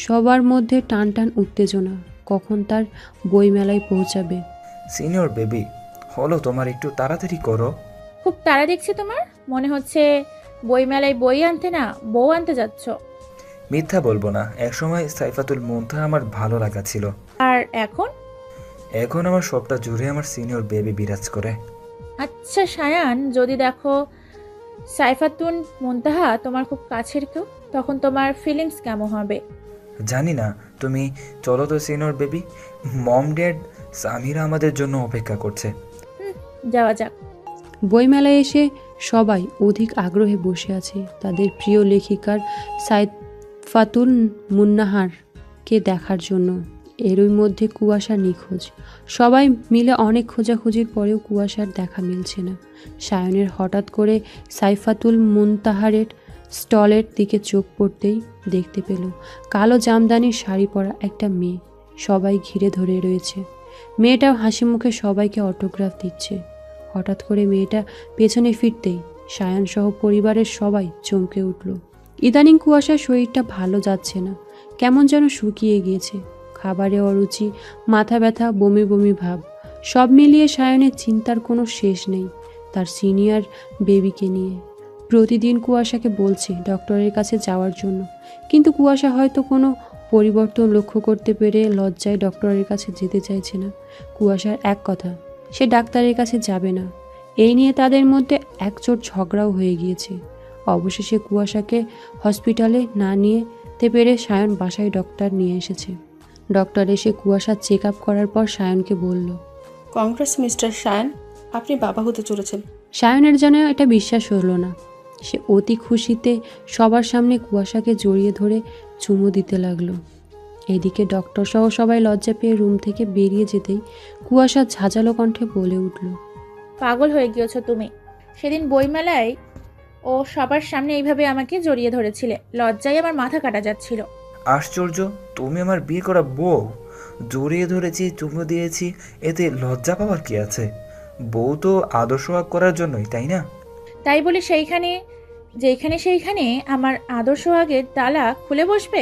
সবার মধ্যে টান টান উত্তেজনা, কখন তার বইমেলায় পৌঁছাবে। সিনিয়র বেবি, হলো তোমার, একটু তাড়াতাড়ি করো। খুব তাড়া দেখছি তোমার, মনে হচ্ছে বই মেলায় বই আনতে না বউ আনতে যাচ্ছ। মিথ্যা বলবো না, একসময় সাইফাতুল মুনতাহা আমার ভালো লাগা ছিল, আর এখন? এখন আমার সবটা জুড়ে আমার সিনিয়র বেবি বিরাজ করে। আচ্ছা সায়ান, যদি দেখো সাইফাতুন মুনতাহা তোমার খুব কাছের কেউ, তখন তোমার ফিলিংস কেমন হবে? জানি না, তুমি চলো তো senior baby, mom dad Samira আমাদের জন্য অপেক্ষা করছে। যাওয়া যাক। বইমেলায় এসে সবাই অধিক আগ্রহে বসে আছে তাদের প্রিয় লেখিকার সাইফাতুল মুন্নাহারকে দেখার জন্য। এরই মধ্যে কুয়াশা নিখোঁজ। সবাই মিলে অনেক খোঁজাখুঁজির পরেও কুয়াশার দেখা মিলছে না। সায়নের হঠাৎ করে সাইফাতুল মুনতাহারের স্টলের দিকে চোখ পড়তেই দেখতে পেল কালো জামদানির শাড়ি পরা একটা মেয়ে সবাই ঘিরে ধরে রয়েছে। মেয়েটাও হাসি মুখে সবাইকে অটোগ্রাফ দিচ্ছে। হঠাৎ করে মেয়েটা পেছনে ফিরতেই সায়ন সহ পরিবারের সবাই চমকে উঠল। ইদানিং কুয়াশার শরীরটা ভালো যাচ্ছে না, কেমন যেন শুকিয়ে গিয়েছে। খাবারে অরুচি, মাথা ব্যথা, বমি বমি ভাব। সব মিলিয়ে সায়নের চিন্তার কোনো শেষ নেই তার সিনিয়র বেবিকে নিয়ে। প্রতিদিন কুয়াশাকে বলছে ডক্টরের কাছে যাওয়ার জন্য, কিন্তু কুয়াশা হয়তো কোনো পরিবর্তন লক্ষ্য করতে পেরে লজ্জায় ডক্টরের কাছে যেতে চাইছে না। কুয়াশার এক কথা, সে ডাক্তারের কাছে যাবে না। এই নিয়ে তাদের মধ্যে একজোট ঝগড়াও হয়ে গিয়েছে। অবশেষে কুয়াশাকে হসপিটালে না নিতে পেরে সায়ন বাসায় ডক্টর নিয়ে এসেছে। ডক্টর এসে কুয়াশার চেক আপ করার পর সায়নকে বলল, কংগ্রেস মিস্টার সায়ন, আপনি বাবা হতে চলেছেন। সায়নের যেন এটা বিশ্বাস হলো না। সে অতি খুশিতে সবার সামনে কুয়াশাকে জড়িয়ে ধরে চুমু দিতে লাগলো। এদিকে ডক্টর সহ সবাই লজ্জা পেয়ে রুম থেকে বেরিয়ে যেতেই কুয়াশা ঝাঁঝালো কণ্ঠে বলে উঠল, পাগল হয়ে গিয়েছো তুমি। সেদিন বইমেলায় ও সবার সামনে এইভাবে আমাকে জড়িয়ে ধরেছিলে, লজ্জায় আমার মাথা কাটা যাচ্ছিল। আশ্চর্য, তুমি আমার বিয়ে করা বউ, জড়িয়ে ধরেছি, চুমু দিয়েছি, এতে লজ্জা পাওয়ার কি আছে? বউ তো আদর সোহাগ করার জন্যই, তাই না? তাই বলে সেইখানে আমার আদর সোহাগের তালা খুলে বসবে?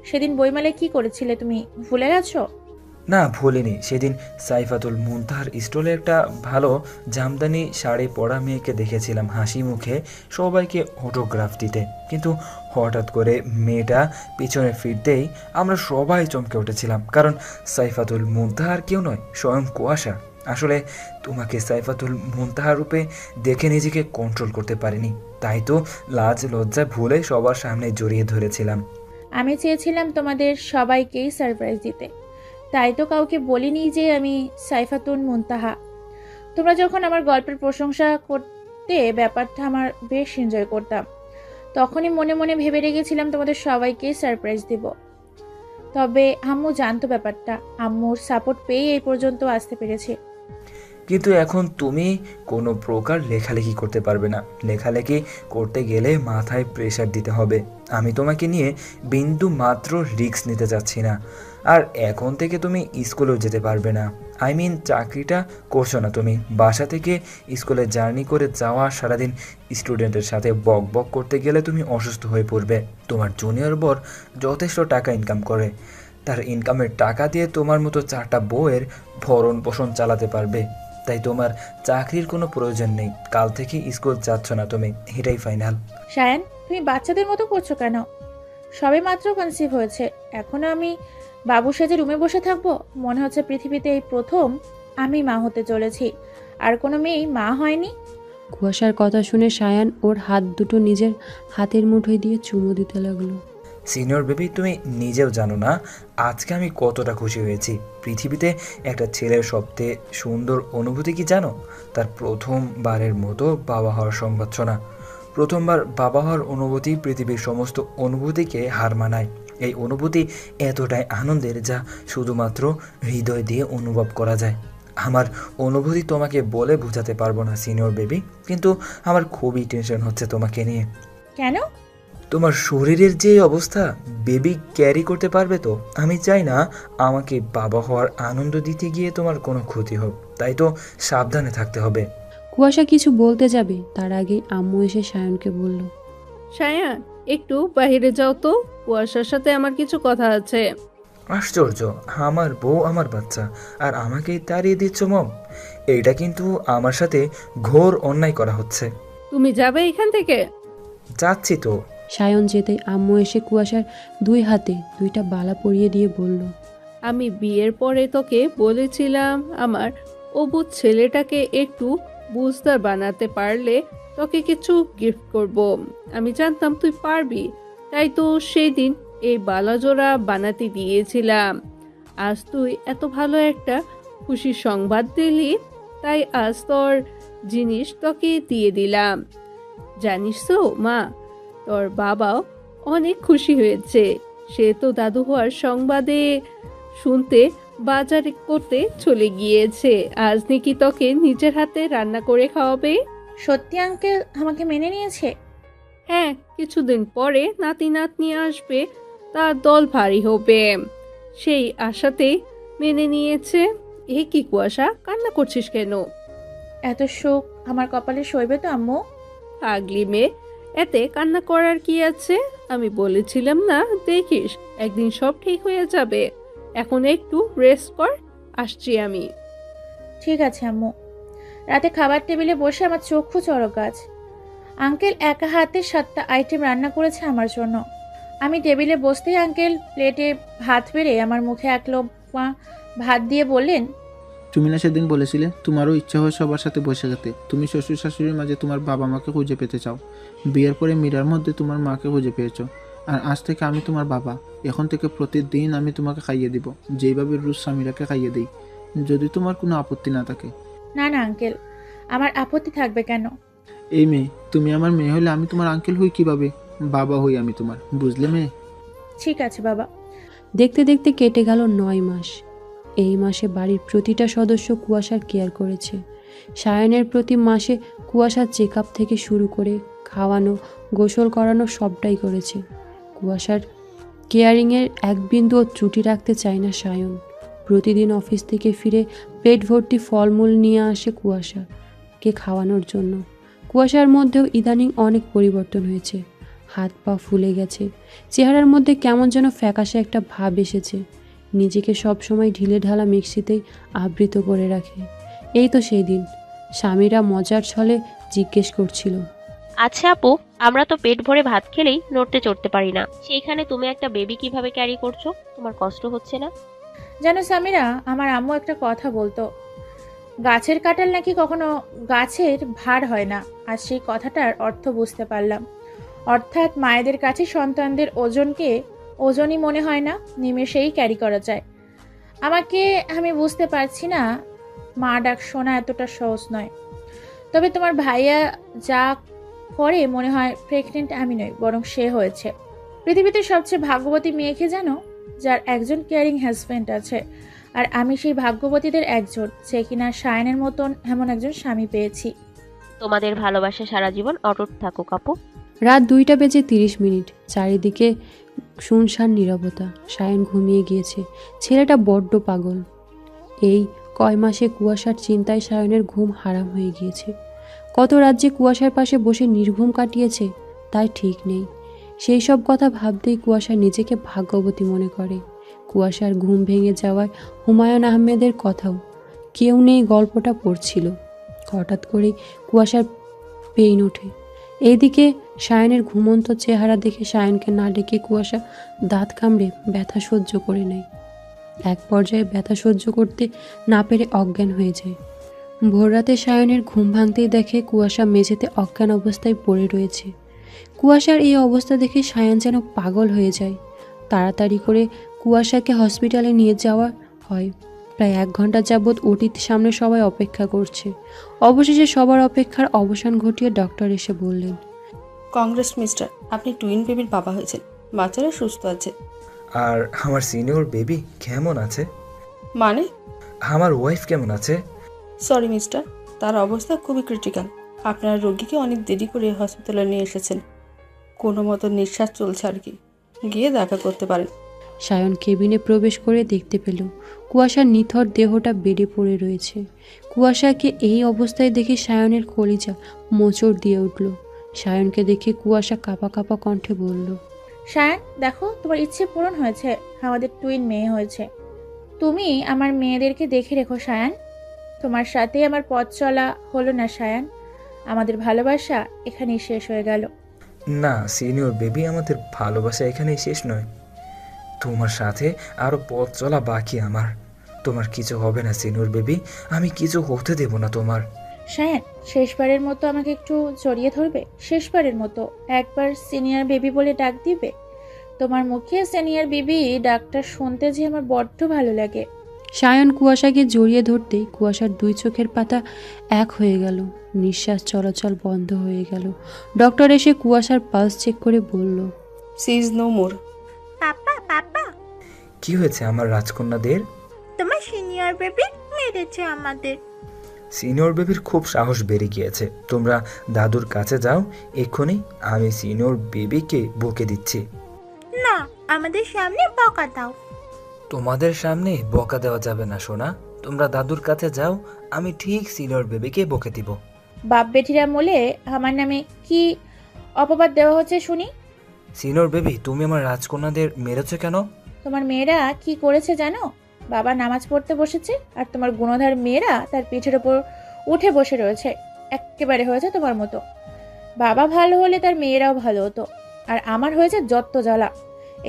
সেদিন বইমেলায় কি করেছিলে তুমি ভুলে গেছো? না, ভুলিনি। সেদিন সাইফাতুল মুনতাহার স্টলে একটা ভালো জামদানি শাড়ি পরা মেয়েকে দেখেছিলাম হাসি মুখে সবাইকে অটোগ্রাফ দিতে, কিন্তু হঠাৎ করে মেয়েটা পিছনে ফিরতেই আমরা সবাই চমকে উঠেছিলাম, কারণ সাইফাতুল মুনতাহার কেউ নয়, স্বয়ং কুয়াশা। আসলে তোমাকে সাইফাতুল মুনতাহার রূপে দেখে নিজেকে কন্ট্রোল করতে পারিনি, তাই তো লাজ লজ্জা ভুলে সবার সামনে জড়িয়ে ধরেছিলাম। আমি চেয়েছিলাম তোমাদের সবাইকেই সারপ্রাইজ দিতে, তাই তো কাউকে বলিনি যে আমি সাইফাতুন মুনতাহা। তোমরা যখন আমার গল্পের প্রশংসা করতে, ব্যাপারটা আমার বেশ এনজয় করতাম। তখনই মনে মনে ভেবে রেখেছিলাম তোমাদের সবাইকেই সারপ্রাইজ দেব। তবে আম্মু জানতো ব্যাপারটা, আম্মুর সাপোর্ট পেয়ে এই পর্যন্ত আসতে পেরেছে। কিন্তু এখন তুমি কোনো প্রকার লেখালেখি করতে পারবে না। লেখালেখি করতে গেলে মাথায় প্রেশার দিতে হবে। আমি তোমাকে নিয়ে বিন্দু মাত্র রিস্ক নিতে চাচ্ছি না। আর এখন থেকে তুমি স্কুলেও যেতে পারবে না। চাকরিটা করছো না তুমি। বাসা থেকে স্কুলে জার্নি করে যাওয়া, সারাদিন স্টুডেন্টের সাথে বক বক করতে গেলে তুমি অসুস্থ হয়ে পড়বে। তোমার জুনিয়র বর যথেষ্ট টাকা ইনকাম করে, তার ইনকামের টাকা দিয়ে তোমার মতো 4টা বউয়ের ভরণ পোষণ চালাতে পারবে। তাই তোমার চাকরির কোনো প্রয়োজন নেই। কাল থেকে স্কুল যাচ্ছ না তুমি, এটাই ফাইনাল। শায়ান, তুমি বাচ্চাদের মতো করছো কেন? সবে মাত্র কনসিভ হয়েছে, এখনো আমি বাবু সেজে রুমে বসে থাকবো? মনে হচ্ছে পৃথিবীতে এই প্রথম আমি মা হতে চলেছি, আর কোনো মেয়েই মা হয়নি। কুয়াশার কথা শুনে সায়ান ওর হাত দুটো নিজের হাতের মুঠোয় দিয়ে চুমু দিতে লাগলো। সিনিয়র বেবি, তুমি নিজেও জানো না আজকে আমি কতটা খুশি হয়েছি। পৃথিবীতে একটা ছেলের সবচেয়ে সুন্দর অনুভূতি কি জানো? তার প্রথমবারের মতো বাবা হওয়ার সংবাদ শোনা। প্রথমবার বাবা হওয়ার অনুভূতি পৃথিবীর সমস্ত অনুভূতিকে হার মানায়। এই অনুভূতি এতটাই আনন্দের যা শুধুমাত্র হৃদয় দিয়ে অনুভব করা যায়। আমার অনুভূতি তোমাকে বলে বোঝাতে পারবো না সিনিয়র বেবি, কিন্তু আমার খুবই টেনশন হচ্ছে তোমাকে নিয়ে। কেন? তোমার শরীরের যে অবস্থা, বেবি ক্যারি করতে পারবে তো? আমি চাই না আমাকে বাবা হওয়ার আনন্দ দিতে গিয়ে তোমার কোনো ক্ষতি হোক, তাই তো সাবধানে থাকতে হবে। কুয়াশা কিছু বলতে যাবে তার আগেই আম্মু এসে সায়নকে বলল, সায়ান, একটু বাইরে যাও তো, কুয়াশার সাথে আমার কিছু কথা আছে। আশ্চর্য, আমার বউ আমার বাচ্চা আর আমাকেই তাড়িয়ে দিচ্ছ মম? এইটা কিন্তু আমার সাথে ঘোর অন্যায় করা হচ্ছে। তুমি যাবে এখান থেকে? যাচ্ছি তো। সায়ন যেতেই আম্মু এসে কুয়াশার 2 হাতে 2টা বালা পরিয়ে দিয়ে বলল, আমি বিয়ের পরে তোকে বলেছিলাম আমার অবুঝ ছেলেটাকে একটু বুঝদার বানাতে পারলে তোকে কিছু গিফট করব। আমি জানতাম তুই পারবি, তাই তো সেই দিন এই বালাজোড়া বানাতে দিয়েছিলাম। আজ তুই এত ভালো একটা খুশির সংবাদ দিলি, তাই আজ তোর জিনিস তোকে দিয়ে দিলাম। জানিস তো মা, তোর বাবাও অনেক খুশি হয়েছে। সে তো দাদু হওয়ার সংবাদে শুনতে বাজারে করতে চলে গিয়েছে। আজ নাকি তোকে নিজের হাতে রান্না করে খাওয়াবে। সত্যি আঙ্কেল আমাকে মেনে নিয়েছে? হ্যাঁ, কিছুদিন পরে নাতি নাতনি আসবে, তার দল ভারী হবে, সেই আশাতেই মেনে নিয়েছে। এ কি কুয়াশা, কান্না করছিস কেন? এত সুখ আমার কপালে সইবে তো আম্মু? পাগলি মেয়ে, এতে কান্না করার কি আছে? আমি বলেছিলাম না, দেখিস একদিন সব ঠিক হয়ে যাবে। এখন একটু রেস্ট কর, আসছি আমি। ঠিক আছে আম্মু। রাতে খাবার টেবিলে বসে আমার চক্ষু চড়ক গাছ। আঙ্কেল একা হাতে 7টা আইটেম রান্না করেছে আমার জন্য। আমি টেবিলে বসতেই আঙ্কেল প্লেটে ভাত বেড়ে আমার মুখে এক লোকমা ভাত দিয়ে বললেন, তুমি না সেদিন বলেছিলে তোমারও ইচ্ছা হয় সবার সাথে বসে যেতে। তুমি শ্বশুর শাশুড়ির মাঝে তোমার বাবা মাকে খুঁজে পেতে চাও। বিয়ের পরে মীরার মধ্যে তোমার মাকে খুঁজে পেয়েছো। আর আজ থেকে আমি তোমার বাবা। এখন থেকে প্রতিদিন আমি তোমাকে খাইয়ে দিব, যেইভাবে রোজ সামিরাকে খাইয়ে দিই, যদি তোমার কোনো আপত্তি না থাকে। না না আঙ্কেল, আমার আপত্তি থাকবে কেন? এই মেয়ে, তুমি আমার মেয়ে হলে আমি তোমার আঙ্কেল হই কিভাবে? বাবা হই আমি তোমার, বুঝলে মেয়ে? ঠিক আছে বাবা। দেখতে দেখতে কেটে গেল 9 মাস। এই মাসে বাড়ির প্রতিটা সদস্য কুয়াশার কেয়ার করেছে। সায়ানের প্রতি মাসে কুয়াশার চেক আপ থেকে শুরু করে খাওয়ানো, গোসল করানো সবটাই করেছে। কুয়াশার কেয়ারিংয়ের এক বিন্দুও ত্রুটি রাখতে চায় না সায়ন। প্রতিদিন অফিস থেকে ফিরে পেট ভর্তি ফলমূল নিয়ে আসে কুয়াশাকে খাওয়ানোর জন্য। কুয়াশার মধ্যেও ইদানিং অনেক পরিবর্তন হয়েছে। হাত পা ফুলে গেছে, চেহারার মধ্যে কেমন যেন ফ্যাকাশে একটা ভাব এসেছে। নিজেকে সবসময় ঢিলে ঢালা মিক্সিতেই আবৃত করে রাখে। এই তো সেই দিন স্বামীরা মজার ছলে জিজ্ঞেস করছিল, আচ্ছা আপু, আমরা তো পেট ভরে ভাত খেলেই নড়তে চড়তে পারি না, সেইখানে তুমি একটা বেবি কিভাবে ক্যারি করছো? তোমার কষ্ট হচ্ছে না? জানো সামিরা, আমার আম্মু একটা কথা বলতো, গাছের কাঁঠাল নাকি কখনো গাছের ভার হয় না। আর সেই কথাটার অর্থ বুঝতে পারলাম। অর্থাৎ মায়েদের কাছে সন্তানদের ওজনকে ওজনই মনে হয় না, নিমেষেই ক্যারি করা যায়। আমি বুঝতে পারছি না মা ডাক শোনা এতটা সহজ নয়। তবে তোমার ভাইয়া যা করে মনে হয় প্রেগনেন্ট আমি নই, বরং সে হয়েছে। পৃথিবীতে সবচেয়ে ভাগ্যবতী মেয়েকে জানো, যার একজন কেয়ারিং হাজব্যান্ড আছে। আর আমি সেই ভাগ্যবতীদের একজন, যে কিনা সায়নের মতন এমন একজন স্বামী পেয়েছি। তোমাদের ভালোবাসা সারা জীবন অটুট থাকুক আপু। রাত 2টা বেজে 30 মিনিট। চারিদিকে শুনশান নীরবতা। সায়ন ঘুমিয়ে গিয়েছে। ছেলেটা বড্ড পাগল। এই কয় মাসে কুয়াশার চিন্তায় সায়নের ঘুম হারাম হয়ে গিয়েছে। কত রাজ্যে কুয়াশার পাশে বসে নির্ঘুম কাটিয়েছে তাই ঠিক নেই। সেই সব কথা ভাবতেই কুয়াশা নিজেকে ভাগ্যবতী মনে করে। কুয়াশার ঘুম ভেঙে যাওয়ায় হুমায়ুন আহমেদের কথাও কেউ নেই গল্পটা পড়ছিল। হঠাৎ করেই কুয়াশার পেইন ওঠে। এইদিকে সায়নের ঘুমন্ত চেহারা দেখে সায়নকে না ডেকে কুয়াশা দাঁত কামড়ে ব্যথা সহ্য করে নেয়। এক পর্যায়ে ব্যথা সহ্য করতে না পেরে অজ্ঞান হয়ে যায়। ভোররাতে সায়নের ঘুম ভাঙতেই দেখে কুয়াশা মেঝেতে অজ্ঞান অবস্থায় পড়ে রয়েছে। কুয়াশার এই অবস্থা দেখে সায়ন যেন পাগল হয়ে যায়। তাড়াতাড়ি করে কুয়াশাকে হসপিটালে নিয়ে যাওয়া হয়। প্রায় 1 ঘন্টা যাবৎ ওটির সামনে সবাই অপেক্ষা করছে। অবশেষে সবার অপেক্ষার অবসান ঘটিয়ে ডক্টর এসে বললেন, কংগ্রেস মিস্টার, আপনি টুইন বেবির বাবা হয়েছেন। বাচ্চারা সুস্থ আছে। আর আমার সিনিয়র বেবি কেমন আছে? মানে? আমার ওয়াইফ কেমন আছে? সরি মিস্টার, তার অবস্থা খুবই ক্রিটিক্যাল। আপনারা রোগীকে অনেক দেরি করে হসপিটালে নিয়ে এসেছেন। কোনো মতো নিঃশ্বাস চলছে আর কি, গিয়ে দেখা করতে পারেন। সায়ন কেবিনে প্রবেশ করে দেখতে পেল কুয়াশার নিথর দেহটা বেডে পড়ে রয়েছে। কুয়াশাকে এই অবস্থায় দেখে সায়নের কলিজা মোচড় দিয়ে উঠল। সায়নকে দেখে কুয়াশা কাঁপা কাঁপা কণ্ঠে বলল, সায়ন দেখো, তোমার ইচ্ছে পূরণ হয়েছে, আমাদের টুইন মেয়ে হয়েছে। তুমি আমার মেয়েদেরকে দেখে রেখো সায়ন। তোমার সাথে আমার পথ চলা হলো না সায়ন, আমাদের ভালোবাসা এখানেই শেষ হয়ে গেল। না সিনিয়র বেবি, আমাদের ভালোবাসা এখানেই শেষ নয়, তোমার সাথে আরো পথ চলা বাকি আমার। তোমার কিছু হবে না সিনিয়র বেবি, আমি কিছু হতে দেব না তোমার। সায়ন, শেষবারের মতো আমাকে একটু জড়িয়ে ধরবে? শেষবারের মতো একবার সিনিয়র বেবি বলে ডাক দিবে? তোমার মুখে সিনিয়র বেবি ডাকটা শুনতে যে আমার বড্ড ভালো লাগে। সায়ন কুয়াশাকে জড়িয়ে ধরতেই কুয়াশার 2 চোখের পাতা এক হয়ে গেল। নিঃশ্বাস চলাচল বন্ধ হয়ে গেল। ডক্টর এসে কুয়াশার পালস চেক করে বলল, সি ইজ নো মোর। পাপা পাপা, কি হয়েছে আমার রাজকন্যাদের? তোমার সিনিয়র বেবি মেরেছে আমাদের। সিনিয়র বেবির খুব সাহস বেড়ে গিয়েছে। তোমরা দাদুর কাছে যাও এক্ষুনি, আমি সিনিয়র বেবিকে বকে দিচ্ছি। না, আমাদের সামনে বকা দাও। তোমাদের সামনে বকা দেওয়া যাবে না সোনা, তোমরা দাদুর কাছে যাও, আমি ঠিক সিনিয়র বেবিকে বকে দিব। বাপ বেটিরা বলে আমার নামে কি অপবাদ দেওয়া হচ্ছে শুনি? সিনিয়র বেবি, তুমি আমার রাজকন্যাদের মেরেছো কেন? তোমার মেয়েরা কি করেছে জানো? বাবা নামাজ পড়তে বসেছে আর তোমার গুণধর মেয়েরা তার পিঠের ওপর উঠে বসে রয়েছে। একেবারে হয়েছে তোমার মতো। বাবা ভালো হলে তার মেয়েরাও ভালো হতো, আর আমার হয়েছে যত জ্বালা।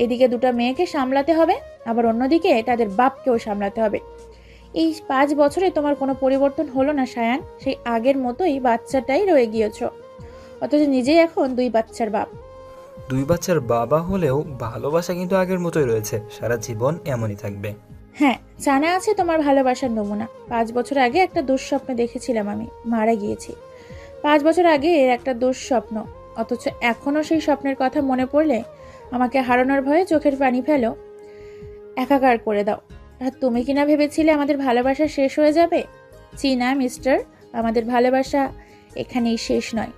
এদিকে দুটো মেয়েকে সামলাতে হবে, আবার অন্যদিকে তাদের বাপকেও সামলাতে হবে। এই 5 বছরে তোমার কোনো পরিবর্তন হলো না সায়ান, সেই আগের মতোই বাচ্চাটাই রয়ে গিয়েছ, অথচ নিজেই এখন 2 বাচ্চার বাপ। 2 বাচ্চার বাবা হলেও ভালোবাসা কিন্তু আগের মতোই রয়েছে, সারা জীবন এমনই থাকবে। হ্যাঁ, জানা আছে তোমার ভালোবাসার নমুনা। 5 বছর আগে একটা দুঃস্বপ্ন দেখেছিলাম, আমি মারা গিয়েছি 5 বছর আগে এর একটা দুঃস্বপ্ন, অথচ এখনো সেই স্বপ্নের কথা মনে পড়লে আমাকে হারানোর ভয়ে চোখের পানি ফেলো, একাকার করে দাও। আর তুমি কিনা ভেবেছিলে আমাদের ভালোবাসা শেষ হয়ে যাবে? চীনা মিস্টার, আমাদের ভালোবাসা এখানেই শেষ নয়।